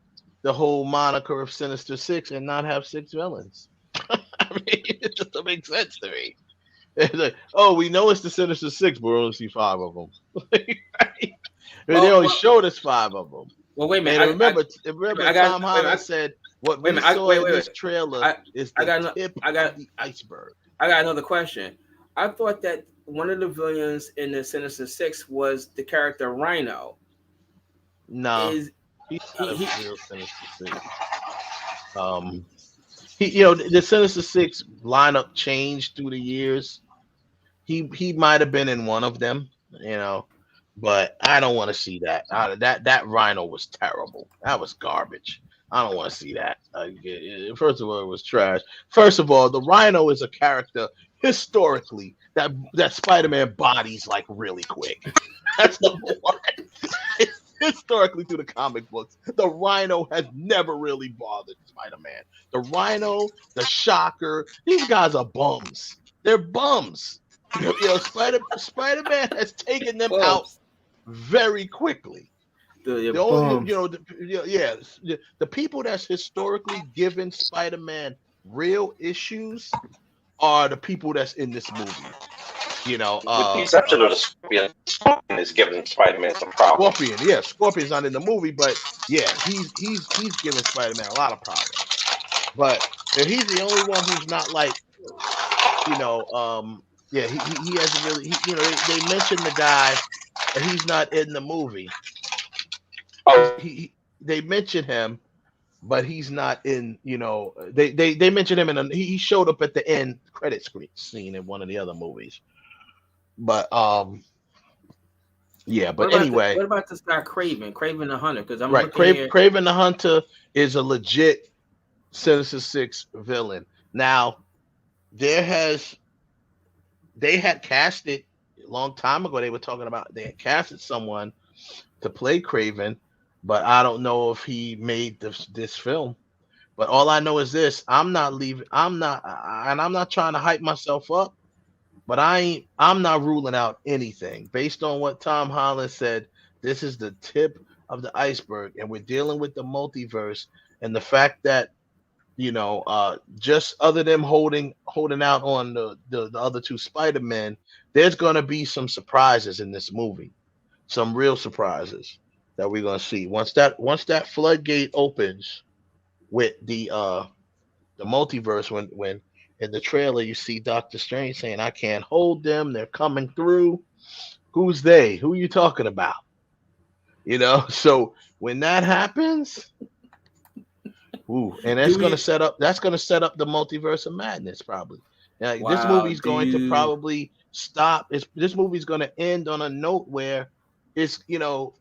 S17: the whole moniker of Sinister Six and not have 6 villains. I mean, it just doesn't make sense to me. It's like, oh, we know it's the Sinister Six, but we only see 5 of them. Right? They only showed us 5 of them.
S18: Well, wait a minute.
S17: Remember, Tom Holland said what we saw in this trailer is the tip of the iceberg.
S18: I got another question. I thought that one of the villains in the Sinister Six was the character Rhino.
S17: No, he's not a real Sinister Six. The Sinister Six lineup changed through the years. He might have been in one of them, but I don't want to see that. That Rhino was terrible. That was garbage. I don't want to see that. First of all, it was trash. First of all, the Rhino is a character historically that Spider-Man bodies like really quick. That's number one. Historically, through the comic books, the Rhino has never really bothered Spider-Man. The Rhino, the Shocker, these guys are bums. They're bums. Spider-Man has taken them out very quickly. The people that's historically given Spider-Man real issues are the people that's in this movie.
S19: With the exception of the Scorpion. Scorpion is giving Spider-Man some problems.
S17: Scorpion's not in the movie, but he's giving Spider-Man a lot of problems. But he's the only one who's not like, he hasn't really. They mentioned the guy, and he's not in the movie. They mention him, but he's not in. They mentioned him, and he showed up at the end credit scene in one of the other movies. But anyway,
S18: what about this guy Craven the Hunter? Because I'm
S17: right. Craven the Hunter is a legit Sinister Six villain. Now, they had casted a long time ago. They were talking about they had casted someone to play Craven, but I don't know if he made this film. But all I know is this: I'm not trying to hype myself up. But I'm not ruling out anything. Based on what Tom Holland said, this is the tip of the iceberg, and we're dealing with the multiverse and the fact that, just other than holding out on the other 2 Spider-Men, there's gonna be some surprises in this movie, some real surprises that we're gonna see once that floodgate opens with the multiverse. When in the trailer, you see Doctor Strange saying, I can't hold them. They're coming through. Who's they? Who are you talking about? So when that happens, and that's going to set up the multiverse of madness probably. This movie's going to probably stop. This movie's going to end on a note where it's, a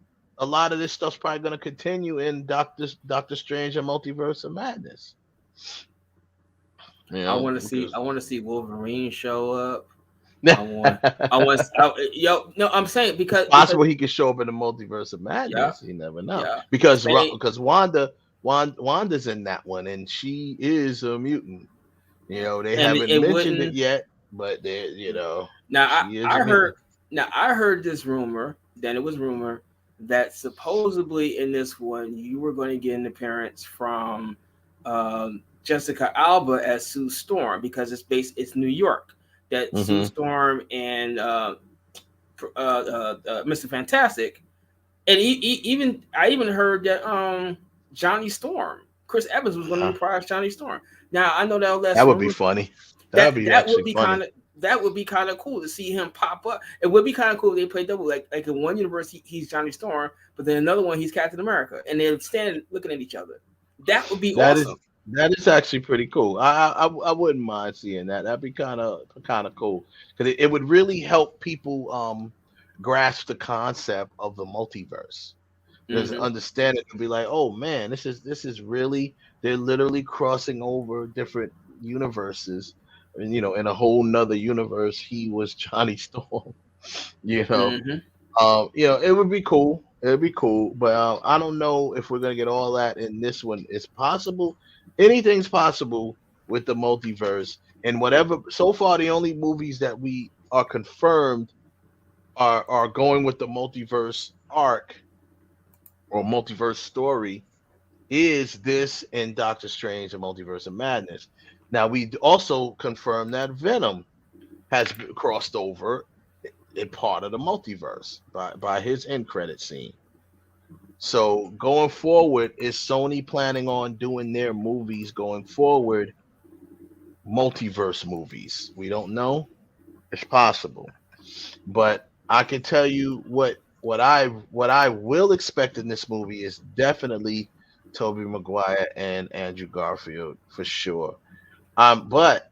S17: lot of this stuff's probably going to continue in Doctor Strange and Multiverse of Madness. You
S18: I
S17: know,
S18: want to see Wolverine show up. I'm saying because
S17: possible he could show up in the multiverse of madness. You never know. Because Wanda's in that one, and she is a mutant. You know, they haven't mentioned it yet, but they, you know,
S18: I heard this rumor. Then it was rumor that supposedly in this one you were going to get an appearance from Jessica Alba as Sue Storm because it's New York. That Sue Storm and Mr. Fantastic, and I even heard that Johnny Storm, Chris Evans was going to reprise Johnny Storm. Now I know
S17: that would be funny. That would be funny.
S18: That would be kind of cool to see him pop up. It would be kind of cool if they play double. Like in one universe he's Johnny Storm, but then another one he's Captain America, and they're standing looking at each other. That would be awesome.
S17: That is actually pretty cool. I wouldn't mind seeing that. That'd be kind of cool because it would really help people grasp the concept of the multiverse. Because understand it to be like, oh man, this is really, they're literally crossing over different universes, and you know, in a whole nother universe, he was Johnny Storm. You know, it would be cool. It'd be cool, but I don't know if we're gonna get all that in this one. It's possible. Anything's possible with the multiverse, and whatever. So far, the only movies that we are confirmed are going with the multiverse arc or multiverse story is this and Doctor Strange and Multiverse of Madness. Now we also confirmed that Venom has crossed over in part of the multiverse by his end credit scene. So going forward, is Sony planning on doing their movies going forward multiverse movies? We don't know. It's possible. But I can tell you what I will expect in this movie is definitely Tobey Maguire and Andrew Garfield for sure. But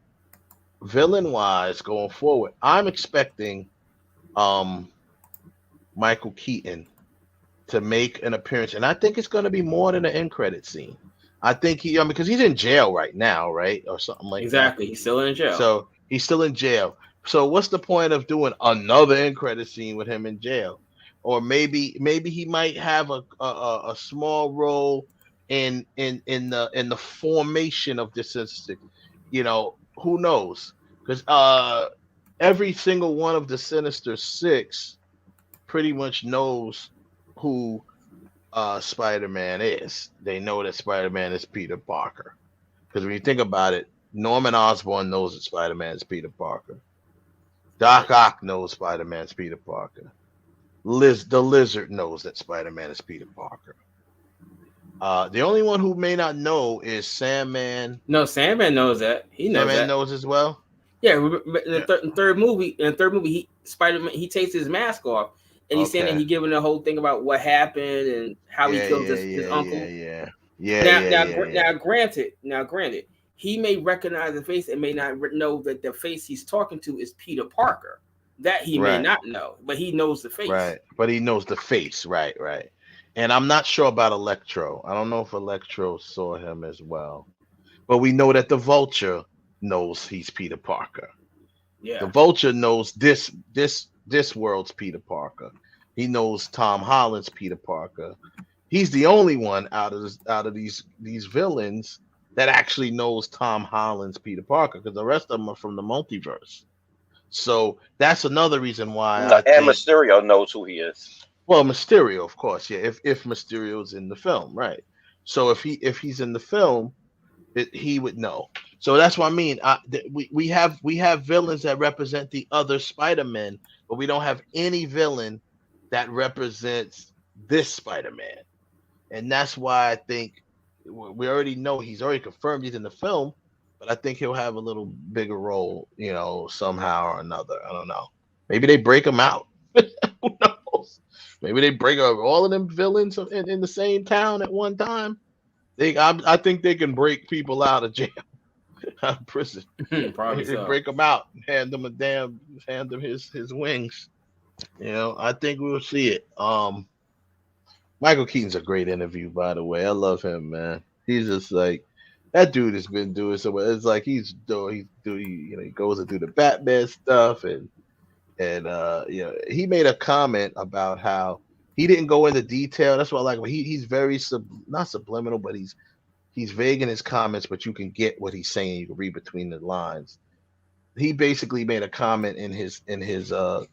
S17: villain wise going forward, I'm expecting Michael Keaton to make an appearance, and I think it's going to be more than an end credit scene. I think because he's in jail right now, right, or something like that.
S18: Exactly, he's still in jail.
S17: So he's still in jail. So what's the point of doing another end credit scene with him in jail? Or maybe he might have a small role in the formation of this statistic. You know, who knows? Because every single one of the Sinister Six pretty much knows who Spider-Man is. They know that Spider-Man is Peter Parker. Because when you think about it, Norman Osborn knows that Spider-Man is Peter Parker. Doc Ock knows Spider-Man's Peter Parker. The Lizard knows that Spider-Man is Peter Parker. The only one who may not know is Sandman.
S18: No, Sandman knows that. He knows
S17: Sandman
S18: that.
S17: knows as well.
S18: Yeah, in the third movie, Spider-Man he takes his mask off, and he's saying that he's giving the whole thing about what happened and how he killed his uncle. Now, granted, he may recognize the face and may not know that the face he's talking to is Peter Parker. That he may not know, but he knows the face.
S17: Right, but he knows the face. Right. And I'm not sure about Electro. I don't know if Electro saw him as well. But we know that the Vulture knows he's Peter Parker.
S18: Yeah.
S17: The Vulture knows this world's Peter Parker. He knows Tom Holland's Peter Parker. He's the only one out of these villains that actually knows Tom Holland's Peter Parker, because the rest of them are from the multiverse. So that's another reason why.
S19: And Mysterio knows who he is.
S17: Well, Mysterio, of course, yeah. If Mysterio's in the film, right? So if he's in the film, he would know. So that's what I mean. We have villains that represent the other Spider-Man, but we don't have any villain that represents this Spider-Man, and that's why I think we already know he's already confirmed he's in the film. But I think he'll have a little bigger role, you know, somehow or another. I don't know. Maybe they break him out. Who knows? Maybe they break up all of them villains in the same town at one time. I think they can break people out of jail, out of prison.
S18: Probably
S17: they
S18: so.
S17: break them out, hand them his wings. You know, I think we'll see it. Michael Keaton's a great interview, by the way. I love him, man. He's just like, That dude has been doing so much. It's like he goes and do the Batman stuff, and he made a comment about how he didn't go into detail. That's what I like. But he's very not subliminal, but he's vague in his comments, but you can get what he's saying. You can read between the lines. He basically made a comment in his interview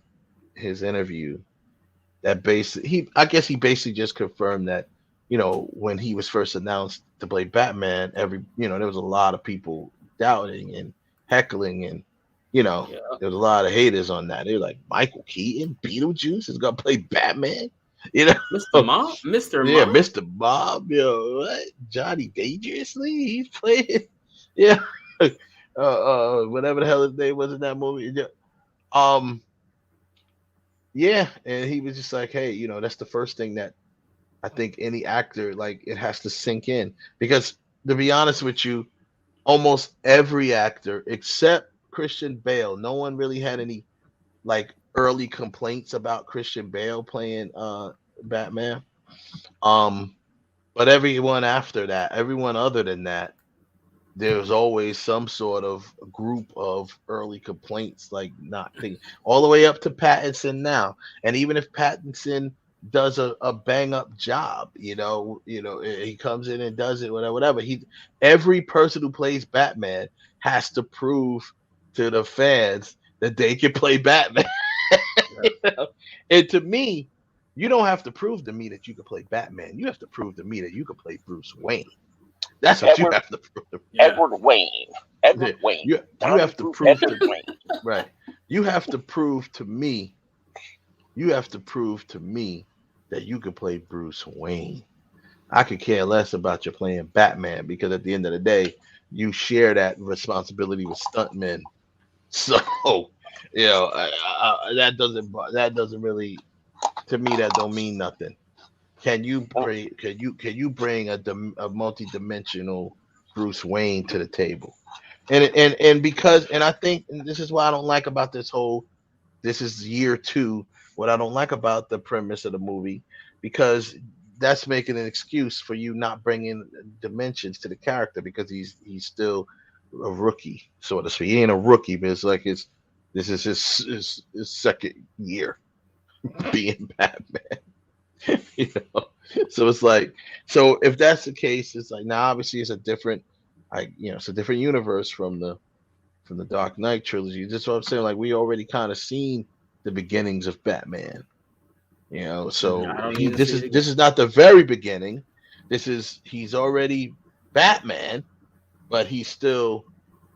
S17: that I guess he basically just confirmed that, when he was first announced to play Batman, there was a lot of people doubting and heckling, and there was a lot of haters on that. They were like, Michael Keaton, Beetlejuice is gonna play Batman,
S18: Mr. Mob,
S17: Mr. Bob, what? Johnny Dangerously, he's playing, yeah, whatever the hell his name was in that movie, yeah, and he was just like, hey, that's the first thing that I think any actor, like, it has to sink in, because to be honest with you, almost every actor except Christian Bale, no one really had any like early complaints about Christian Bale playing Batman. But everyone other than that, there's always some sort of group of early complaints, like not thinking, all the way up to Pattinson now. And even if Pattinson does a bang up job, he comes in and does it, whatever. Every person who plays Batman has to prove to the fans that they can play Batman. And to me, you don't have to prove to me that you can play Batman. You have to prove to me that you can play Bruce Wayne. That's what you have to prove.
S19: Edward Wayne. Edward Wayne.
S17: You have to prove to me. Right. You have to prove to me. You have to prove to me that you can play Bruce Wayne. I could care less about you playing Batman, because at the end of the day, you share that responsibility with stuntmen. So, that doesn't really, to me, that don't mean nothing. Can you bring a multi-dimensional Bruce Wayne to the table? And I think, and this is what I don't like about this is year 2. What I don't like about the premise of the movie, because that's making an excuse for you not bringing dimensions to the character, because he's still a rookie, sort of. So he ain't a rookie, but it's like this is his second year being Batman. So it's like, so if that's the case, it's like, now obviously it's a different, it's a different universe from the Dark Knight trilogy. That's what I'm saying. Like, we already kind of seen the beginnings of Batman, so this is not the very beginning. He's already Batman, but he's still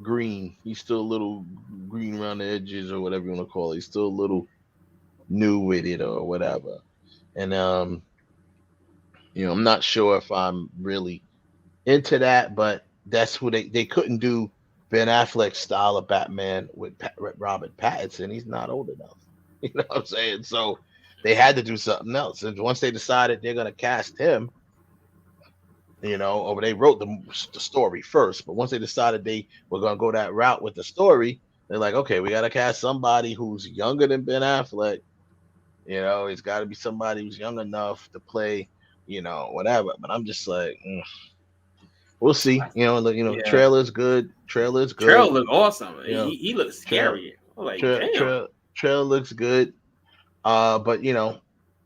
S17: green. He's still a little green around the edges, or whatever you want to call it. He's still a little new with it, or whatever. And I'm not sure if I'm really into that, but that's who they couldn't do Ben Affleck's style of Batman with Robert Pattinson. He's not old enough. You know what I'm saying? So they had to do something else. And once they decided they're gonna cast him, or they wrote the story first, but once they decided they were gonna go that route with the story, they're like, okay, we gotta cast somebody who's younger than Ben Affleck. It's got to be somebody who's young enough to play, whatever. But I'm just like, we'll see. Trailer's good. Trailer
S18: looks awesome. He looks scary.
S17: Trailer looks good. But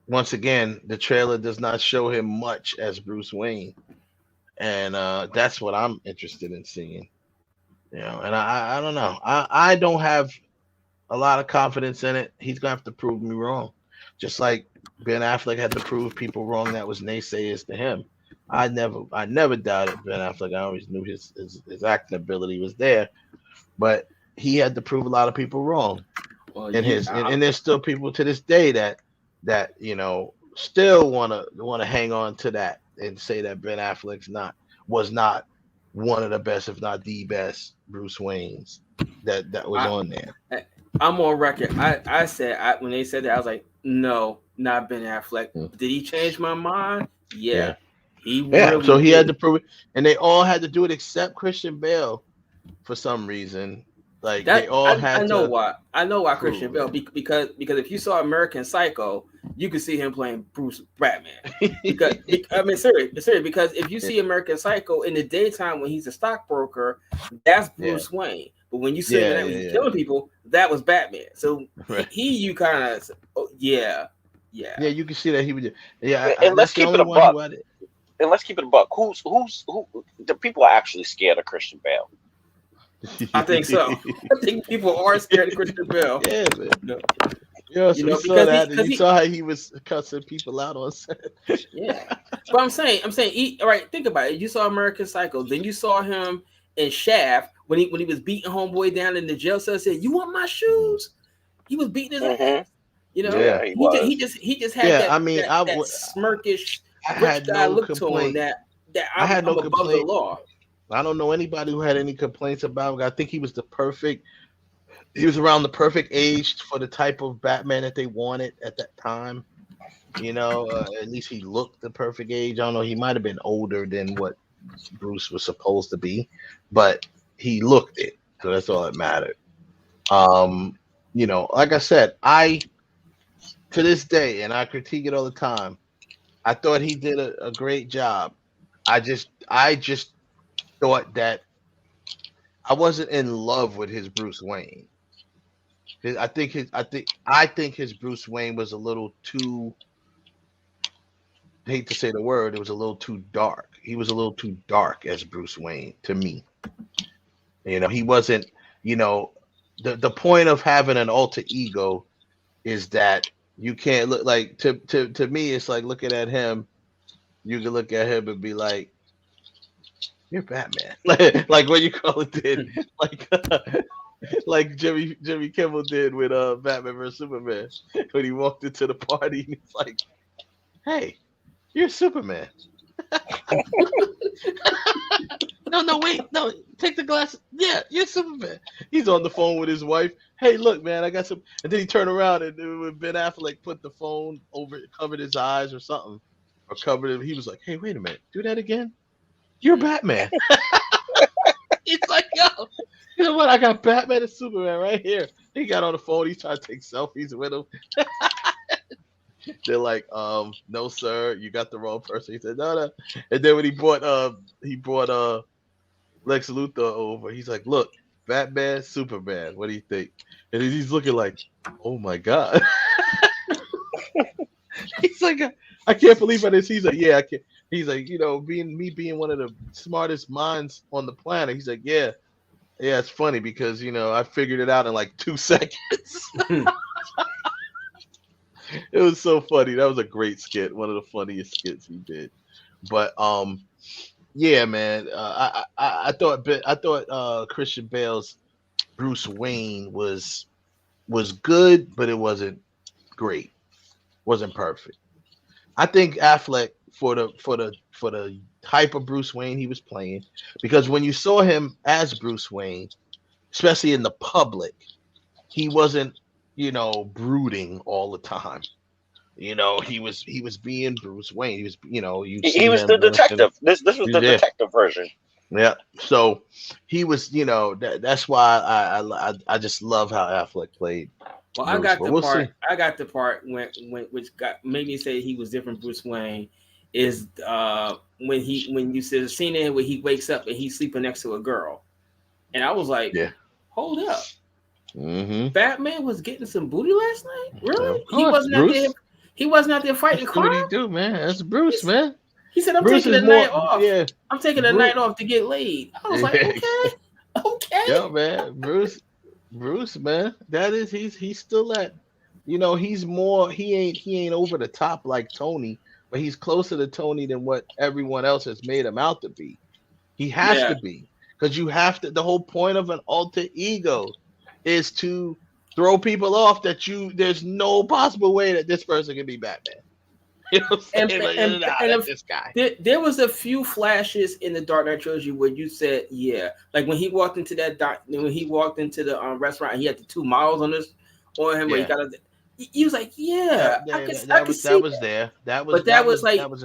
S17: once again, the trailer does not show him much as Bruce Wayne, and that's what I'm interested in seeing. And I don't know. I don't have a lot of confidence in it. He's gonna have to prove me wrong. Just like Ben Affleck had to prove people wrong that was naysayers to him. I never doubted Ben Affleck. I always knew his acting ability was there, but he had to prove a lot of people wrong. And there's still people to this day that still want to hang on to that and say that Ben Affleck was not one of the best, if not the best, Bruce Waynes that was on there.
S18: I'm on record. I said when they said that, I was like, no, not Ben Affleck. Did he change my mind? Yeah.
S17: So he had to prove it, and they all had to do it except Christian Bale for some reason. Like
S18: That
S17: they all had
S18: I know
S17: to.
S18: why. I know why Christian Bale because if you saw American Psycho, you could see him playing Bruce Batman. Because I mean, serious. Because if you see American Psycho in the daytime when he's a stockbroker, that's Bruce Wayne. But when you see him at night when he's killing people, that was Batman. So you kind of yeah.
S17: You can see that he would. Yeah,
S19: and let's
S17: that's the
S19: keep it
S17: only
S19: a
S17: one
S19: buck.
S17: who had it.
S19: And let's keep it a buck. Who? The people are actually scared of Christian Bale.
S18: I think so. I think people are scared of Christian Bale.
S17: Yeah, man. Yeah, so we saw that. You saw how he was cussing people out on set.
S18: Yeah, but I'm saying, all right. Think about it. You saw American Psycho, then you saw him in Shaft when he was beating homeboy down in the jail cell. Said, "You want my shoes?" He was beating his ass. You know, he just had that. I mean, that smirkish rich guy look to him. That
S17: I had no
S18: above the law.
S17: I don't know anybody who had any complaints about him. I think he was he was around the perfect age for the type of Batman that they wanted at that time. You know, at least he looked the perfect age. I don't know. He might have been older than what Bruce was supposed to be, but he looked it. So that's all that mattered. You know, like I said, to this day, and I critique it all the time, I thought he did a great job. I just thought that I wasn't in love with his Bruce Wayne. I think his Bruce Wayne was a little too, I hate to say the word, it was a little too dark. He was a little too dark as Bruce Wayne to me. You know, he wasn't, you know, the point of having an alter ego is that you can't look like to me, it's like looking at him, you can look at him and be like, you're Batman. like what you call it did. Like Jimmy Kimmel did with Batman vs Superman when he walked into the party and he's like, hey, you're Superman. No, wait, take the glasses. Yeah, you're Superman. He's on the phone with his wife. Hey, look, man, I got some. And then he turned around and when Ben Affleck put the phone over, covered his eyes or something, or covered him. He was like, hey, wait a minute, do that again. You're Batman. He's like, yo, you know what? I got Batman and Superman right here. He got on the phone. He's trying to take selfies with him. They're like, no, sir, you got the wrong person. He said, no. And then when he brought Lex Luthor over, he's like, look, Batman, Superman. What do you think? And he's looking like, oh my God. He's like, I can't believe this. He's like, yeah, I can't. He's like, you know, being one of the smartest minds on the planet. He's like, yeah, it's funny because, you know, I figured it out in like 2 seconds. It was so funny. That was a great skit. One of the funniest skits he did. But yeah, man, I thought Christian Bale's Bruce Wayne was good, but it wasn't great. Wasn't perfect. I think Affleck for the type of Bruce Wayne he was playing, because when you saw him as Bruce Wayne, especially in the public, he wasn't, you know, brooding all the time. You know, he was being Bruce Wayne. He was, you know,
S19: he was the detective. This was the detective version.
S17: Yeah. So he was, you know, that's why I just love how Affleck played.
S18: Well,
S17: Bruce.
S18: I got the part which made me say he was different Bruce Wayne is when you see the scene in where he wakes up and he's sleeping next to a girl, and I was like, hold up, Batman was getting some booty last night? Really? He wasn't out there. He wasn't out there fighting crime.
S17: What do you do, man? That's Bruce, man.
S18: He said, "I'm taking the night off. Yeah, I'm taking the night off to get laid." I was like, okay.
S17: Yo, man, Bruce, man, that is he's still at, you know, he's more, he ain't over the top like Tony, but he's closer to Tony than what everyone else has made him out to be. He has to be, because you have to. The whole point of an alter ego is to throw people off that there's no possible way that this person can be Batman. You know what I'm saying? And this guy.
S18: There was a few flashes in the Dark Knight trilogy where you said, yeah, like when he walked into the restaurant and he had the 2 miles on him, where he got he was like, yeah, I could see
S17: there. That was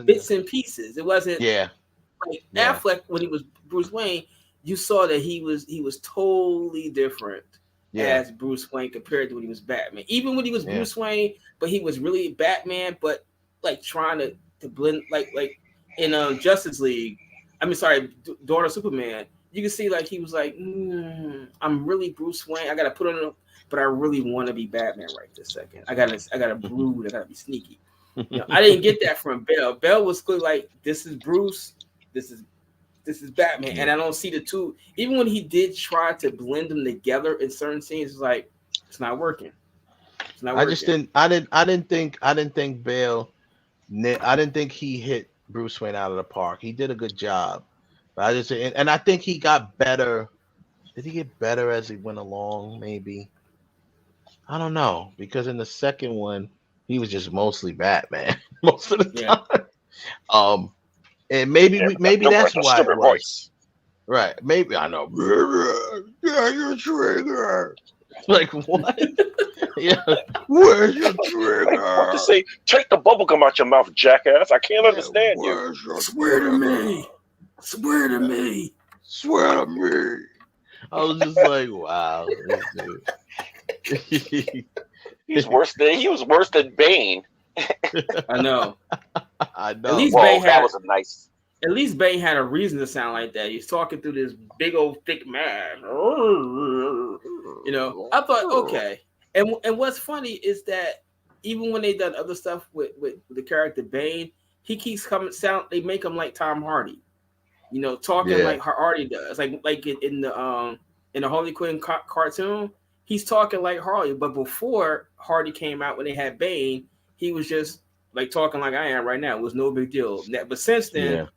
S18: bits and pieces. It wasn't
S17: like
S18: Affleck when he was Bruce Wayne. you saw that he was totally different as Bruce Wayne compared to when he was Batman. Even when he was Bruce Wayne, but he was really Batman, but like trying to blend like in Justice League. I mean, sorry, Dawn of Superman. You can see like he was like, I'm really Bruce Wayne. I gotta put on, but I really want to be Batman right this second. I gotta brood. I gotta be sneaky. You know, I didn't get that from Bell. Bell was clearly like, this is Bruce. This is Batman, and I don't see the two. Even when he did try to blend them together in certain scenes, it's like it's not working. It's not working.
S17: I didn't think Bale. I didn't think he hit Bruce Wayne out of the park. He did a good job, but I think he got better. Did he get better as he went along? Maybe. I don't know, because in the second one, he was just mostly Batman most of the time. And maybe that's why it was. Voice. Right. Maybe I know. Yeah, your trigger. Like what? Yeah. Where's your trigger?
S19: Like, what to say? Take the bubble gum out your mouth, jackass. I can't understand you.
S18: Swear to me. Swear to me.
S17: Swear to me. I was just like, wow.
S19: He was worse than Bane.
S18: I know.
S17: I know.
S18: At least Bane had a reason to sound like that. He's talking through this big old thick man. You know, I thought, okay. And what's funny is that even when they done other stuff with the character Bane, he keeps they make him like Tom Hardy. You know, talking like Hardy does. Like in the Harley Quinn cartoon, he's talking like Harley. But before Hardy came out, when they had Bane, he was just like talking like I am right now. It was no big deal. But since then,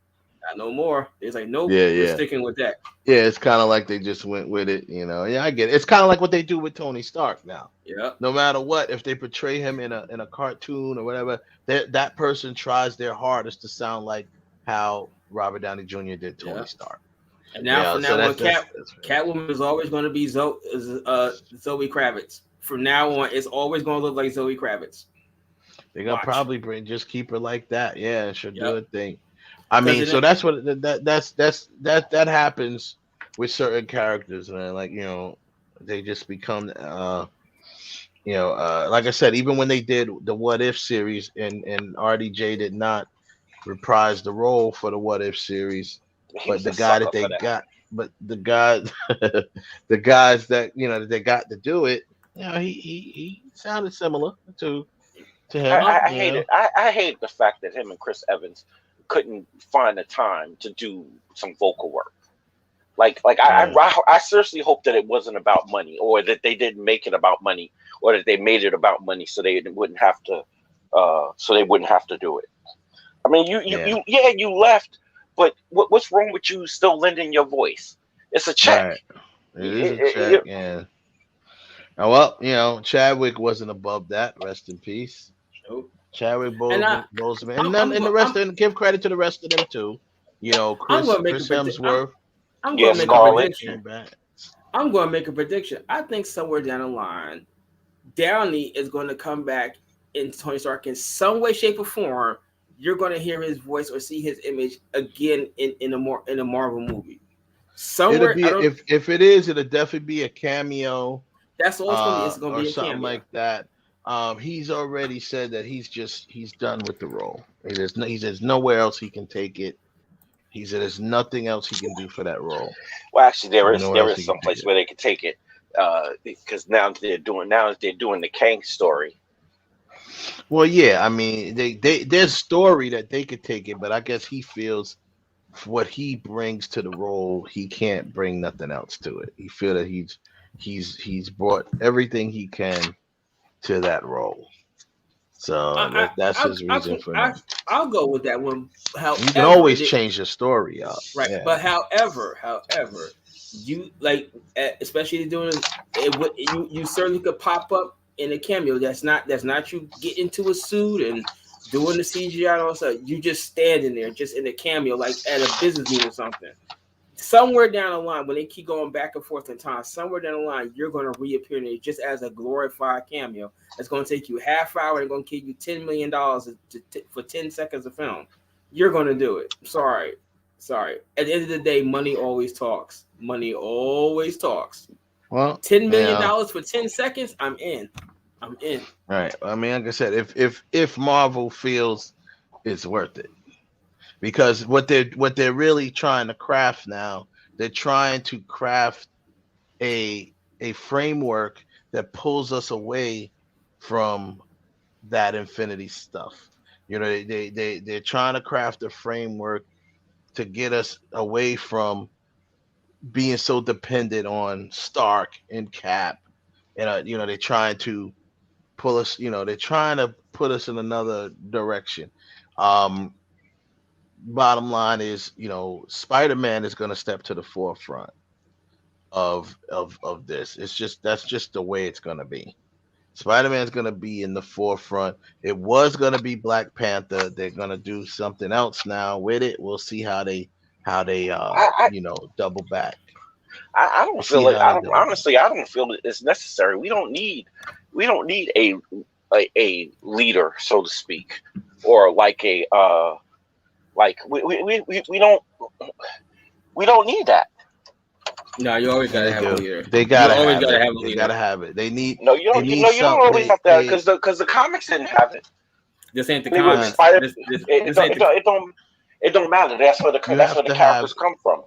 S18: not no more. It's like, nope, we're sticking with that.
S17: Yeah, it's kind of like they just went with it, you know. Yeah, I get it. It's kind of like what they do with Tony Stark now.
S18: Yeah.
S17: No matter what, if they portray him in a cartoon or whatever, that person tries their hardest to sound like how Robert Downey Jr. did Tony Stark.
S18: And now, Catwoman is always going to be Zoe Kravitz. From now on, it's always going to look like Zoe Kravitz.
S17: They're gonna probably just keep her like that. Yeah, she'll do a thing. I mean, so that's what that happens with certain characters, man. Like, you know, they just become, you know, like I said, even when they did the What If series, and RDJ did not reprise the role for the What If series, but the guy that they got, but the guys, the guys that that they got to do it, you know, he sounded similar to him.
S19: I hate the fact that him and Chris Evans couldn't find the time to do some vocal work. I seriously hope that it wasn't about money, or that they didn't make it about money, or that they made it about money so they wouldn't have to do it. I mean, you left, but what's wrong with you still lending your voice? It's a check.
S17: Right. It is a check, yeah. Well, you know, Chadwick wasn't above that. Rest in peace.
S18: Nope.
S17: Chadwick Boseman, and the rest of them. Give credit to the rest of them too. You know, Chris Hemsworth.
S18: I'm going to make a prediction. I'm going to make a prediction. I think somewhere down the line, Downey is going to come back in Tony Stark in some way, shape, or form. You're going to hear his voice or see his image again in a Marvel movie. Somewhere,
S17: if it is, it'll definitely be a cameo.
S18: That's all it's going to be.
S17: Or something like that. He's already said that he's done with the role. He says nowhere else he can take it. He said there's nothing else he can do for that role.
S19: Well, actually, there is some place where they can take it, because now they're doing the Kang story.
S17: Well, yeah, I mean, there's story that they could take it, but I guess he feels what he brings to the role, he can't bring nothing else to it. He feel that he's brought everything he can to that role. So that's his reason for that.
S18: I'll go with that one. However,
S17: you can always change the story up,
S18: right? Yeah. But however, you like, especially doing it, you certainly could pop up in a cameo. That's not you get into a suit and doing the CGI and all that. You just standing there, just in a cameo, like at a business meeting or something. Somewhere down the line, when they keep going back and forth in time, somewhere down the line, you're going to reappear in it just as a glorified cameo. It's going to take you half hour and going to give you $10 million for 10 seconds of film. You're going to do it. Sorry. Sorry. At the end of the day, money always talks. Money always talks.
S17: Well,
S18: $10 million for 10 seconds, I'm in. I'm in.
S17: Right. I mean, like I said, if Marvel feels it's worth it, because what they're really trying to craft now, they're trying to craft a framework that pulls us away from that Infinity stuff. You know, they're trying to craft a framework to get us away from being so dependent on Stark and Cap, and you know, they're trying to pull us. You know, they're trying to put us in another direction. Um, Bottom line is, you know, Spider-Man is going to step to the forefront of this. It's just that's just the way it's going to be. Spider-Man's going to be in the forefront. It was going to be Black Panther. They're going to do something else now with it. We'll see how they you know, double back.
S19: I don't feel it. I don't honestly. I don't feel that it's necessary. We don't need a leader, so to speak, or like a like we don't need that.
S18: No, you always gotta have a leader.
S17: They gotta have it. They gotta have it. They need.
S19: No, you don't. You don't always have that because the comics didn't have it.
S18: This ain't the comics.
S19: It don't matter. That's where the characters come from.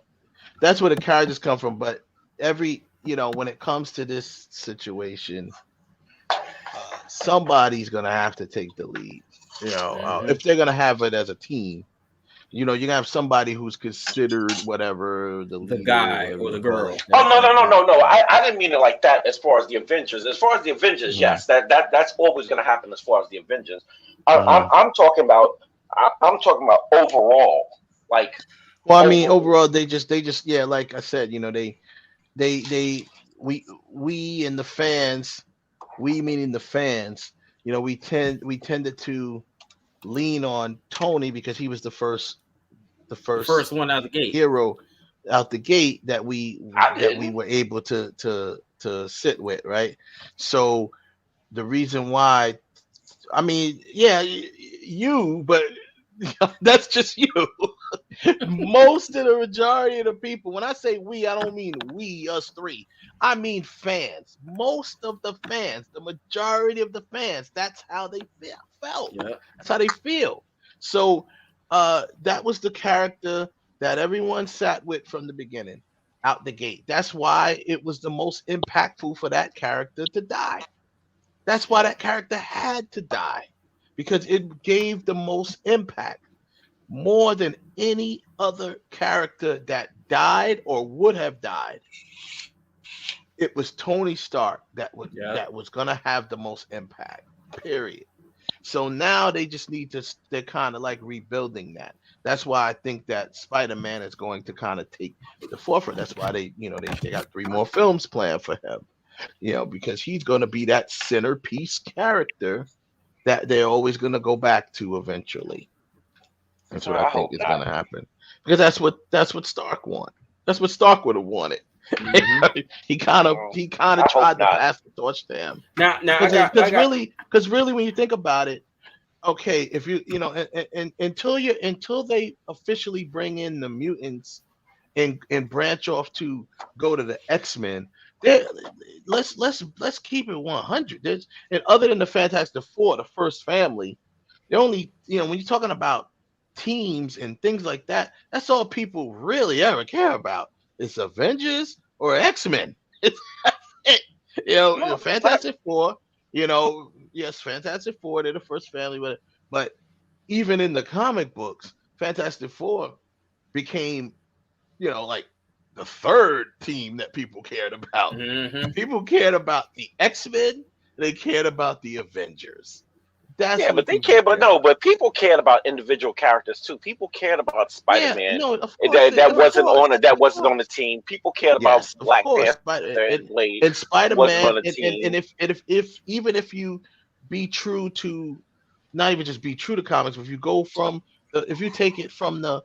S17: That's where the characters come from. But you know, when it comes to this situation, somebody's gonna have to take the lead. You know, if they're gonna have it as a team, you know, you're gonna have somebody who's considered whatever the
S18: guy or the girl.
S19: Oh no! I didn't mean it like that. As far as the Avengers, yes, that's always gonna happen. As far as the Avengers, I'm talking about overall. Like,
S17: well, I mean, overall, they just yeah, like I said, you know, we and the fans, we meaning the fans, you know, we tended to lean on Tony because he was the first
S18: one out the gate,
S17: hero out the gate that we were able to sit with, right? So the reason why, I mean, yeah, you, but that's just you. Most of the majority of the people, when I say we, I don't mean we, us three. I mean fans. Most of the fans, the majority of the fans, that's how they felt. Yeah. That's how they feel. So that was the character that everyone sat with from the beginning, out the gate. That's why it was the most impactful for that character to die. That's why that character had to die, because it gave the most impact, more than any other character that died or would have died. It was Tony Stark that was gonna have the most impact. Period. So now they just need to. They're kind of like rebuilding that. That's why I think that Spider-Man is going to kind of take the forefront. That's why they got 3 more films planned for him. You know, because he's going to be that centerpiece character that they're always going to go back to eventually. That's what I think is going to happen, because that's what Stark wanted. That's what Stark would have wanted. Mm-hmm. he kind of tried to pass the torch to him. Because really, when you think about it, okay, if you know, and until they officially bring in the mutants and branch off to go to the X-Men. Let's keep it 100. And other than the Fantastic Four, the first family, the only, you know, when you're talking about teams and things like that, that's all people really ever care about. It's Avengers or X-Men. It's it. You know, Fantastic Four, you know, yes, Fantastic Four, they're the first family, but even in the comic books, Fantastic Four became, you know, like the third team that people cared about. Mm-hmm. People cared about the X-Men. They cared about the Avengers. But
S19: people cared about individual characters too. People cared about Spider-Man.
S17: Yeah,
S19: that wasn't on the team. People cared about Black Panther and Blade.
S17: And Spider-Man. And if even if you be true to, not even just be true to comics, but if you go from if you take it from the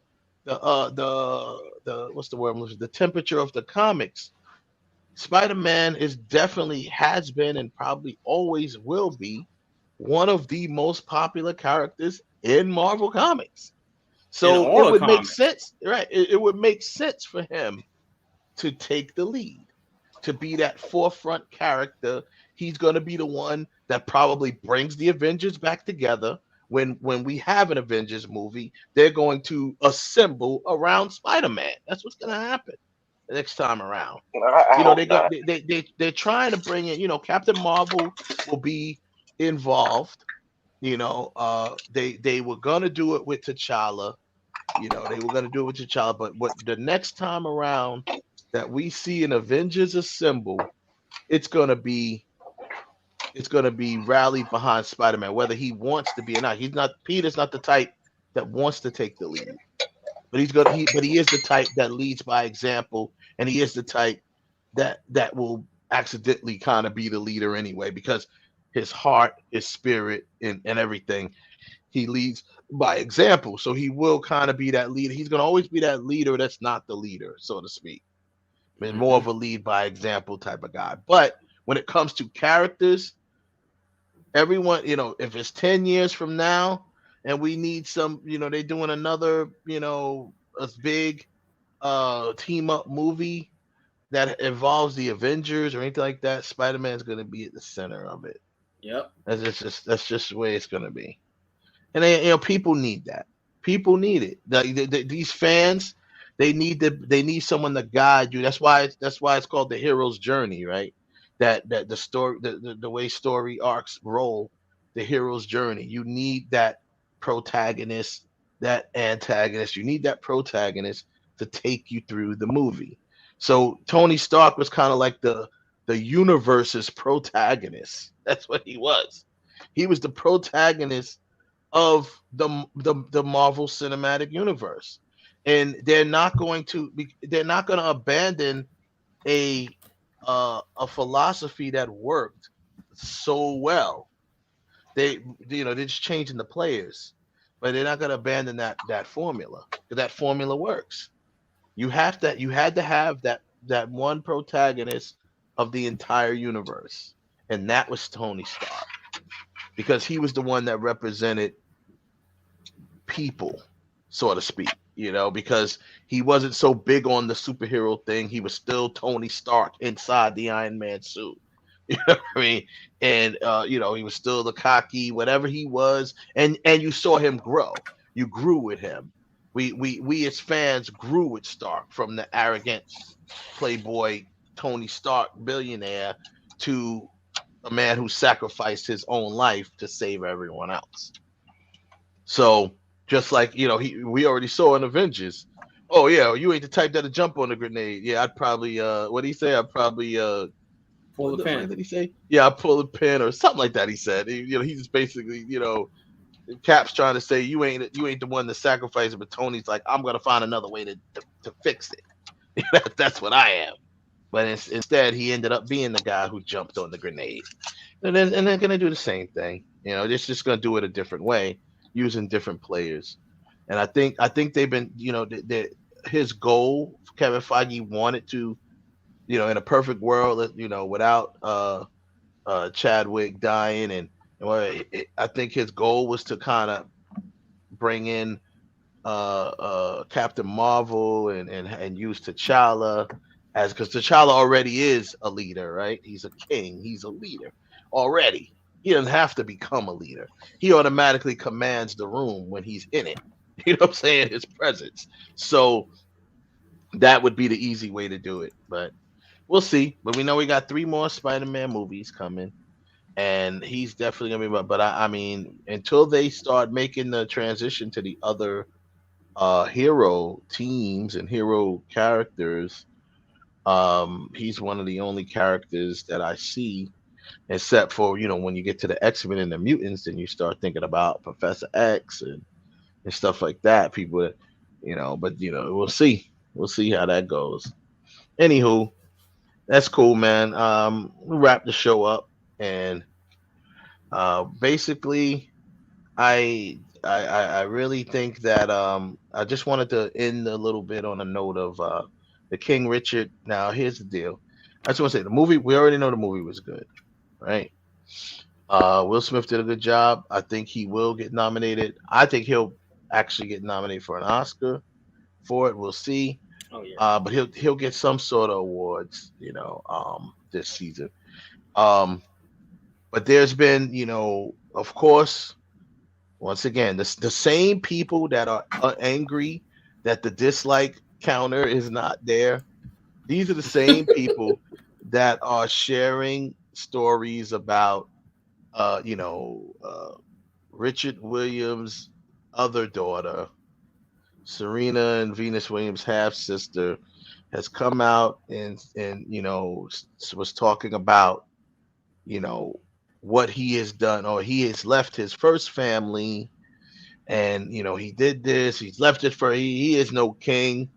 S17: what's the word? The temperature of the comics, Spider-Man has been and probably always will be one of the most popular characters in Marvel Comics. So
S18: all
S17: it
S18: the
S17: would make
S18: comics.
S17: sense, right? It would make sense for him to take the lead, to be that forefront character. He's going to be the one that probably brings the Avengers back together. When we have an Avengers movie, they're going to assemble around Spider-Man. That's what's going to happen the next time around.
S19: I hope not.
S17: They're trying to bring in, Captain Marvel will be involved. They were going to do it with T'Challa. They were going to do it with T'Challa, but what the next time around that we see an Avengers assemble, it's gonna be rallied behind Spider-Man, whether he wants to be or not. Peter's not the type that wants to take the lead, but he is the type that leads by example, and he is the type that will accidentally kind of be the leader anyway, because his heart, his spirit, and everything, he leads by example. So he will kind of be that leader. He's going to always be that leader that's not the leader, so to speak. And more of a lead by example type of guy. But when it comes to characters, everyone, if it's 10 years from now and we need some, they're doing another, a big team up movie that involves the Avengers or anything like that, Spider-Man's going to be at the center of it.
S18: Yep.
S17: That's just the way it's going to be. And people need that. People need it. These fans, they need someone to guide you. That's why it's called the hero's journey, right? That the story, the way story arcs roll, the hero's journey. You need that protagonist, that antagonist. You need that protagonist to take you through the movie. So Tony Stark was kind of like the universe's protagonist. That's what he was. He was the protagonist of the Marvel Cinematic Universe, and they're not going to abandon a philosophy that worked so well. They're just changing the players, but they're not going to abandon that formula, because that formula works. You had to have that one protagonist of the entire universe, and that was Tony Stark, because he was the one that represented people, so to speak, because he wasn't so big on the superhero thing. He was still Tony Stark inside the Iron Man suit. You know what I mean? And he was still the cocky, whatever he was, and you saw him grow. You grew with him. We as fans grew with Stark, from the arrogant playboy Tony Stark billionaire to a man who sacrificed his own life to save everyone else. So just like, we already saw in Avengers. Oh yeah, you ain't the type that'll jump on a grenade. Yeah, I'd probably what did he say? I'd probably
S18: pull the pin.
S17: Did he say? Yeah, I'll pull the pin or something like that. He said. He's just basically, Cap's trying to say you ain't the one to sacrifice it, but Tony's like, I'm gonna find another way to fix it. That's what I am. But instead, he ended up being the guy who jumped on the grenade. And they're gonna do the same thing. They're just gonna do it a different way, using different players. And I think they've been, his goal, Kevin Feige wanted to, in a perfect world, without Chadwick dying, and I think his goal was to kind of bring in Captain Marvel and use T'Challa, because T'Challa already is a leader, right? He's a king. He's a leader already. He doesn't have to become a leader. He automatically commands the room when he's in it. You know what I'm saying? His presence. So that would be the easy way to do it. But we'll see. But we know we got 3 more Spider-Man movies coming, and he's definitely gonna be. But I mean, until they start making the transition to the other hero teams and hero characters, he's one of the only characters that I see, except for, when you get to the X-Men and the mutants, then you start thinking about Professor X and stuff like that. People that, but we'll see how that goes. Anywho, that's cool, man. We wrap the show up, and basically I really think that I just wanted to end a little bit on a note of the King Richard. Now here's the deal. I just want to say, the movie, we already know the movie was good, right? Will Smith did a good job. I think he will get nominated. I think he'll actually get nominated for an Oscar for it. We'll see.
S18: Oh yeah.
S17: But he'll get some sort of awards, this season. But there's been, of course, once again, the same people that are angry that the dislike counter is not there. These are the same people that are sharing stories about, Richard Williams' other daughter, Serena and Venus Williams' half sister, has come out and was talking about, what he has done, or he has left his first family, and he did this. He's left it for he is no king.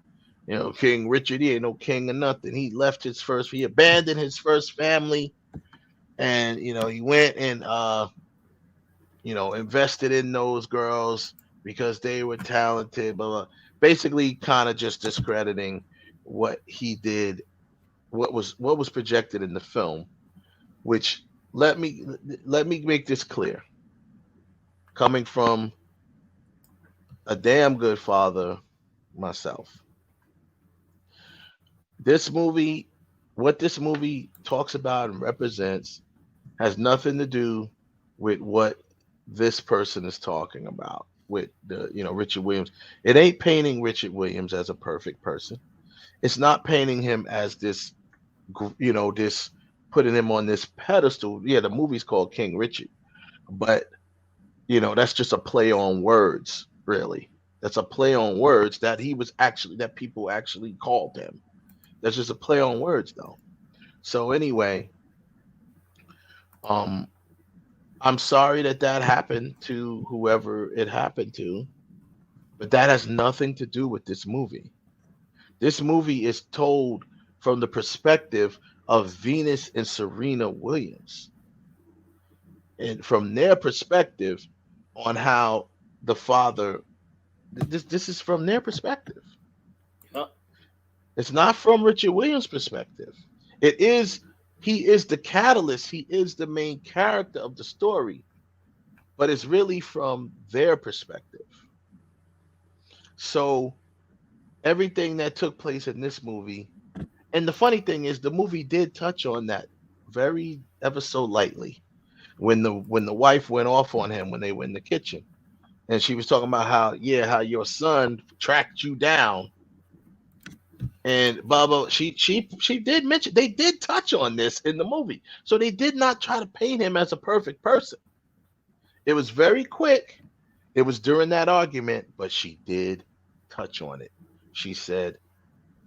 S17: King Richard, he ain't no king or nothing. He left he abandoned his first family, and he went and invested in those girls because they were talented, blah, blah. Basically kind of just discrediting what he did, what was projected in the film, which let me make this clear. Coming from a damn good father myself. What this movie talks about and represents has nothing to do with what this person is talking about with the Richard Williams. It ain't painting Richard Williams as a perfect person. It's not painting him as this this putting him on this pedestal. Yeah, the movie's called King Richard, but that's just a play on words, really. That's a play on words that that people actually called him. That's just a play on words, though. So anyway, I'm sorry that happened to whoever it happened to, but that has nothing to do with this movie. This movie is told from the perspective of Venus and Serena Williams, and from their perspective on how the father. This is from their perspective. It's not from Richard Williams' perspective. He is the catalyst. He is the main character of the story, but it's really from their perspective. So everything that took place in this movie, and the funny thing is, the movie did touch on that very ever so lightly when the wife went off on him when they were in the kitchen, and she was talking about how your son tracked you down. And Baba, she did mention, they did touch on this in the movie. So they did not try to paint him as a perfect person. It was very quick. It was during that argument, but she did touch on it. She said,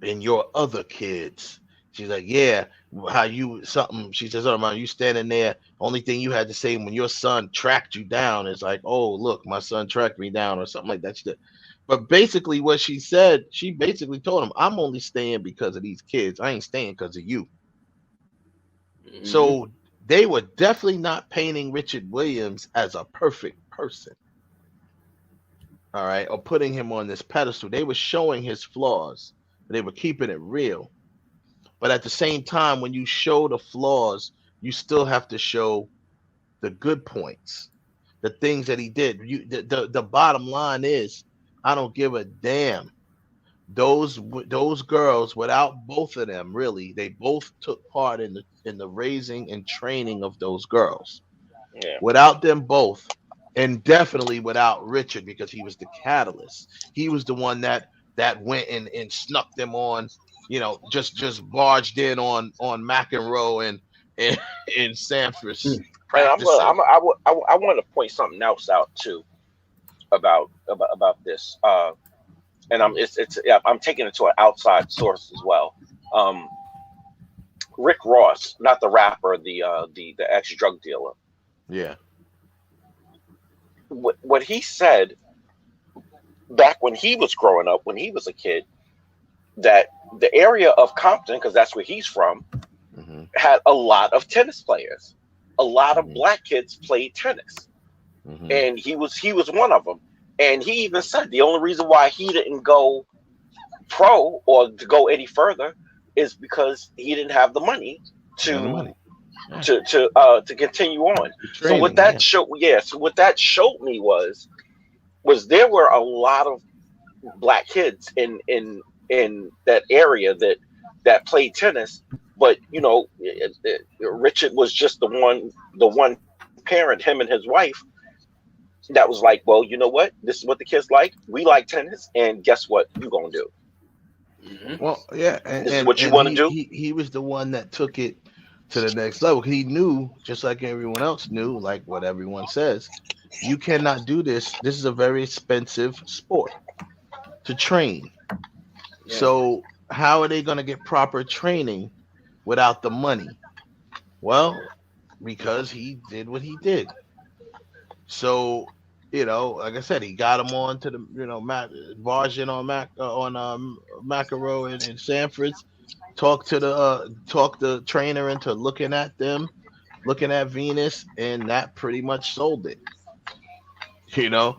S17: and your other kids. She's like, yeah, she says something about you standing there. Only thing you had to say when your son tracked you down is like, oh, look, my son tracked me down, or something like that. But basically what she said, she basically told him, I'm only staying because of these kids. I ain't staying because of you. Mm-hmm. So they were definitely not painting Richard Williams as a perfect person. All right. Or putting him on this pedestal. They were showing his flaws. They were keeping it real. But at the same time, when you show the flaws, you still have to show the good points, the things that he did. The bottom line is, I don't give a damn. Those girls, without both of them, really, they both took part in the raising and training of those girls. Yeah. Without them both, and definitely without Richard, because he was the catalyst. He was the one that went and snuck them on, just barged in on McEnroe and Sanford.
S19: I want to point something else out too. About this, and I'm taking it to an outside source as well. Rick Ross, not the rapper, the ex-drug dealer.
S17: Yeah.
S19: What he said back when he was growing up, when he was a kid, that the area of Compton, because that's where he's from, mm-hmm. had a lot of tennis players. A lot of black kids played tennis. Mm-hmm. And he was one of them. And he even said the only reason why he didn't go pro or to go any further is because he didn't have the money to continue on. So what that showed me was was there were a lot of black kids in that area that played tennis, but Richard was just the one parent, him and his wife, that was like, well, you know what, this is what the kids like, we like tennis, and guess what you gonna do?
S17: Well, yeah,
S19: this is what you want to do.
S17: He was the one that took it to the next level. He knew, just like everyone else knew, like what everyone says, you cannot do this. This is a very expensive sport to train. Yeah. So how are they going to get proper training without the money? Well, because he did what he did. So, like I said, he got him on to the, barging on McEnroe and Sanford's, talk the trainer into looking at Venus, and that pretty much sold it. For golf.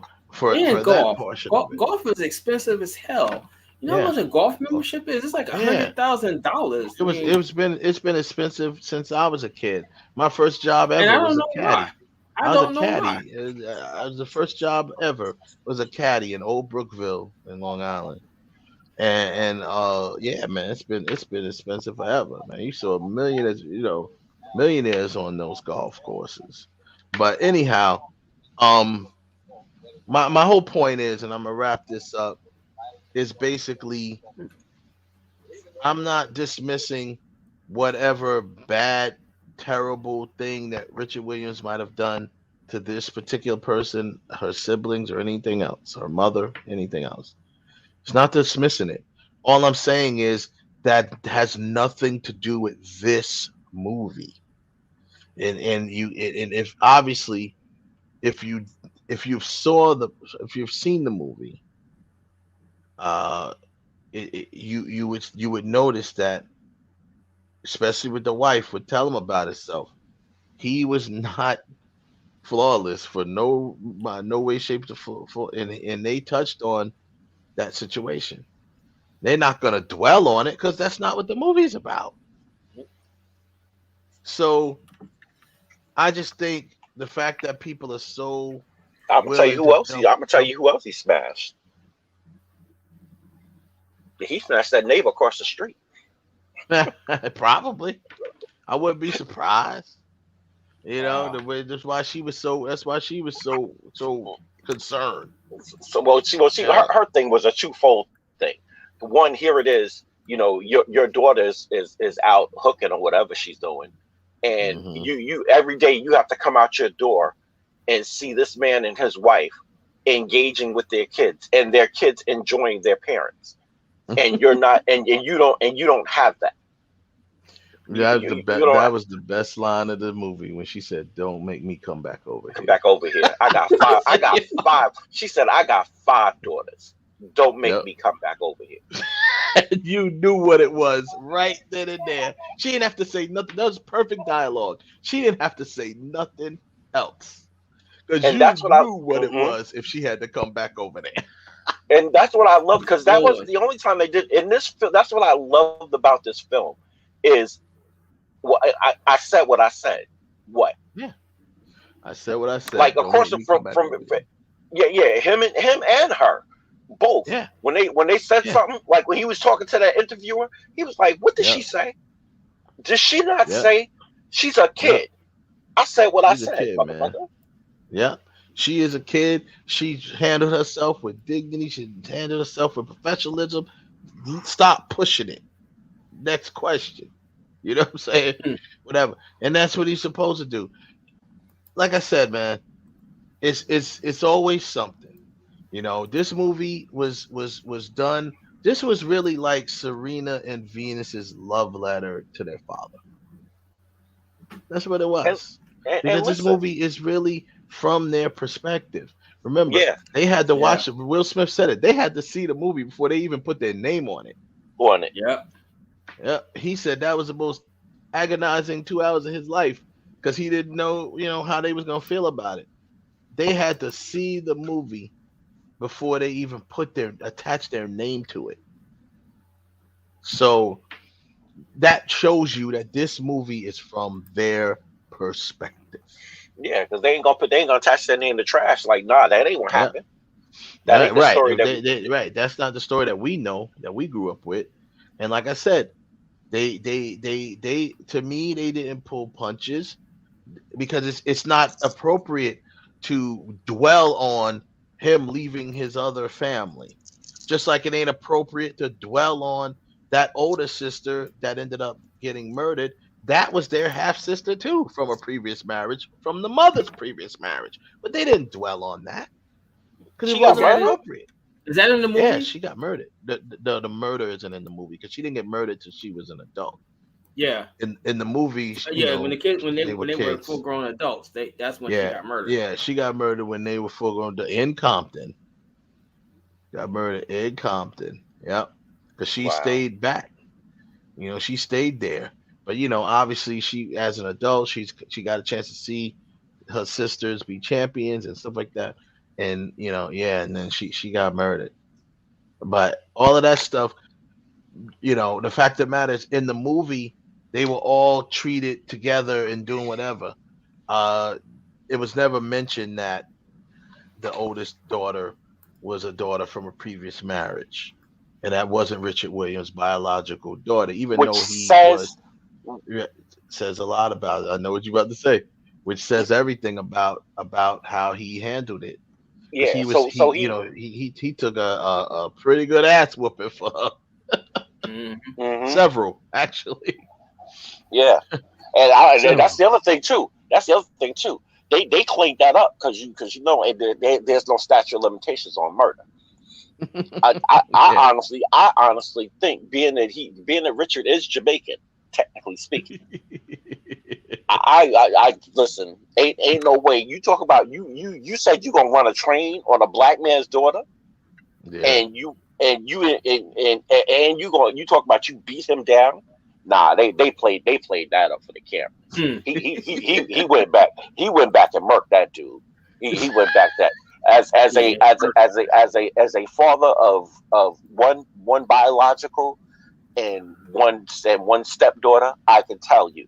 S17: That portion.
S18: Golf is expensive as hell. You know how much a golf membership is? It's like $100,000.
S17: It's been expensive since I was a kid. My first job ever was a caddy. I was the first job ever was a caddy in Old Brookville in Long Island. And yeah, man, it's been expensive forever, man. You saw millionaires on those golf courses. But anyhow, my whole point is, and I'm gonna wrap this up, is basically I'm not dismissing whatever bad, terrible thing that Richard Williams might have done to this particular person, her siblings, or anything else, her mother, anything else. It's not dismissing it. All I'm saying is that has nothing to do with this movie. And if obviously if you've seen the movie, you would notice that, especially with the wife, would tell him about himself. He was not flawless for no way, shape, or and they touched on that situation. They're not going to dwell on it because that's not what the movie's about. So I just think the fact that people are so
S19: I'm gonna tell you who else he smashed. He smashed that neighbor across the street.
S17: Probably. I wouldn't be surprised. The way that's why she was so concerned.
S19: So her thing was a twofold thing. One, here it is, your daughter is out hooking or whatever she's doing, and you every day you have to come out your door and see this man and his wife engaging with their kids and their kids enjoying their parents, and you're not, and you don't have that.
S17: That was the best line of the movie when she said, "Don't make me come back over here."
S19: I got five. She said, "I got 5 daughters. Don't make me come back over here."
S17: You knew what it was right then and there. She didn't have to say nothing. That was perfect dialogue. She didn't have to say nothing else. Because you knew what it was if she had to come back over there.
S19: And that's what I love, because that was the only time they did in this film. That's what I loved about this film is, well, I said what I said. What?
S17: Yeah, I said what I said.
S19: Like, of course, from him and her both.
S17: Yeah.
S19: When they said something, like when he was talking to that interviewer, he was like, "What did she say? Did she not say she's a kid?" I said what I said, motherfucker.
S17: Yeah, she is a kid. She handled herself with dignity. She handled herself with professionalism. Stop pushing it. Next question. You know what I'm saying? Whatever. And that's what he's supposed to do. Like I said, man, it's always something. This movie was done. This was really like Serena and Venus's love letter to their father. That's what it was. Because this movie is really from their perspective. Remember, they had to watch it. Will Smith said it. They had to see the movie before they even put their name on it. Yeah, he said that was the most agonizing 2 hours of his life because he didn't know, how they was gonna feel about it. They had to see the movie before they even attach their name to it. So that shows you that this movie is from their perspective.
S19: Yeah, because they ain't gonna attach their name to trash. Like, nah, that ain't what happened. That ain't the story
S17: right. That's not the story that we know, that we grew up with. And like I said, they to me, they didn't pull punches because it's not appropriate to dwell on him leaving his other family. Just like it ain't appropriate to dwell on that older sister that ended up getting murdered. That was their half sister too, from a previous marriage, from the mother's previous marriage. But they didn't dwell on that because it wasn't appropriate.
S18: Is that in the movie?
S17: Yeah, she got murdered. The murder isn't in the movie because she didn't get murdered till she was an adult.
S18: Yeah.
S17: In the movie,
S18: when they were full grown adults, that's when she got murdered.
S17: Yeah, she got murdered when they were full grown in Compton. Got murdered in Compton. Yep. Because she stayed back. She stayed there. But obviously she, as an adult, she got a chance to see her sisters be champions and stuff like that. And and then she got murdered. But all of that stuff, the fact that matters, in the movie, they were all treated together and doing whatever. It was never mentioned that the oldest daughter was a daughter from a previous marriage, and that wasn't Richard Williams' biological daughter, even though he says a lot about it. I know what you're about to say, which says everything about how he handled it.
S19: Yeah,
S17: he took a pretty good ass whooping for her. Several, actually.
S19: Yeah, and that's the other thing too. They cleaned that up because there's no statute of limitations on murder. I honestly think being that Richard is Jamaican, technically speaking. I listen. Ain't no way. You talk about you said you gonna run a train on a black man's daughter, and you talk about you beat him down. Nah, they played that up for the camera. He went back. He went back and murked that dude. He went back that as a father of one biological and one stepdaughter. I can tell you,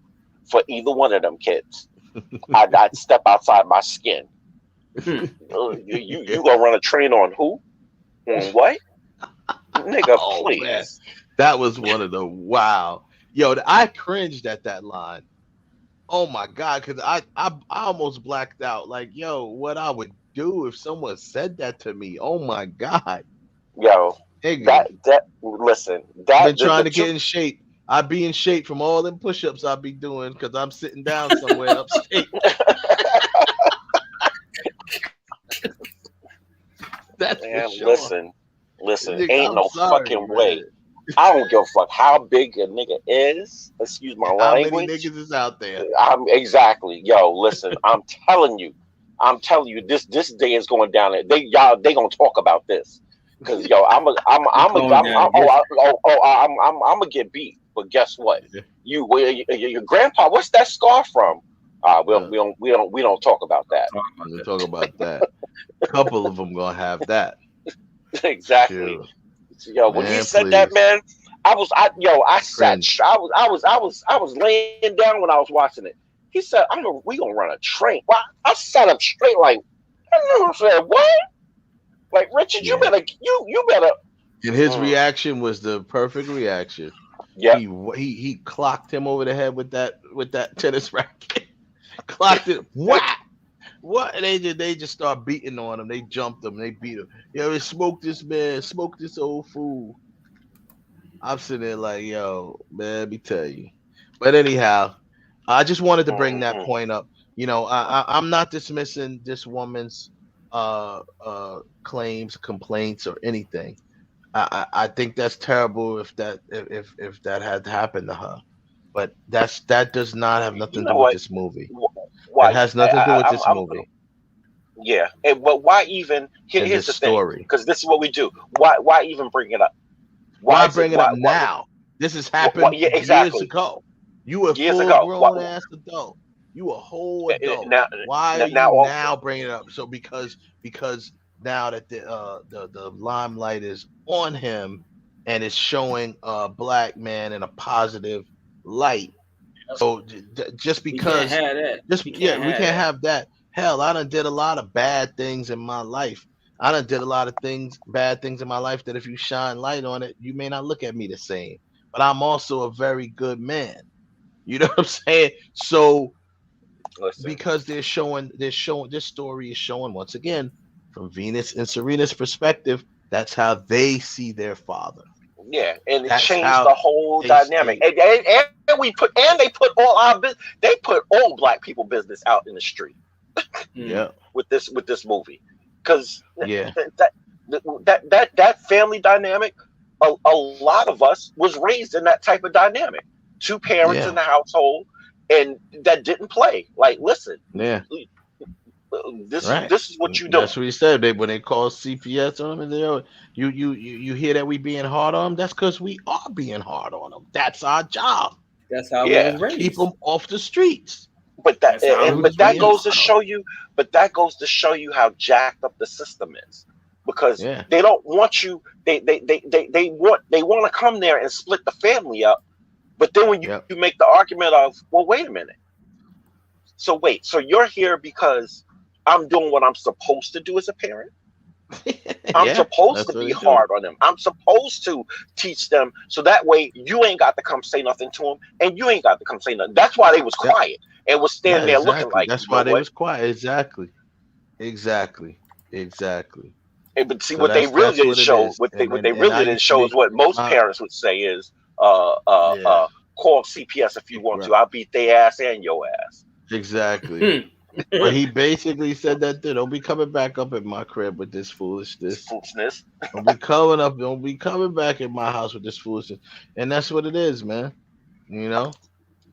S19: for either one of them kids, I'd step outside my skin. You gonna run a train on who? On what? Nigga, please.
S17: Man. That was one of the wow. Yo, I cringed at that line. Oh my God, because I almost blacked out. Like, yo, what I would do if someone said that to me. Oh my God.
S19: Yo, listen.
S17: I've been trying to get in shape. I'd be in shape from all them push-ups I'd be doing because I'm sitting down somewhere upstate. That's
S19: man,
S17: for sure.
S19: Listen,
S17: Nigga,
S19: ain't
S17: I'm
S19: no
S17: sorry,
S19: fucking
S17: man.
S19: way. I don't give a fuck how big a nigga is. Excuse my language.
S17: How many niggas is out there?
S19: Exactly. Yo, listen, I'm telling you, this day is going down there. They gonna talk about this. Cause yo, I'm gonna get beat. But guess what? Your grandpa, what's that scar from? We don't talk about that.
S17: We'll talk about that. A couple of them gonna have that.
S19: Exactly.
S17: Sure.
S19: Yo, when he said that, man, I was laying down when I was watching it. He said, we gonna run a train. Well, I sat up straight like, I said, what? Like, Richard, you better.
S17: And his reaction was the perfect reaction.
S19: Yeah,
S17: he clocked him over the head with that tennis racket. Clocked it. What? And they just start beating on him. They jumped him. They beat him. Yo, they smoked this man. Smoked this old fool. I'm sitting there like, yo, man, let me tell you. But anyhow, I just wanted to bring that point up. I'm not dismissing this woman's claims, complaints, or anything. I think that's terrible if that had happened to her. But that does not have nothing to do with this movie. It has nothing to do with this movie.
S19: Yeah, but why even? Here's the story. Because this is what we do. Why even bring it up?
S17: Why bring it up now? This has happened years ago. You a full-grown ass adult. You a whole adult. Why are you now bringing it up? So because now that the limelight is on him and it's showing a black man in a positive light. So just because we can't have that. Hell, I done did a lot of bad things in my life. I done did a lot of things, bad things in my life that if you shine light on it, you may not look at me the same. But I'm also a very good man. You know what I'm saying? So because they're showing this story is showing once again from Venus and Serena's perspective, that's how they see their father.
S19: Yeah, and it
S17: That's
S19: changed
S17: how
S19: the whole
S17: they
S19: dynamic.
S17: see-
S19: They put all our business. They put all black people business out in the street.
S17: Yeah.
S19: With this movie, because
S17: Yeah.
S19: that family dynamic, a lot of us was raised in that type of dynamic. Two parents
S17: Yeah.
S19: in the household, and that didn't play. Like, listen,
S17: Yeah.
S19: this
S17: Right.
S19: this is what you do.
S17: That's what he said. When they call CPS on them, and they you hear that we being hard on them. That's because we are being hard on them. That's our job.
S18: That's how we was raised.
S17: Keep them off the streets.
S19: But that goes to show you. But that goes to show you how jacked up the system is, because they don't want you. They want to come there and split the family up. But then when you make the argument of, well, wait a minute. So you're here because I'm doing what I'm supposed to do as a parent. I'm supposed to be hard on them. I'm supposed to teach them so that way you ain't got to come say nothing to them, and you ain't got to come say nothing. That's why they was quiet and was standing there looking like.
S17: That's why they was quiet. Exactly.
S19: And, but see, what they really didn't show, what they really didn't show is what most parents would say is, call CPS if you want to. I'll beat their ass and your ass.
S17: Exactly. But he basically said that don't be coming back up at my crib with this foolishness. Don't be coming back at my house with this foolishness. And that's what it is, man. You know?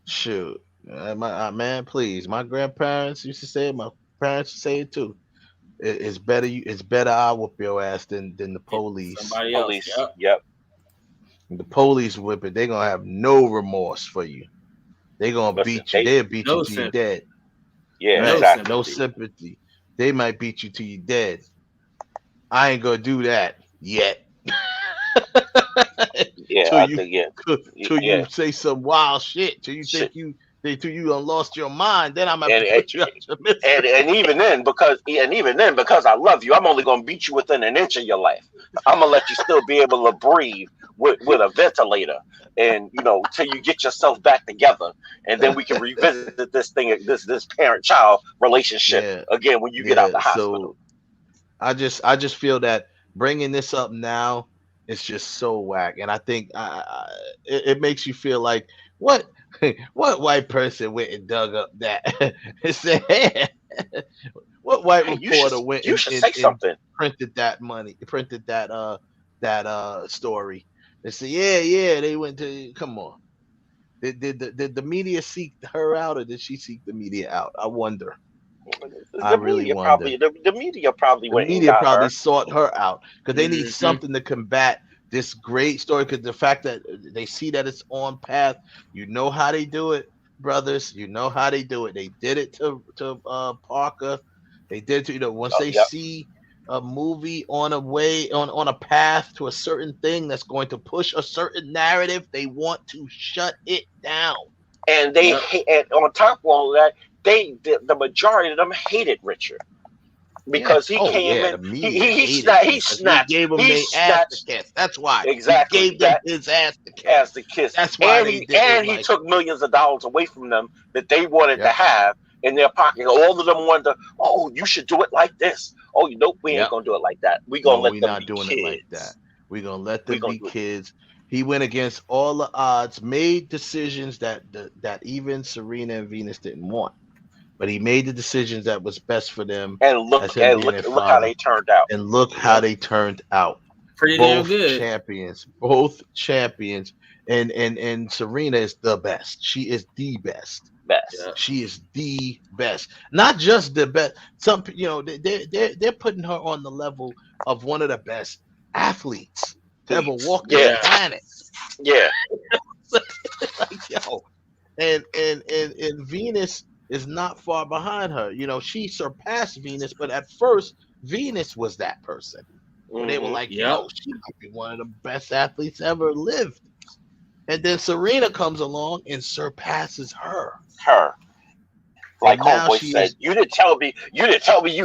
S17: Shoot. Man, please. My grandparents used to say it, my parents used to say it too. It's better I whoop your ass than the police.
S18: Somebody else.
S19: Yep.
S17: The police whip it, they're gonna have no remorse for you. They're gonna beat you. They'll beat you till you're dead.
S19: Yeah,
S17: right?
S19: exactly.
S17: No sympathy. They might beat you till you're dead. I ain't gonna do that yet. Till you say some wild shit. Till you think till you done lost your mind. Then I'm gonna put you out your misery.
S19: And even then, because I love you, I'm only gonna beat you within an inch of your life. I'm gonna let you still be able to breathe with a ventilator, and till you get yourself back together, and then we can revisit this parent-child relationship again when you get out the hospital.
S17: So I just feel that bringing this up now is just so whack, and I think it makes you feel like what white person went and dug up that and said, hey, what white reporter went and printed that story. They say, yeah, they went to. Come on, did the media seek her out, or did she seek the media out? I wonder. I really wonder.
S19: The media probably went.
S17: The media probably sought her out because they need something to combat this great story. Because the fact that they see that it's on path, you know how they do it, brothers. You know how they do it. They did it to Parker. They did it to once they see a movie on a path to a certain thing that's going to push a certain narrative, they want to shut it down.
S19: And they and on top of all of that, the majority of them hated Richard because he came in. He snatched.
S17: He gave them their ass to kiss. That's why.
S19: Exactly.
S17: He gave them his ass to kiss. That's why.
S19: He took millions of dollars away from them that they wanted to have in their pocket. All of them wanted to. Oh, you should do it like this. Oh, we ain't gonna do it like that. We gonna let them be kids. We're not doing it like that. We're gonna let them be kids. He went against all the odds, made decisions that even Serena and Venus didn't want. But he made the decisions that was best for them. And look how they turned out.
S17: And look how they turned out.
S18: Pretty damn good.
S17: Both champions. And Serena is the best. She is the best.
S19: Yeah.
S17: She is the best. Not just the best. Some they're putting her on the level of one of the best athletes to ever walk the planet.
S19: Yeah.
S17: And Venus is not far behind her. She surpassed Venus, but at first Venus was that person. When they were like, she might be one of the best athletes ever lived. And then Serena comes along and surpasses her.
S19: Like homeboy said, you didn't tell me you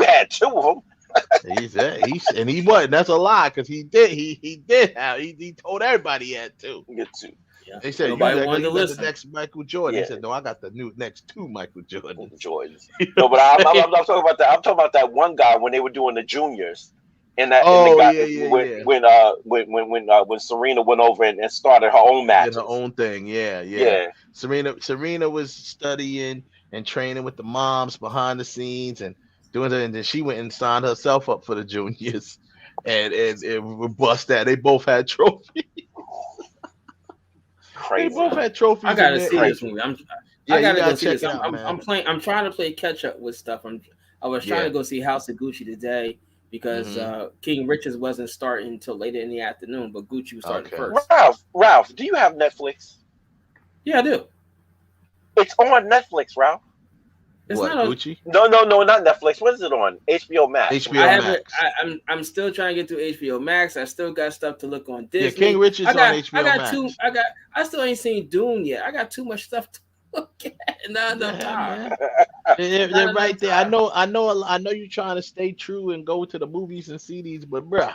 S19: had two of them.
S17: And he wasn't. That's a lie because he did. He did have. He told everybody he had two.
S19: Get two.
S18: Yeah.
S17: They said
S18: Nobody
S17: you
S18: wanted to
S17: got the
S18: listen.
S17: next Michael Jordan.
S19: Yeah.
S17: He said, no, I got the next two Michael Jordans.
S19: No, but I'm not talking about that. I'm talking about that one guy when they were doing the juniors, and that when Serena went over and started her own matches,
S17: her own thing. Yeah. Serena was studying and training with the moms behind the scenes and doing it, and then she went and signed herself up for the juniors, and it bust that they both had trophies.
S19: Crazy.
S17: They both had trophies.
S18: I gotta see this movie. I gotta go see this.
S17: Out,
S18: I'm trying to play catch up with stuff. I was trying to go see House of Gucci today because King Richards wasn't starting until later in the afternoon, but Gucci was starting first.
S19: Ralph, do you have Netflix?
S18: Yeah, I do.
S19: It's on Netflix, Ralph.
S18: It's
S17: what,
S18: not
S17: Gucci?
S19: No, not Netflix. What is it on? HBO Max.
S18: I'm still trying to get through HBO Max. I still got stuff to look on Disney.
S17: Yeah, King Richards on HBO Max.
S18: I still ain't seen Dune yet. I got too much stuff to look at. Not enough time.
S17: They're right there. I know you're trying to stay true and go to the movies and see these, but bruh,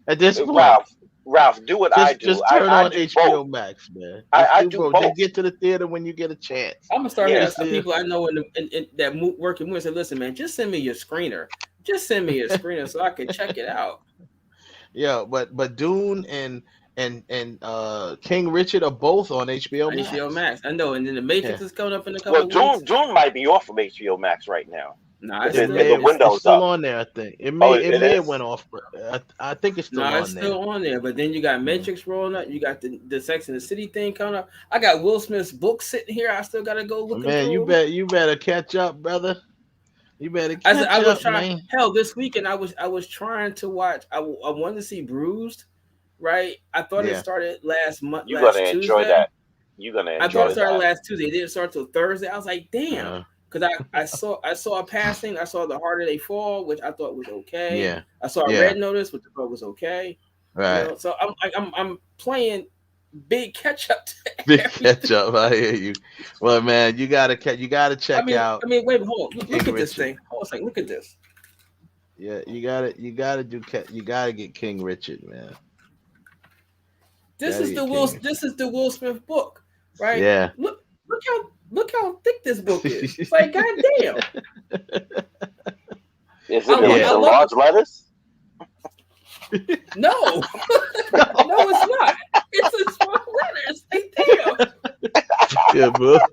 S17: at this point,
S19: Ralph, do what I do.
S17: Just turn on HBO Max, man.
S19: I do both.
S17: Just get to the theater when you get a chance.
S18: I'm gonna start asking people I know in that work in movies. Say, listen, man, just send me your screener. Just send me a screener so I can check it out.
S17: Yeah, but Dune and King Richard are both on HBO Max.
S18: HBO Max, I know. And then the Matrix is coming up in a couple of weeks.
S19: Dune might be off of HBO Max right now.
S18: Nah,
S17: it's still on there. I think it may have went off, but I think it's still on there.
S18: It's still on there. But then you got Matrix rolling up. You got the Sex and the City thing coming up. I got Will Smith's book sitting here. I still gotta go look.
S17: Man, you better catch up, brother. You better catch up.
S18: I was trying. Man. Hell, this weekend I was trying to watch. I wanted to see Bruised. Right, I thought it started last month.
S19: You're gonna enjoy that. You're gonna enjoy that.
S18: I thought it started last Tuesday. It didn't start till Thursday. I was like, damn. Because I saw a passing. I saw The Harder They Fall, which I thought was okay.
S17: Yeah.
S18: I saw a Red Notice, which I thought was okay.
S17: Right.
S18: You know, so I'm playing big catch up.
S17: Big catch up. I hear you. Well, man, you gotta check out.
S18: I mean, wait, hold on. Look at this thing. Hold on a second. Look at this.
S17: Yeah, you gotta get King Richard, man.
S18: This is the Will Smith book, right?
S17: Yeah.
S18: Look how thick this book is. It's like, goddamn.
S19: Is it in large letters?
S18: No. No, it's not. It's a small letters. Like, damn.
S17: Yeah,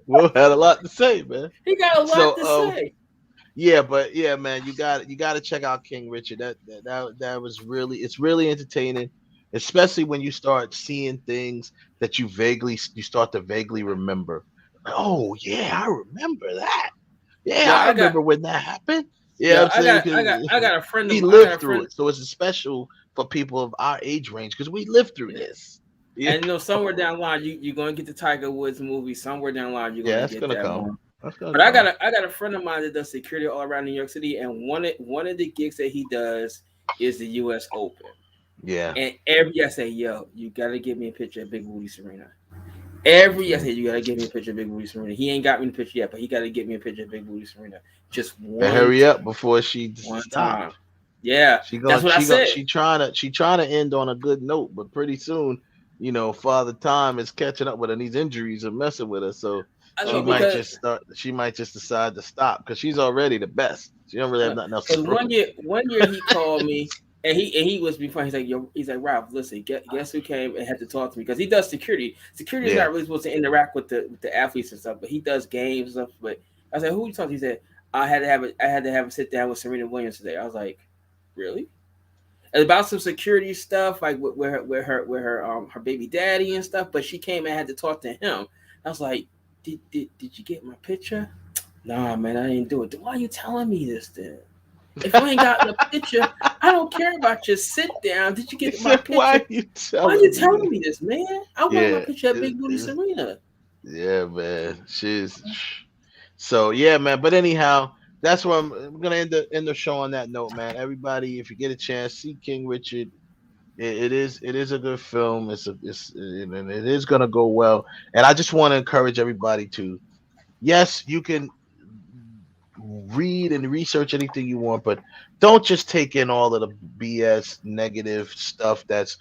S17: Will had a lot to say, man.
S18: He got a lot to say.
S17: Yeah, but yeah, man, you got to check out King Richard. That was it's really entertaining. Especially when you start seeing things that you start to vaguely remember. Oh yeah, I remember that. Yeah, I remember when that happened. Yeah,
S18: I got a friend.
S17: He lived through it, so it's special for people of our age range because we lived through this. Yeah.
S18: And somewhere down the line, you're gonna get the Tiger Woods movie. Somewhere down the line, you're gonna get that
S17: come.
S18: But I got a friend of mine that does security all around New York City, and one of the gigs that he does is the U.S. Open.
S17: Yeah.
S18: And every year I say, yo, you gotta give me a picture of Big Booty Serena. Every year I say, you gotta give me a picture of Big Booty Serena. He ain't got me the picture yet, but he gotta get me a picture of Big Booty Serena. Just one.
S17: Hurry up before she
S18: stops. Yeah, that's what I said.
S17: She trying to end on a good note, but pretty soon, Father Time is catching up with her. And these injuries are messing with her, so she might just decide to stop because she's already the best. She don't really have nothing else.
S18: Because one year he called me. And he was before he's like Ralph, listen, guess who came and had to talk to me because he does security. Security is not really supposed to interact with the athletes and stuff, but he does games and stuff. But I said, who you talking to? He said, I had to have a sit down with Serena Williams today. I was like, really? And about some security stuff, like with her baby daddy and stuff. But she came and had to talk to him. I was like, did you get my picture? Nah, man, I didn't do it. Why are you telling me this then? If you ain't got the picture, I don't care about your sit down. Did you get my picture? Why are you telling me this, man? I want my picture of Big Booty Serena.
S17: Yeah, man. So yeah, man. But anyhow, that's where I'm gonna end the show on that note, man. Everybody, if you get a chance, see King Richard. It is a good film. It is gonna go well. And I just want to encourage everybody to, yes, you can read and research anything you want, but don't just take in all of the BS negative stuff that's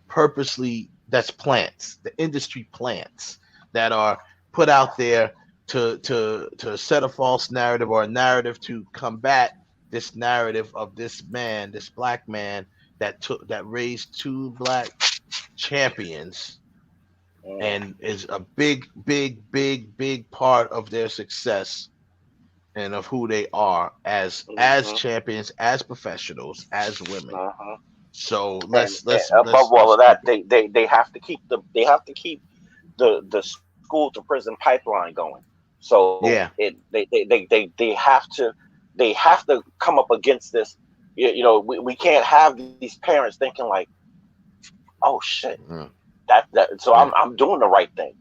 S17: plants, the industry plants that are put out there to set a false narrative or a narrative to combat this narrative of this man, this black man that raised 2 black champions and is a big part of their success and of who they are as champions, as professionals, as women. So let's
S19: above all of that, they have to keep the school to prison pipeline going. So they have to come up against this. You know, we can't have these parents thinking like, oh shit, so I'm doing the right thing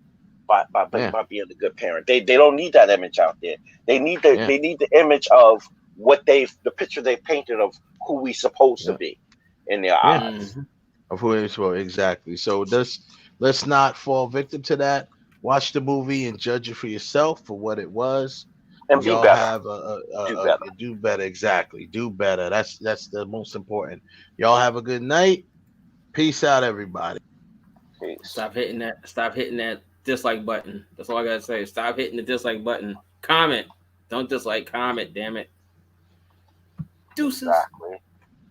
S19: by being a good parent. They don't need that image out there. They need the image of the picture they painted of who we supposed to be in their eyes.
S17: Of who it's for, exactly. So let's not fall victim to that. Watch the movie and judge it for yourself for what it was.
S19: And
S17: y'all
S19: be better.
S17: Have do better. Exactly. Do better. That's the most important. Y'all have a good night. Peace out, everybody.
S19: Peace.
S18: Stop hitting that dislike button. That's all I gotta say. Stop hitting the dislike button. Comment. Don't dislike. Comment. Damn it. Deuces.
S19: Exactly.